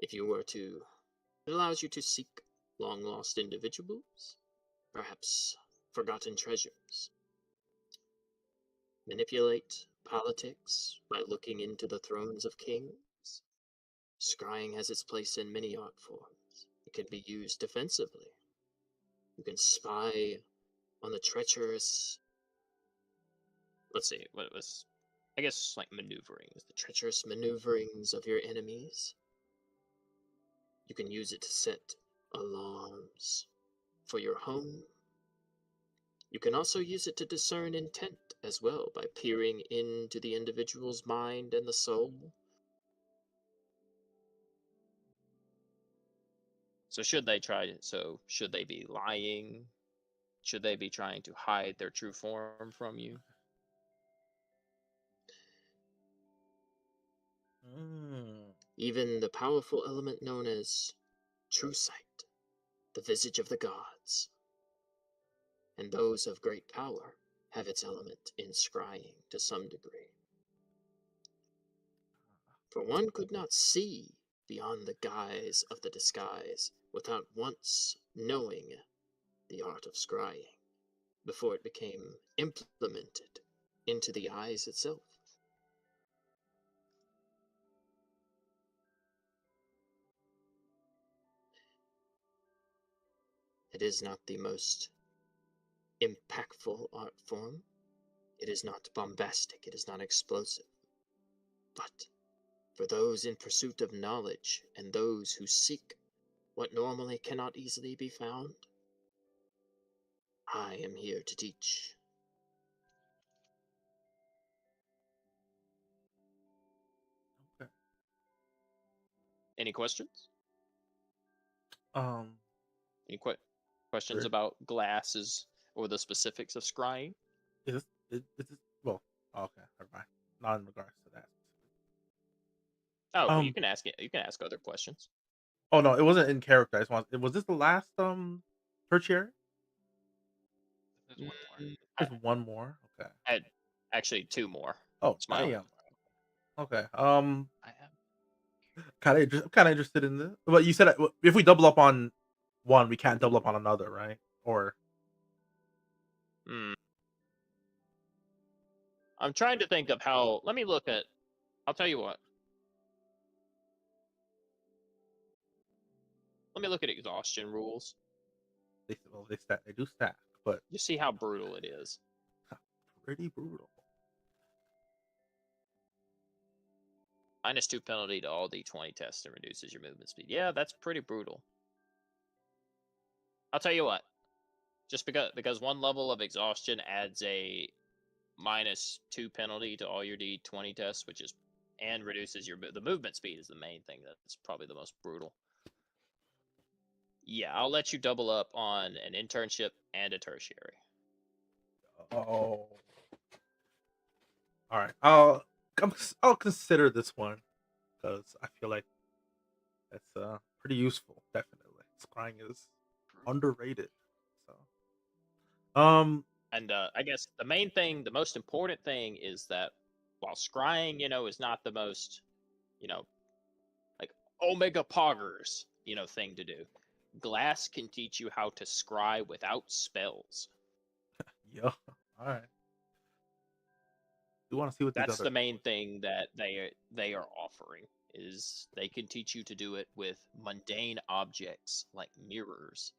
if you were to, it allows you to seek long-lost individuals, perhaps forgotten treasures, manipulate politics by looking into the thrones of kings. Scrying has its place in many art forms. It can be used defensively. You can spy on the treacherous, Let's see, what it was, I guess like maneuverings. the treacherous maneuverings of your enemies. You can use it to set alarms for your home. You can also use it to discern intent as well by peering into the individual's mind and the soul. So should they be lying? Should they be trying to hide their true form from you? Even the powerful element known as true sight, the visage of the gods, and those of great power have its element in scrying to some degree. For one could not see beyond the guise of the disguise without once knowing the art of scrying before it became implemented into the eyes itself. It is not the most impactful art form. It is not bombastic. It is not explosive. But For those in pursuit of knowledge and those who seek what normally cannot easily be found, I am here to teach. Okay. Any questions? Um, Any questions sure. about glasses or the specifics of scrying? Is this well? Okay, never mind. Not in regards to that. Oh, well, you Um. can ask it. You can ask other questions. Oh no, it wasn't in character. I just want. Was this the last tertiary? There's one more. I There's one more. Okay. had actually two more. Oh, It's my own. damn. Okay. I am. Kind of interested in this. But you said if we double up on one, we can't double up on another, right? Or Hmm. I'm trying to think of how. Let me look at. I'll tell you what. Let me look at exhaustion rules. they do stack, but You see how brutal it is. pretty brutal. -2 penalty to all D20 tests and reduces your movement speed. Yeah, that's pretty brutal. I'll tell you what. Just because one level of exhaustion adds a -2 penalty to all your D20 tests, and reduces the movement speed is the main thing that's probably the most brutal. Yeah, I'll let you double up on an internship and a tertiary. Oh. All right. I'll consider this one because I feel like that's pretty useful. Definitely, scrying is underrated. So, And I guess the most important thing is that while scrying, is not the most, like omega poggers, thing to do. Glass can teach you how to scry without spells. yeah. All right. We want to see what these That's other. the main thing that they are offering, is they can teach you to do it with mundane objects like mirrors.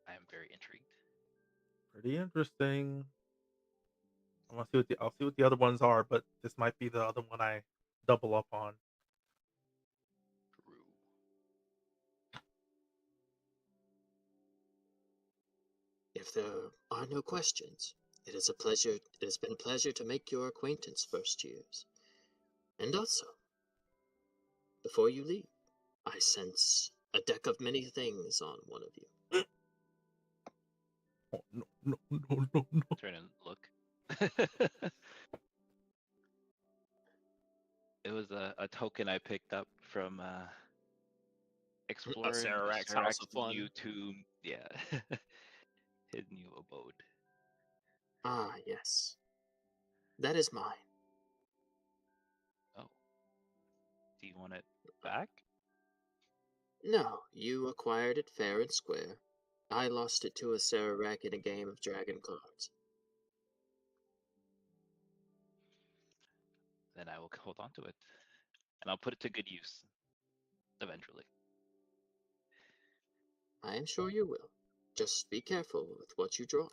I am very intrigued. Pretty interesting. I'll see what the other ones are, but this might be the other one I double up on. True. If there are no questions, it is a pleasure. It has been a pleasure to make your acquaintance, first years. And also, before you leave, I sense a deck of many things on one of you. Oh, no, no, no, no, no. Turn and look. It was a token I picked up from exploring Sarawak's House of Fun. new tomb. Yeah. His new abode. Ah, yes. That is mine. Oh. Do you want it back? No, you acquired it fair and square. I lost it to a Sarawak in a game of dragon cards. Then I will hold on to it. And I'll put it to good use. Eventually. I am sure you will. Just be careful with what you draw.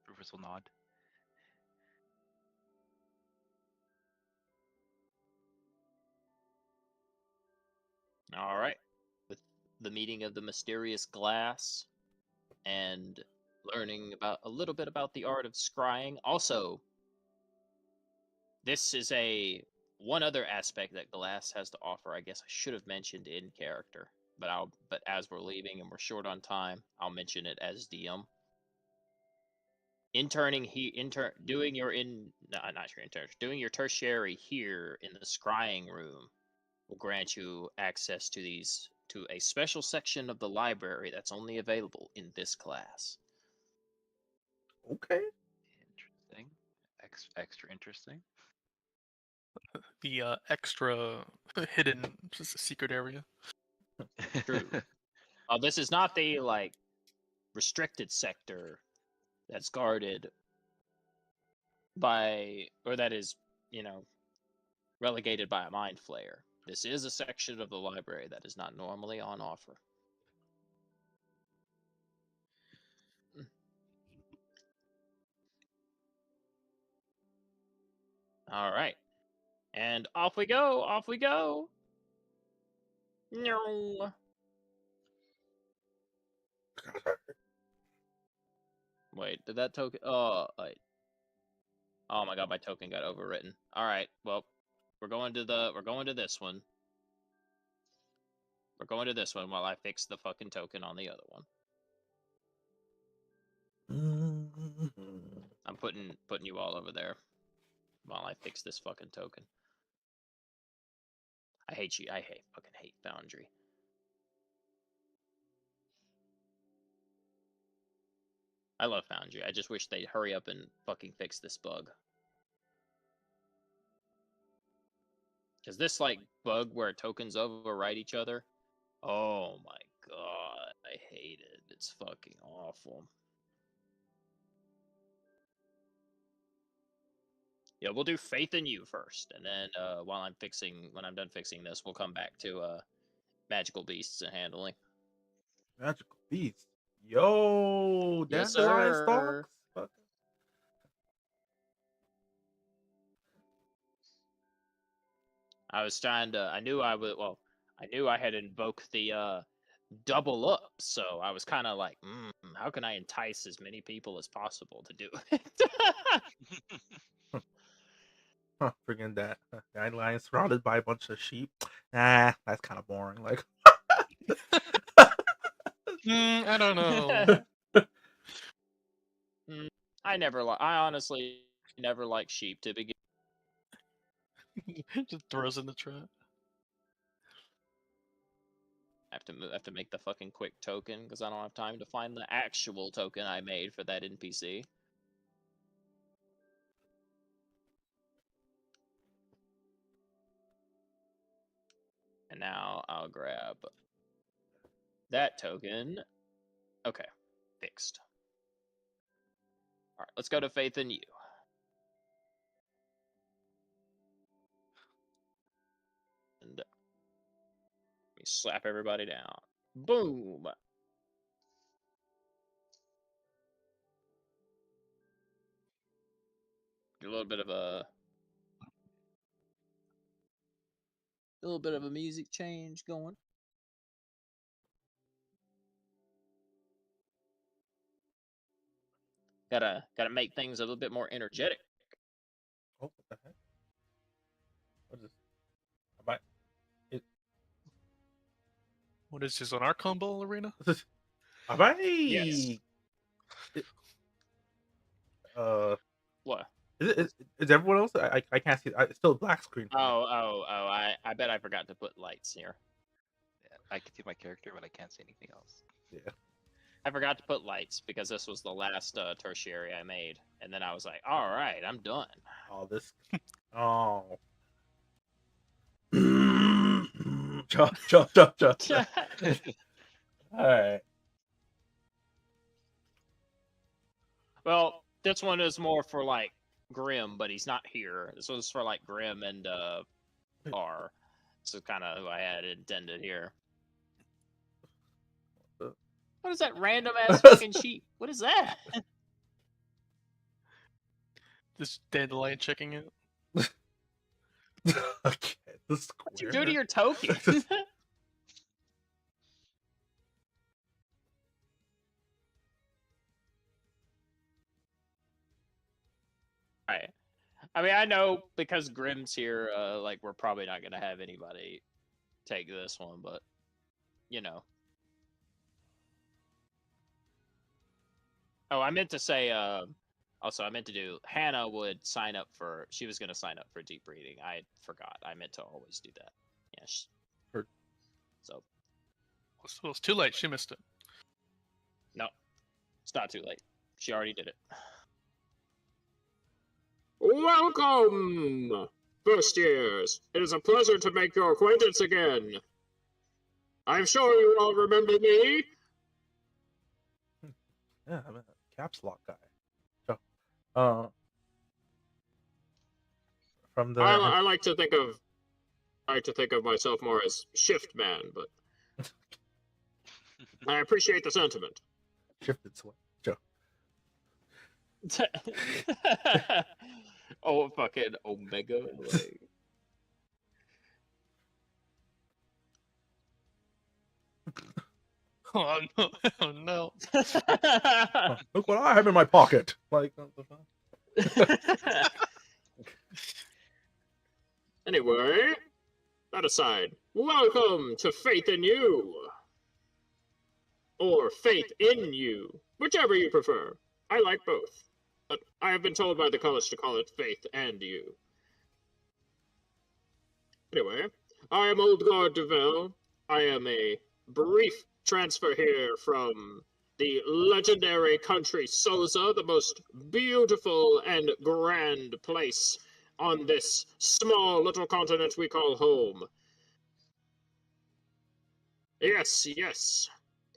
Rufus will nod. All right. With the meeting of the mysterious glass and learning about a little bit about the art of scrying. Also, this is one other aspect that glass has to offer. I guess I should have mentioned in character, but as we're leaving and we're short on time, I'll mention it as DM. Doing your doing your tertiary here in the scrying room will grant you access to a special section of the library that's only available in this class. Okay. Interesting. Extra interesting. The extra hidden secret area. True. This is not the restricted sector that's guarded that is, relegated by a mind flayer. This is a section of the library that is not normally on offer. All right. And off we go. Off we go. No. Wait, did that token? Oh, wait. Oh my god, my token got overwritten. All right. Well, we're going to this one. We're going to this one while I fix the fucking token on the other one. I'm putting you all over there while I fix this fucking token. I hate you. I fucking hate Foundry. I love Foundry. I just wish they'd hurry up and fucking fix this bug. Is this like bug where tokens overwrite each other? Oh my god, I hate it. It's fucking awful. Yeah, we'll do Faith in You first, and then when I'm done fixing this, we'll come back to Magical Beasts and handling. Magical Beasts. Yo, Yes, dandelion sir. stalks. Fuck. I was trying to. I knew I would. Well, I knew I had invoked the double up, so I was kind of like, how can I entice as many people as possible to do it? Huh, friggin' that. Dandelion surrounded by a bunch of sheep. Nah, that's kind of boring. Like, I don't know. I honestly never liked sheep to begin. Just throws in the trap. I have to make the fucking quick token because I don't have time to find the actual token I made for that NPC. And now I'll grab that token. Okay, fixed. All right, let's go to Faith in You. And let me slap everybody down. Boom. Get a little bit of a music change going. Gotta make things a little bit more energetic. oh, what the heck? What is this? Bye. What is this on our combo arena? Bye. Yes. What? Is everyone else? I can't see. It's still a black screen. for me. I bet I forgot to put lights here. Yeah, I can see my character, but I can't see anything else. Yeah. I forgot to put lights because this was the last tertiary I made, and then I was like, "All right, I'm done." All this. Oh. Chop. All right. Well, this one is more for like Grim, but he's not here. This one's for like Grim and R. This is kind of who I had intended here. What is that random ass fucking sheep? What is that? This dandelion checking it. Okay, the square. What'd you do to your token? Right. I mean, I know because Grim's here, like we're probably not gonna have anybody take this one, but you know. Oh, I meant to say. Also, I meant to do. Hannah would sign up for. She was gonna sign up for deep reading. I forgot. I meant to always do that. Yes. Her- So. So it's too late. She missed it. No, it's not too late. She already did it. Welcome, first years. It is a pleasure to make your acquaintance again. I'm sure you all remember me. Yeah, I'm a caps lock guy. So, from the. I like to think of myself more as shift man, but I appreciate the sentiment. Shifted sway. Joe. Oh, fucking Omega. Like... Oh no! Oh no! Oh, look what I have in my pocket. Like, what the fuck? Anyway, that aside, welcome to Faith in You. Or Faith in You, whichever you prefer. I like both. But I have been told by the college to call it Faith and You. Anyway, I am Old Guard Duvel. I am a brief transfer here from the legendary country Soza, the most beautiful and grand place on this small little continent we call home. Yes, yes.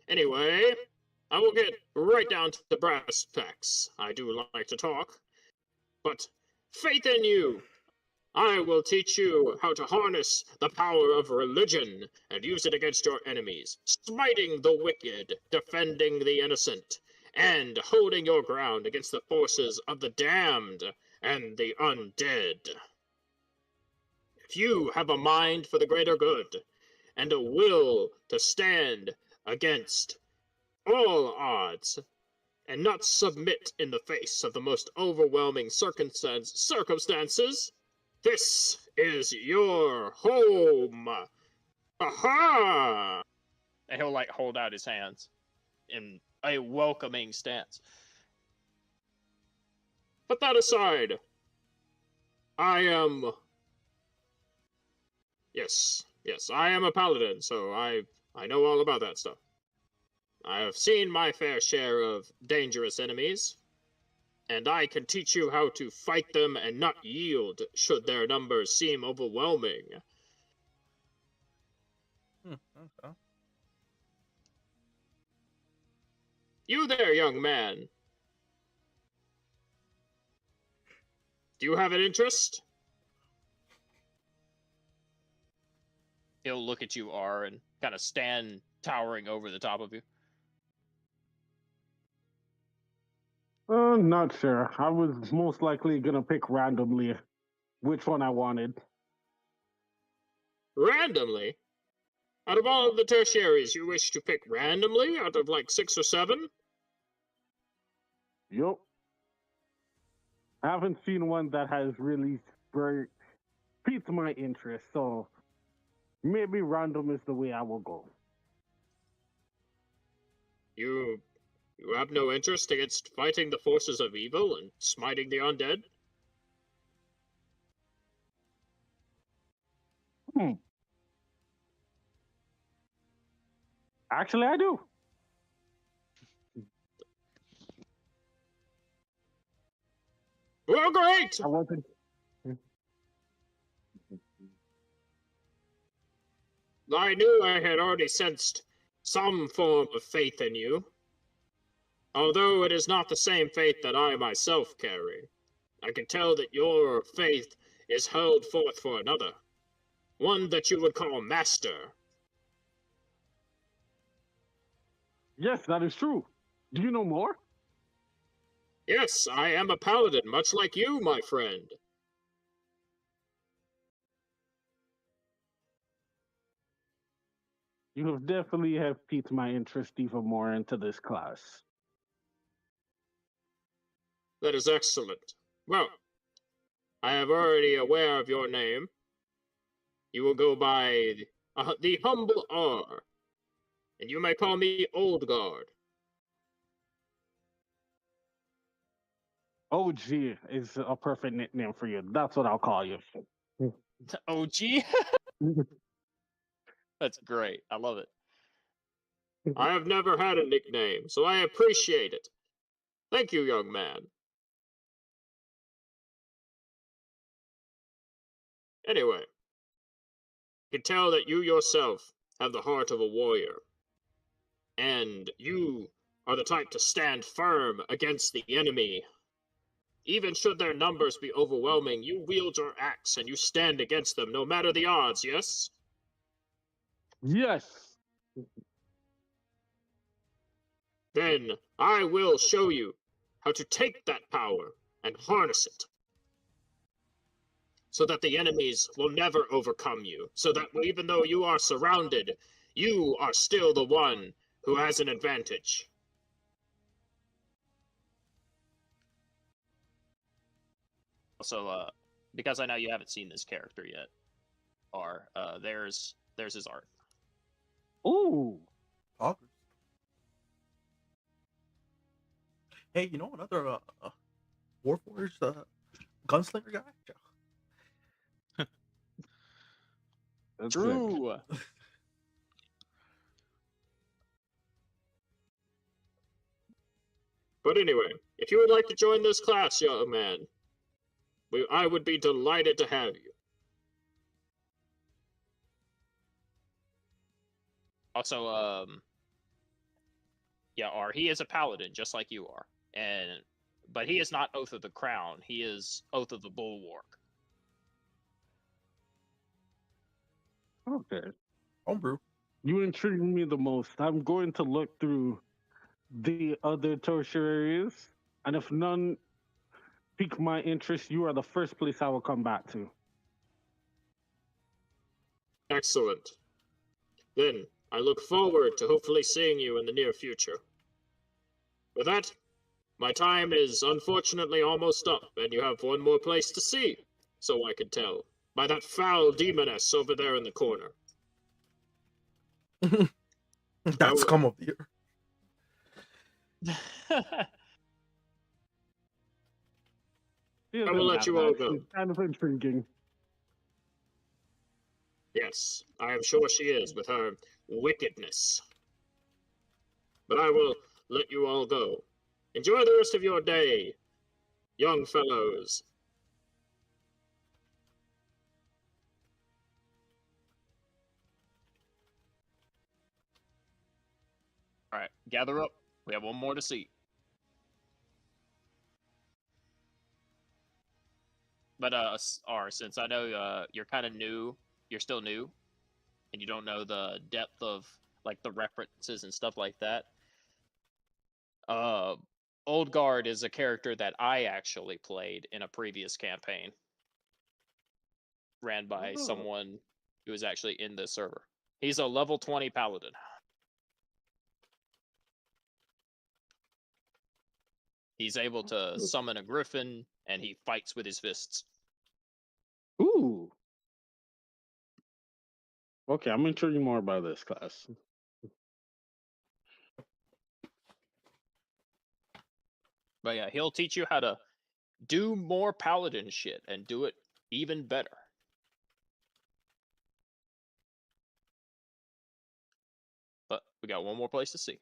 Anyway, I will get right down to the brass tacks. I do like to talk. But faith in you. I will teach you how to harness the power of religion and use it against your enemies, smiting the wicked, defending the innocent, and holding your ground against the forces of the damned and the undead. If you have a mind for the greater good, and a will to stand against all odds, and not submit in the face of the most overwhelming circumstances, this is your home. Aha! And he'll like hold out his hands in a welcoming stance. But that aside, I am... Yes, I am a paladin, so I know all about that stuff. I have seen my fair share of dangerous enemies, and I can teach you how to fight them and not yield should their numbers seem overwhelming. Okay. You there, young man. Do you have an interest? He'll look at you, R, and kind of stand towering over the top of you. Not sure. I was most likely gonna pick randomly which one I wanted. Randomly? Out of all of the tertiaries, you wish to pick randomly out of like 6 or 7? Yup. I haven't seen one that has really piqued my interest, so maybe random is the way I will go. You have no interest against fighting the forces of evil and smiting the undead? Actually, I do. Well, great! I wasn't. I knew I had already sensed some form of faith in you. Although it is not the same faith that I myself carry. I can tell that your faith is held forth for another. One that you would call master. Yes, that is true. Do you know more? Yes, I am a paladin, much like you, my friend. You have definitely have piqued my interest even more into this class. That is excellent. Well, I am already aware of your name. You will go by the humble R, and you may call me Old Guard. OG is a perfect nickname for you. That's what I'll call you. OG? That's great. I love it. I have never had a nickname, so I appreciate it. Thank you, young man. Anyway, I can tell that you yourself have the heart of a warrior. And you are the type to stand firm against the enemy. Even should their numbers be overwhelming, you wield your axe and you stand against them no matter the odds, yes? Yes. Then I will show you how to take that power and harness it. so that the enemies will never overcome you, so that even though you are surrounded, you are still the one who has an advantage. Also, because I know you haven't seen this character yet, or there's his art. Ooh. Poggers. Hey, you know another Warforged gunslinger guy? That's True. But anyway, if you would like to join this class, young man, I would be delighted to have you. Also, yeah, he is a paladin just like you are, but he is not Oath of the Crown. He is Oath of the Bulwark. Okay. Homebrew. You intrigue me the most. I'm going to look through the other tertiaries, and if none pique my interest, you are the first place I will come back to. Excellent. Then, I look forward to hopefully seeing you in the near future. With that, my time is unfortunately almost up, and you have one more place to see, so I can tell, by that foul demoness over there in the corner. That scum of the earth. I will let you all go. She's kind of intriguing. Yes, I am sure she is, with her wickedness. But I will let you all go. Enjoy the rest of your day, young fellows. All right, gather up. We have one more to see. But since I know you're kind of new, you're still new, and you don't know the depth of like the references and stuff like that. Old Guard is a character that I actually played in a previous campaign, ran by someone who was actually in the server. He's a level 20 paladin. He's able to summon a griffin, and he fights with his fists. Ooh. Okay, I'm intrigued more by this class. But yeah, he'll teach you how to do more paladin shit and do it even better. But we got one more place to see.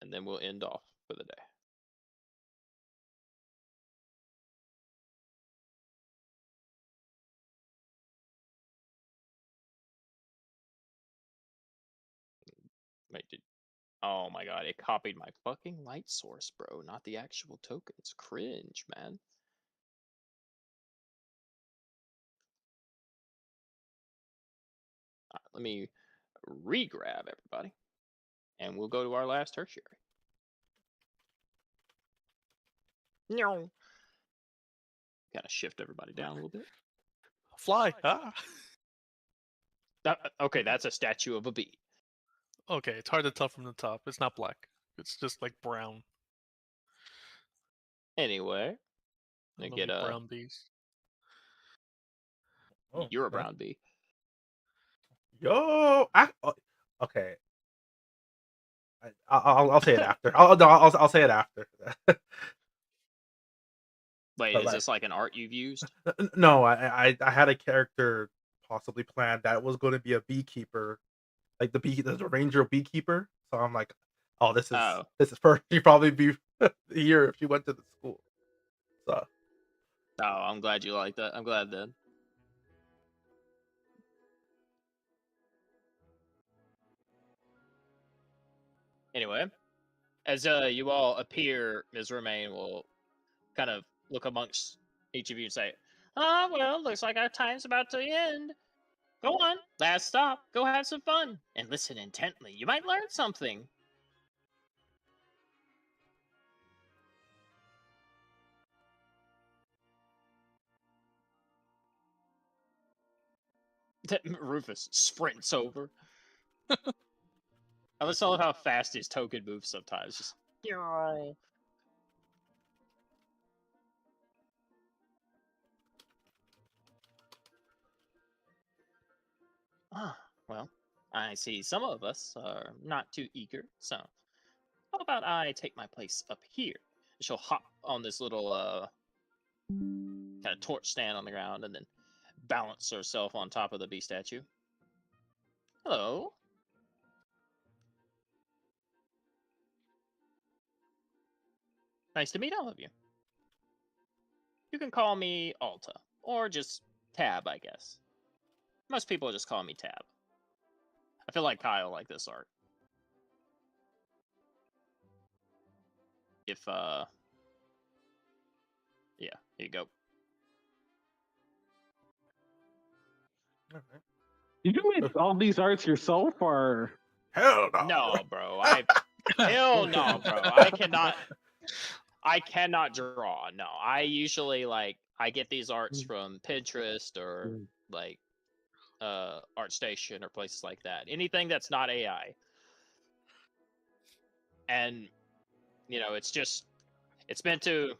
And then we'll end off for the day. Wait, oh my god, it copied my fucking light source, bro. Not the actual tokens. Cringe, man. All right, let me re-grab everybody. And we'll go to our last tertiary. No. Gotta shift everybody down a little bit. Fly. Ah. Okay, that's a statue of a bee. Okay, it's hard to tell from the top. It's not black. It's just like brown. Anyway, I I get a brown bees. Oh, you're a brown bee. Yo, okay. I'll say it after. I'll say it after. Wait, But is this like an art you've used? No, I had a character possibly planned that was going to be a beekeeper, like the ranger beekeeper. So I'm like, oh, this is first. She'd probably be here if she went to the school. So. Oh, I'm glad you like that. I'm glad then. Anyway, as you all appear, Ms. Romaine will kind of look amongst each of you and say, "Oh, well, looks like our time's about to end. Go on, last stop. Go have some fun and listen intently. You might learn something." Rufus sprints over. I just love how fast his token moves sometimes. Just. Ah, well, I see some of us are not too eager, so how about I take my place up here? She'll hop on this little kind of torch stand on the ground and then balance herself on top of the bee statue. Hello. Nice to meet all of you. You can call me Alta, or just Tab, I guess. Most people just call me Tab. I feel like Kyle like this art. If, yeah, here you go. Alright. Did you make all these arts yourself, or? Hell no. No, bro. Hell no, bro. I cannot draw. No, I usually I get these arts from Pinterest or like ArtStation or places like that. Anything that's not AI. And it's meant to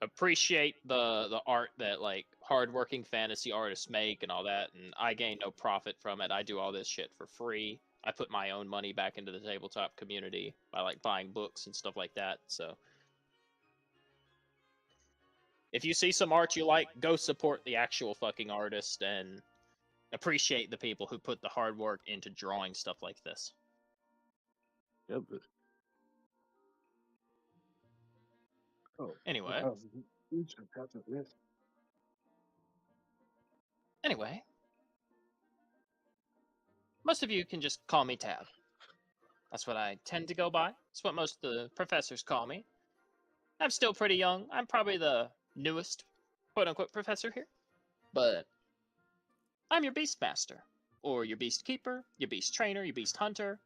appreciate the art that like hardworking fantasy artists make and all that, and I gain no profit from it. I do all this shit for free. I put my own money back into the tabletop community by like buying books and stuff like that. So if you see some art you like, go support the actual fucking artist and appreciate the people who put the hard work into drawing stuff like this. Yep. Anyway. Anyway. Most of you can just call me Tab. That's what I tend to go by. It's what most of the professors call me. I'm still pretty young. I'm probably the newest, quote-unquote, professor here. But I'm your beast master, or your beast keeper, your beast trainer, your beast hunter.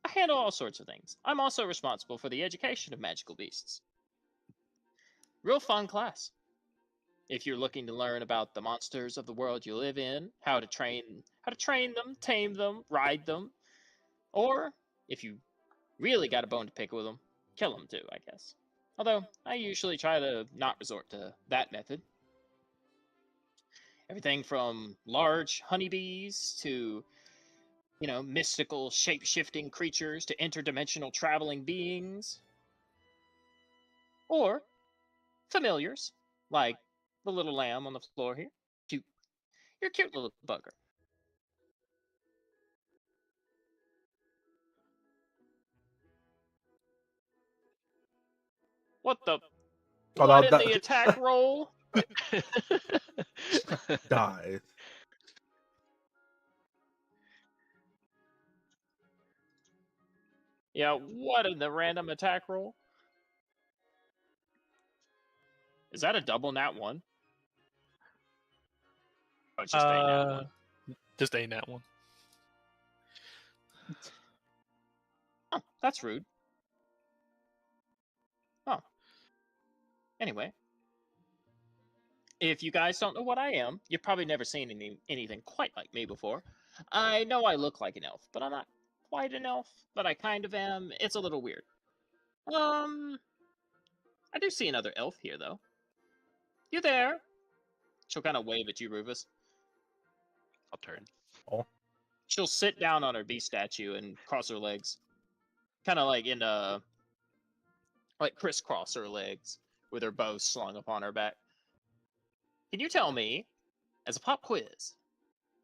I handle all sorts of things. I'm also responsible for the education of magical beasts. Real fun class. If you're looking to learn about the monsters of the world you live in, how to train them, tame them, ride them, or if you really got a bone to pick with them, kill them too, I guess. Although, I usually try to not resort to that method. Everything from large honeybees to, mystical shape-shifting creatures to interdimensional traveling beings. Or familiars, like the little lamb on the floor here. Cute. You're a cute little bugger. What the? Oh, What in that the attack roll? dies. Yeah, what in the random attack roll? Is that a double nat 1? Oh, it's just a nat 1. Just a nat 1. Oh, that's rude. Oh. Anyway. If you guys don't know what I am, you've probably never seen anything quite like me before. I know I look like an elf, but I'm not quite an elf, but I kind of am. It's a little weird. I do see another elf here, though. You there? She'll kind of wave at you, Rufus. I'll turn. Oh. She'll sit down on her beast statue and cross her legs. Kind of like like crisscross her legs with her bow slung upon her back. Can you tell me, as a pop quiz,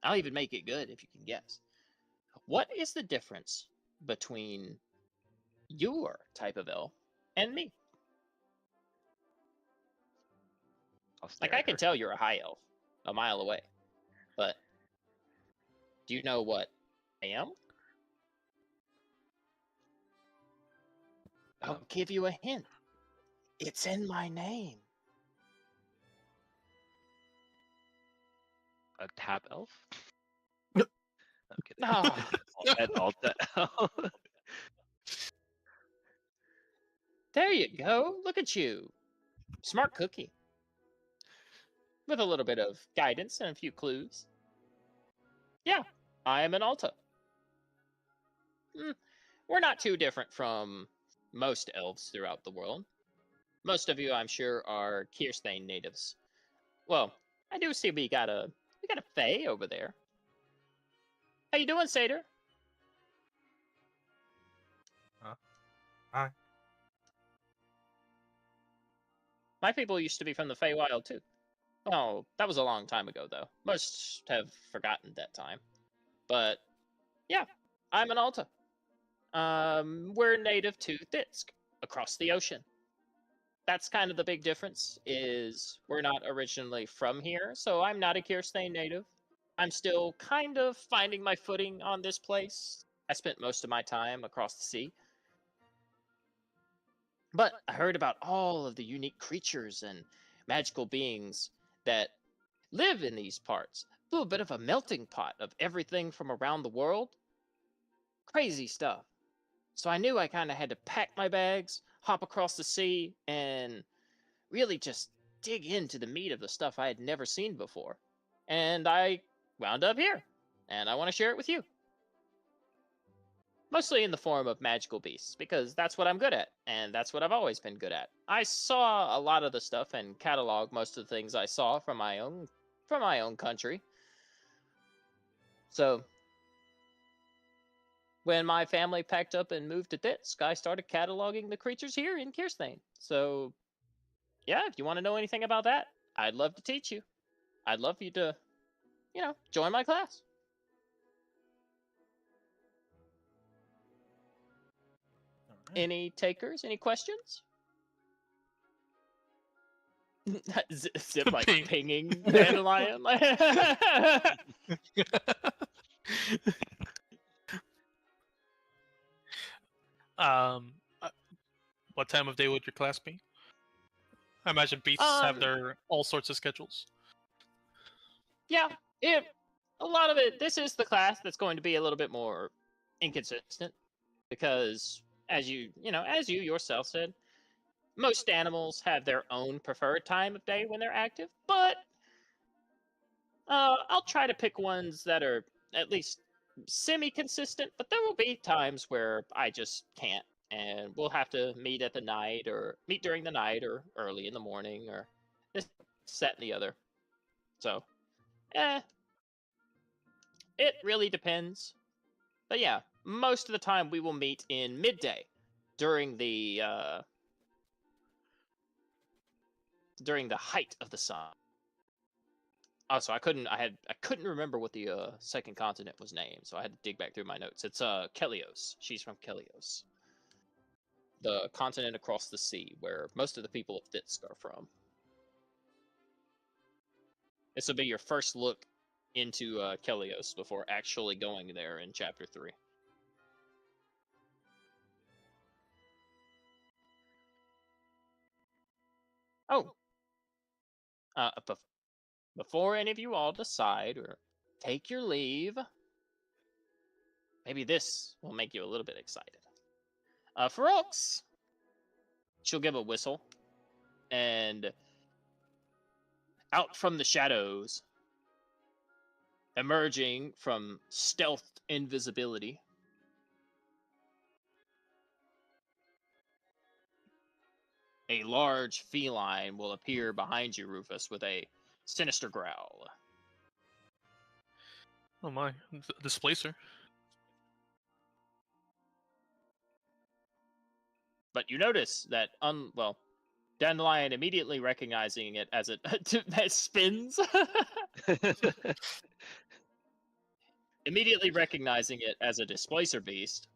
I'll even make it good if you can guess, what is the difference between your type of elf and me? Like, I can tell you're a high elf a mile away, but do you know what I am? I'll give you a hint. It's in my name. A tab elf? No. I'm kidding. Oh. An Alta elf. There you go. Look at you. Smart cookie. With a little bit of guidance and a few clues. Yeah, I am an Alta. We're not too different from most elves throughout the world. Most of you, I'm sure, are Kirstein natives. Well, I do see we got a Fae over there. How you doing, Satyr? Hi. My people used to be from the Feywild too. Well, that was a long time ago, though. Most have forgotten that time. But yeah, I'm an Alta. We're native to Thitsk, across the ocean. That's kind of the big difference. Is we're not originally from here, so I'm not a Kirstein native. I'm still kind of finding my footing on this place. I spent most of my time across the sea. But I heard about all of the unique creatures and magical beings that live in these parts. A little bit of a melting pot of everything from around the world. Crazy stuff. So I knew I kind of had to pack my bags, hop across the sea, and really just dig into the meat of the stuff I had never seen before. And I wound up here, and I want to share it with you. Mostly in the form of magical beasts, because that's what I'm good at, and that's what I've always been good at. I saw a lot of the stuff and cataloged most of the things I saw from my own country. So when my family packed up and moved to Thitsk, I started cataloging the creatures here in Kirstein. So yeah, if you want to know anything about that, I'd love to teach you. I'd love for you to, join my class. All right. Any takers? Any questions? Zip like Ping. pinging Dandelion. Um, uh, what time of day would your class be? I imagine beasts have their all sorts of schedules. Yeah, a lot of it. This is the class that's going to be a little bit more inconsistent because, as you yourself said, most animals have their own preferred time of day when they're active. But I'll try to pick ones that are at least semi-consistent. But there will be times where I just can't, and we'll have to meet at the night, or meet during the night, or early in the morning, or this, that, and the other. So, it really depends. But yeah, most of the time we will meet in midday during the height of the sun. Also, I couldn't remember what the second continent was named, so I had to dig back through my notes. It's Kelios. She's from Kelios, the continent across the sea where most of the people of Thitsk are from. This will be your first look into Kelios before actually going there in Chapter 3. Oh, before any of you all decide or take your leave, maybe this will make you a little bit excited. For Oaks, she'll give a whistle, and out from the shadows, emerging from stealth invisibility, a large feline will appear behind you, Rufus, with a sinister growl. Oh my, displacer. But you notice that, Dandelion immediately recognizing it as that spins. Immediately recognizing it as a displacer beast,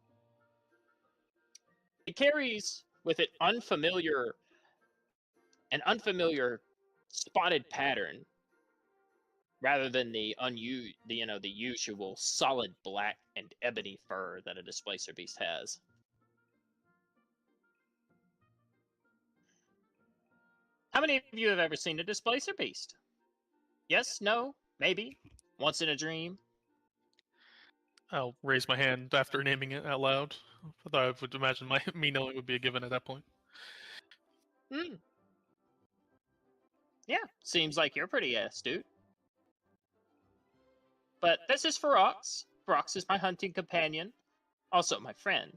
it carries with it an unfamiliar spotted pattern rather than the usual solid black and ebony fur that a displacer beast has. How many of you have ever seen a displacer beast? Yes, no, maybe, once in a dream? I'll raise my hand after naming it out loud. Although I would imagine me knowing would be a given at that point. Yeah, seems like you're pretty astute. But this is Ferox. Ferox is my hunting companion, also my friend.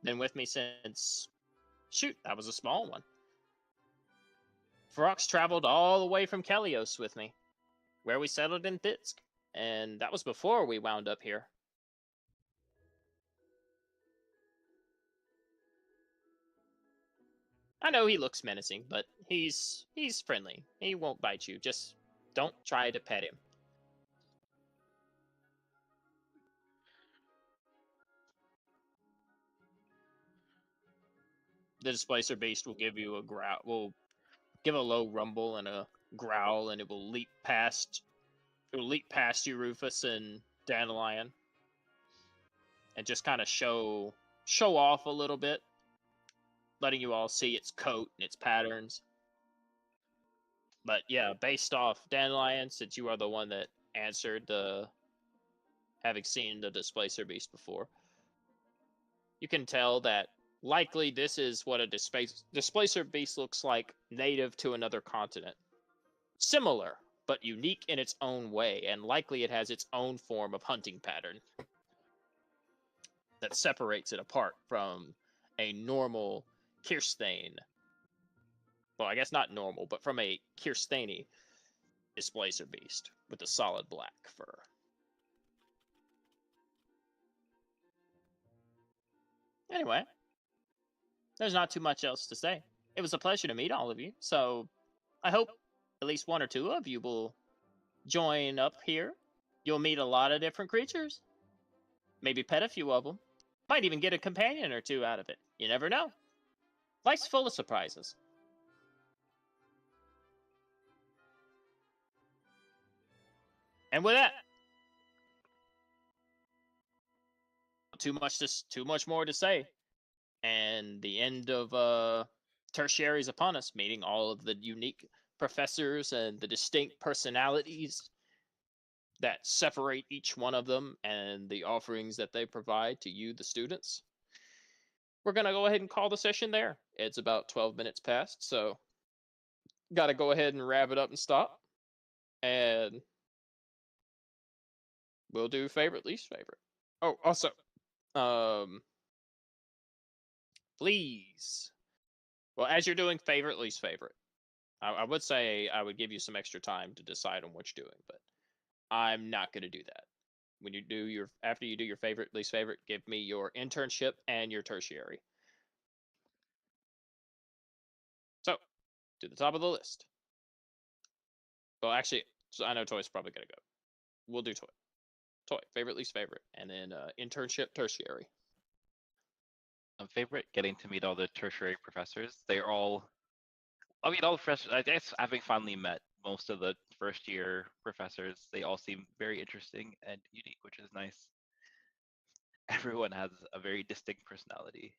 Been with me since... Shoot, that was a small one. Ferox traveled all the way from Kelios with me, where we settled in Thitsk, and that was before we wound up here. I know he looks menacing, but he's friendly. He won't bite you. Just don't try to pet him. The displacer beast will give you a growl. Will give a low rumble and a growl, and it will leap past. It will leap past you, Rufus and Dandelion, and just kind of show off a little bit, letting you all see its coat and its patterns. But yeah, based off Dandelion, since you are the one that answered the having seen the displacer beast before, you can tell that likely this is what a displacer beast looks like native to another continent. Similar, but unique in its own way, and likely it has its own form of hunting pattern that separates it apart from a normal Kirstein. Well, I guess not normal, but from a Kirsteini displacer beast with a solid black fur. Anyway, there's not too much else to say. It was a pleasure to meet all of you, so I hope at least one or two of you will join up here. You'll meet a lot of different creatures. Maybe pet a few of them. Might even get a companion or two out of it. You never know. Life's full of surprises. And with that, too much more to say. And the end of tertiary is upon us, meeting all of the unique professors and the distinct personalities that separate each one of them and the offerings that they provide to you, the students. We're going to go ahead and call the session there. It's about 12 minutes past, so got to go ahead and wrap it up and stop. And we'll do favorite, least favorite. Oh, also, please. Well, as you're doing favorite, least favorite, I would say I would give you some extra time to decide on what you're doing, but I'm not going to do that. When you do after you do your favorite, least favorite, give me your internship and your tertiary. So, to the top of the list. Well, actually, so I know Toy's probably going to go. We'll do Toy. Toy, favorite, least favorite, and then internship, tertiary. Favorite, getting to meet all the tertiary professors. They're all, I mean, all the professors, I guess having finally met most of the first year professors, they all seem very interesting and unique, which is nice. Everyone has a very distinct personality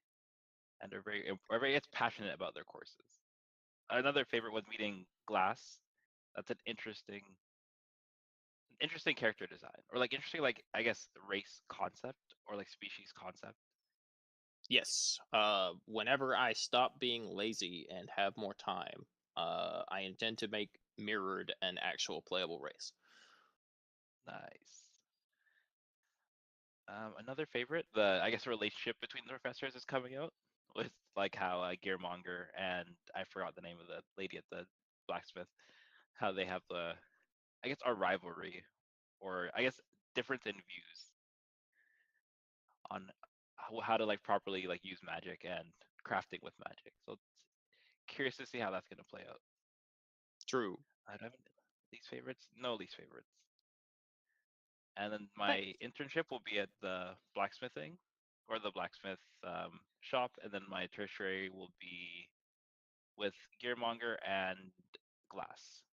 and are very passionate about their courses. Another favorite was meeting Glass. That's an interesting character design, or like interesting, like I guess race concept or like species concept. Yes. Whenever I stop being lazy and have more time, I intend to make Mirrored an actual playable race. Nice. Another favorite, the I guess relationship between the professors is coming out with like how Gearmonger and I forgot the name of the lady at the blacksmith, how they have the I guess our rivalry, or I guess difference in views on how to like properly like use magic and crafting with magic. So it's curious to see how that's gonna play out. True. I don't have least favorites, no least favorites. And then my internship will be at the blacksmithing or the blacksmith shop, and then my tertiary will be with Gearmonger and Glass.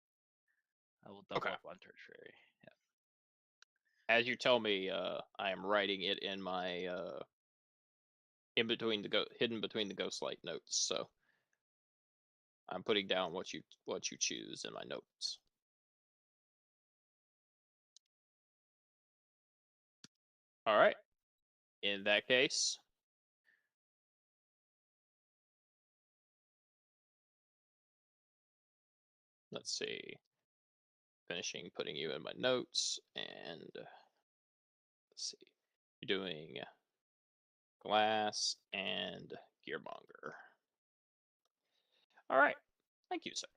I will double up on tertiary. Yeah. As you tell me, I am writing it in my hidden between the Ghostlight notes. So I'm putting down what you choose in my notes. All right. In that case, let's see. Finishing putting you in my notes, and let's see. You're doing glass and gearmonger. All right. Thank you, sir.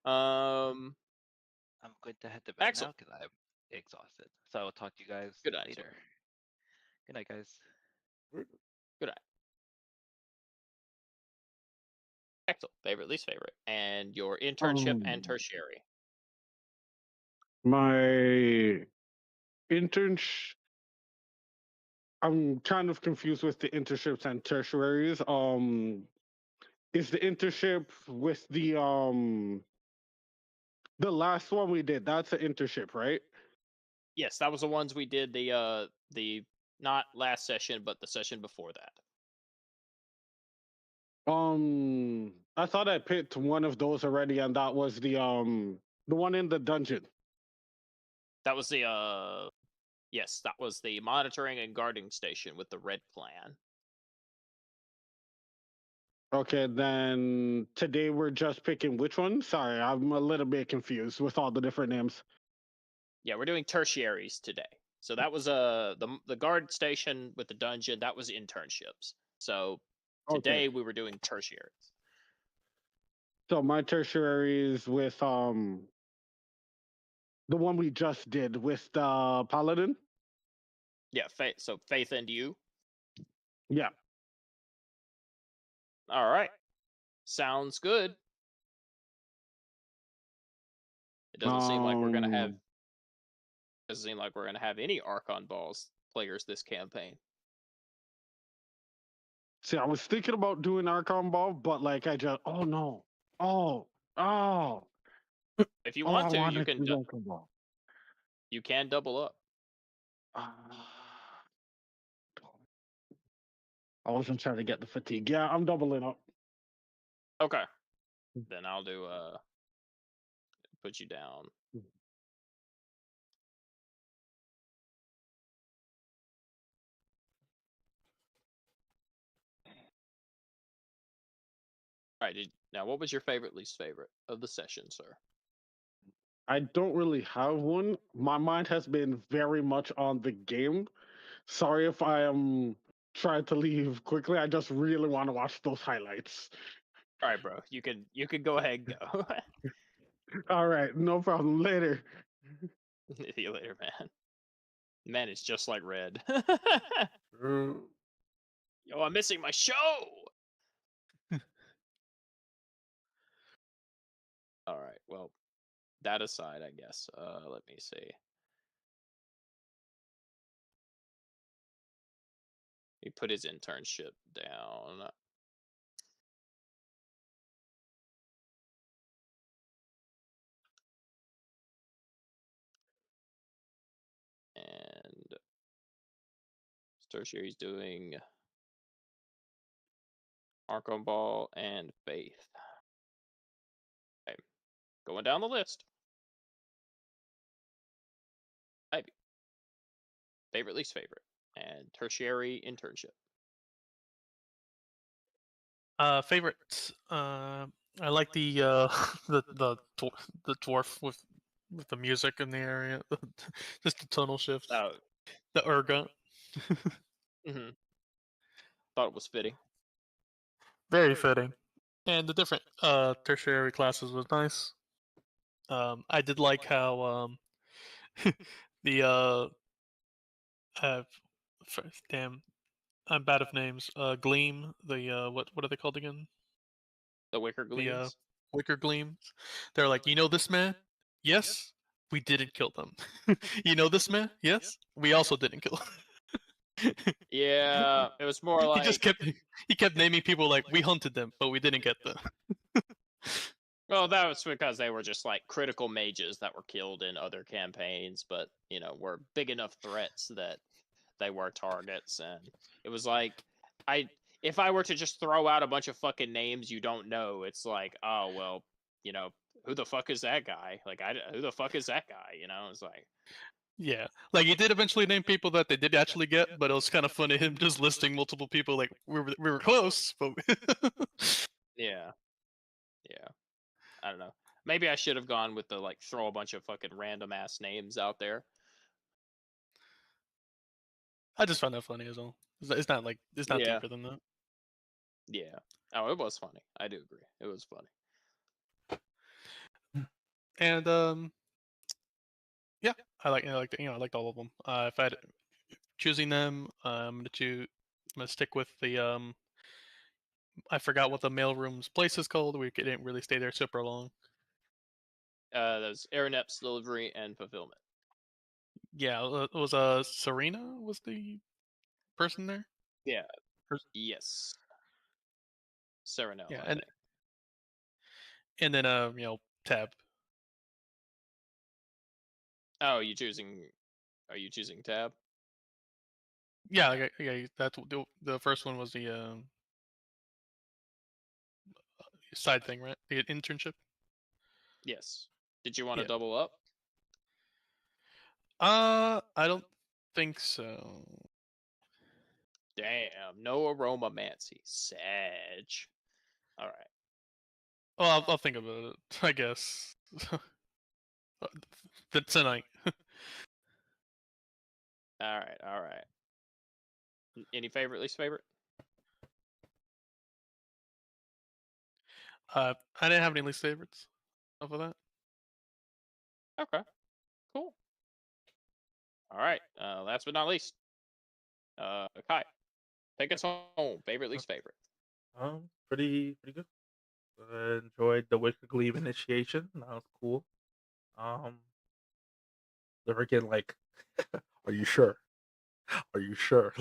I'm going to head to bed now Excellent. because I'm exhausted. So I will talk to you guys Good night, later. sir. Good night, guys. Good night. Excellent. Favorite, least favorite, and your internship and tertiary. My internship. I'm kind of confused with the internships and tertiaries. Is the internship with the last one we did? That's an internship, right? Yes, that was the ones we did the not last session, but the session before that. I thought I picked one of those already, and that was the one in the dungeon. That was the yes, that was the monitoring and guarding station with the red clan. Okay, then today we're just picking which one? Sorry, I'm a little bit confused with all the different names. Yeah, we're doing tertiaries today. So that was the guard station with the dungeon, that was internships. So today we were doing tertiaries. So my tertiary is with the one we just did with the paladin. Yeah, so Faith and you. Yeah. All right. Sounds good. It doesn't seem like we're gonna have. Doesn't seem like we're gonna have any Archon Balls players this campaign. See, I was thinking about doing Archon Ball, but like I just oh. If you I want to, you wanted can. to do Archon Ball. You can double up. I wasn't trying to get the fatigue. Yeah, I'm doubling up. Okay. Then I'll do put you down. All right. Now, what was your favorite, least favorite of the session, sir? I don't really have one. My mind has been very much on the game. Sorry if I am trying to leave quickly. I just really want to watch those highlights. All right, bro. You can go ahead and go. All right, no problem. Later. See you later, man. Man, it's just like Red. Yo, I'm missing my show. All right. Well, that aside, I guess. Let me see. He put his internship down. And tertiary's doing Archon Ball and Faith. Okay. Going down the list. Ivy. Favorite, least favorite. And tertiary internship. Favorites. I like the the dwarf with the music in the area, just the tonal shifts. Oh. The Urga. Thought it was fitting. Very fitting. And the different tertiary classes was nice. I did like how the damn, I'm bad of names. Gleam, the what are they called again? The Wicker Gleams. The Wicker Gleams. They're like, you know this man? Yes, we didn't kill them. You know this man? Yes, we also didn't kill him. Yeah, it was more like he kept naming people like we hunted them, but we didn't get them. Well, that was because they were just like critical mages that were killed in other campaigns, but were big enough threats that they were targets, and it was like if I were to just throw out a bunch of fucking names you don't know, it's like, oh well, who the fuck is that guy? Like, who the fuck is that guy? It's like. Yeah, like he did eventually name people that they did actually get, but it was kind of funny him just listing multiple people. Like we were close, but Yeah. I don't know. Maybe I should have gone with the throw a bunch of fucking random ass names out there. I just found that funny as well. It's not like it's not Yeah, deeper than that. yeah. Oh, it was funny. I do agree. It was funny. And yeah, I liked all of them. If I had choosing them, I'm gonna stick with the I forgot what the mailroom's place is called. We didn't really stay there super long. There's Aeronep's delivery and fulfillment. Yeah, it was Serena was the person there. Yeah. Or- Yes. Serenel, yeah, I think. and then Tab. Oh, you choosing? Are you choosing tab? Yeah, Okay. yeah. That's the first one was the side thing, right? The internship. Yes. Did you want to Yeah. double up? I don't think so. Damn, no aromamancy. Sag. All right. Well, I'll think about it. I guess. Tonight. All right. All right. Any favorite, least favorite? I didn't have any least favorites off of that. Okay. Cool. All right. Last but not least, Kai, take us home. Favorite, least favorite. Pretty good. Enjoyed the Wicked Gleam initiation. That was cool. Um, the freaking like, are you sure? Are you sure?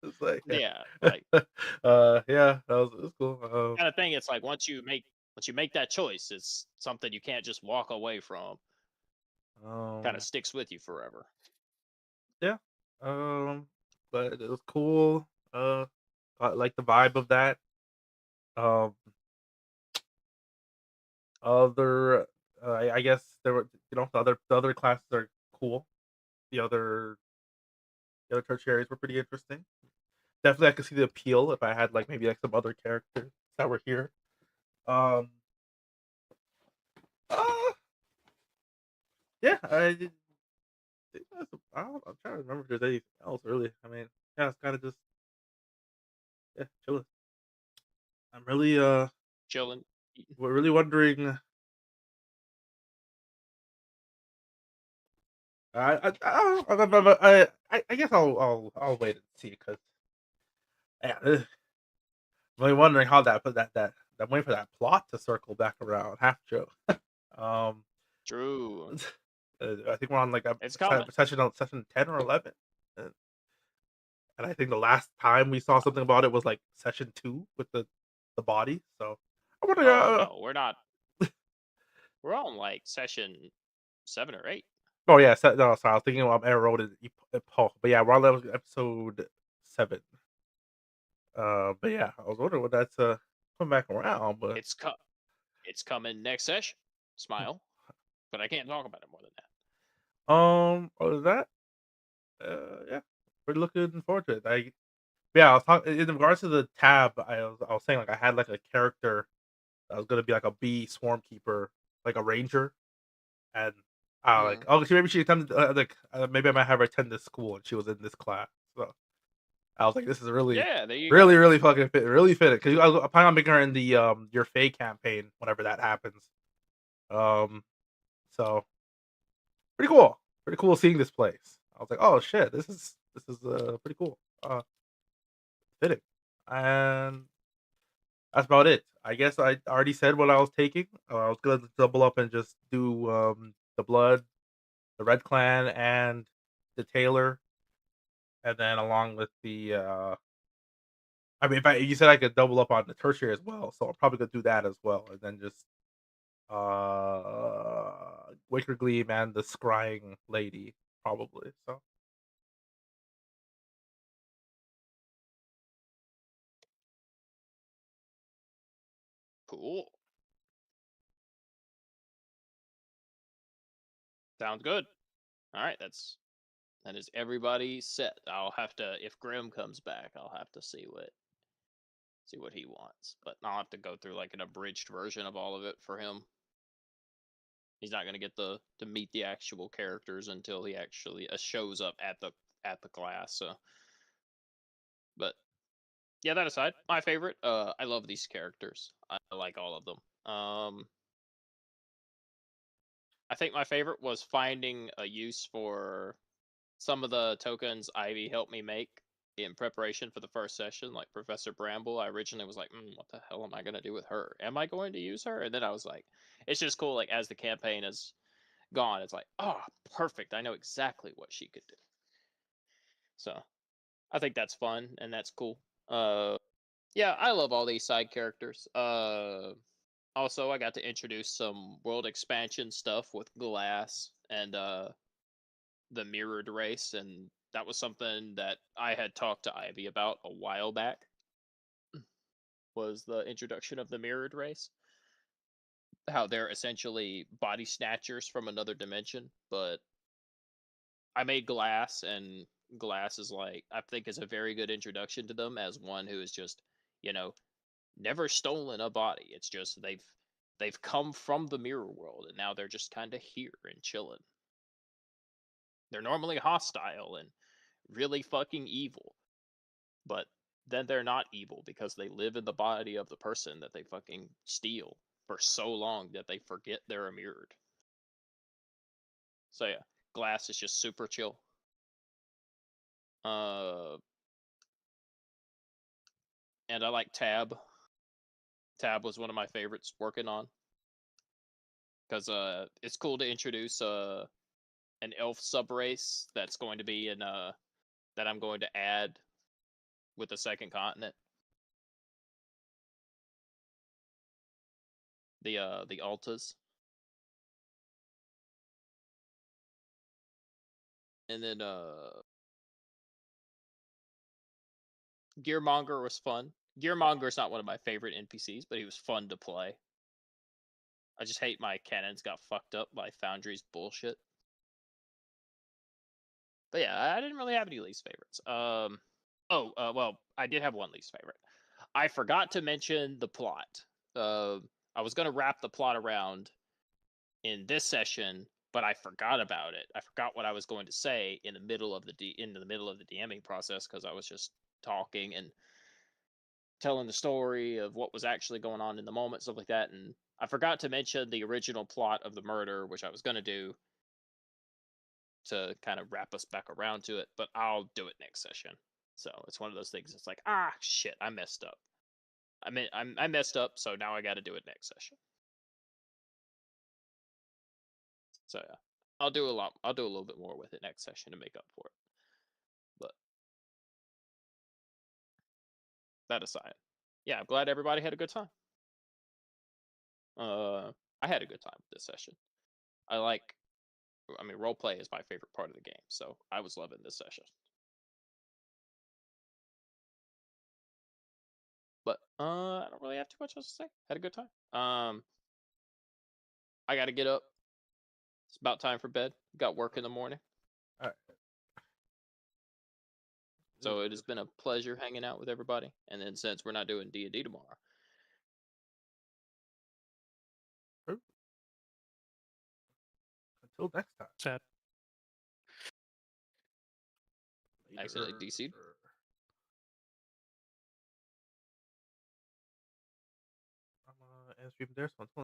It's like, Yeah, like yeah, it was cool. kind of thing. It's like once you make that choice, it's something you can't just walk away from. Kind of Um, sticks with you forever. yeah. But it was cool. I like the vibe of that. Um, other, I guess there were, the other classes are cool. The other, the other tertiaries were pretty interesting. Definitely, I could see the appeal if I had like maybe like some other characters that were here. Um, uh, yeah, I'm trying to remember if there's anything else really. I mean, yeah, it's kind of just yeah, chilling. I'm really Chilling. we're really wondering. I guess I'll wait and see because yeah, I'm really wondering how I'm waiting for that plot to circle back around. Half joke. Um, True. I think we're on like a It's coming. session 10 or 11, and I think the last time we saw something about it was like session 2 with the body. So I wonder. Oh no, we're not. We're on like session 7 or 8. Oh yeah, no, sorry, I was thinking about Arrow Road and Paul, but yeah, we're on episode 7. But yeah, I was wondering when that's come back around, but It's coming next session. Smile, but I can't talk about it more than that. other than that, yeah, we're looking forward to it. Yeah, I was talking in regards to the tab. I was saying like I had like a character that was gonna be like a bee swarm keeper, like a ranger, and I was like, oh, maybe she attended maybe I might have her attend this school, and she was in this class. So I was like, this is really, Yeah, there you really, go. really fucking really fit it because I was planning on making her in the your Fae campaign whenever that happens. Um, so pretty cool seeing this place. I was like, oh shit, this is pretty cool. Fitting, and that's about it. I guess I already said what I was taking. I was gonna double up and just do the blood, the Red Clan, and the Taylor, and then along with the I mean, if you said I could double up on the tertiary as well, so I'm probably gonna do that as well, and then just Wicker Gleam and the scrying lady probably. So Cool. Sounds good. All right, that is everybody set. I'll have to if Grim comes back, I'll have to see what he wants. But I'll have to go through like an abridged version of all of it for him. He's not gonna get to meet the actual characters until he actually shows up at the glass. So, but yeah, that aside, my favorite. I love these characters. I like all of them. I think my favorite was finding a use for some of the tokens Ivy helped me make in preparation for the first session, like Professor Bramble. I originally was like, what the hell am I going to do with her? Am I going to use her? And then I was like, it's just cool. Like, as the campaign is gone, it's like, oh, perfect. I know exactly what she could do. So I think that's fun and that's cool. Yeah, I love all these side characters. Also, I got to introduce some world expansion stuff with Glass and the mirrored race, and that was something that I had talked to Ivy about a while back. Was the introduction of the mirrored race? How they're essentially body snatchers from another dimension, but I made Glass, and Glass is like, I think is a very good introduction to them as one who is just, you know, never stolen a body. It's just they've come from the mirror world and now they're just kind of here and chilling. They're normally hostile and really fucking evil, but then they're not evil because they live in the body of the person that they fucking steal for so long that they forget they're mirrored. So yeah, Glass is just super chill. And I like Tab. Tab was one of my favorites working on, because it's cool to introduce an elf subrace that's going to be in that I'm going to add with the second continent. The Altas. And then Gearmonger was fun. Gearmonger's not one of my favorite NPCs, but he was fun to play. I just hate my cannons got fucked up by Foundry's bullshit. But yeah, I didn't really have any least favorites. Well, I did have one least favorite. I forgot to mention the plot. I was gonna wrap the plot around in this session, but I forgot about it. I forgot what I was going to say in the middle of the DMing process, because I was just talking and telling the story of what was actually going on in the moment, stuff like that. And I forgot to mention the original plot of the murder, which I was going to do to kind of wrap us back around to it, but I'll do it next session. So it's one of those things. It's like, shit, I messed up. I messed up, so now I got to do it next session. So yeah, I'll do a little bit more with it next session to make up for it. But that aside, yeah, I'm glad everybody had a good time. I had a good time with this session. Roleplay is my favorite part of the game, so I was loving this session. But I don't really have too much else to say. Had a good time. I got to get up. It's about time for bed. Got work in the morning. All right. So it has been a pleasure hanging out with everybody. And then since we're not doing D&D tomorrow, until next time. Sad. accidentally DC'd. I'm end stream there, so until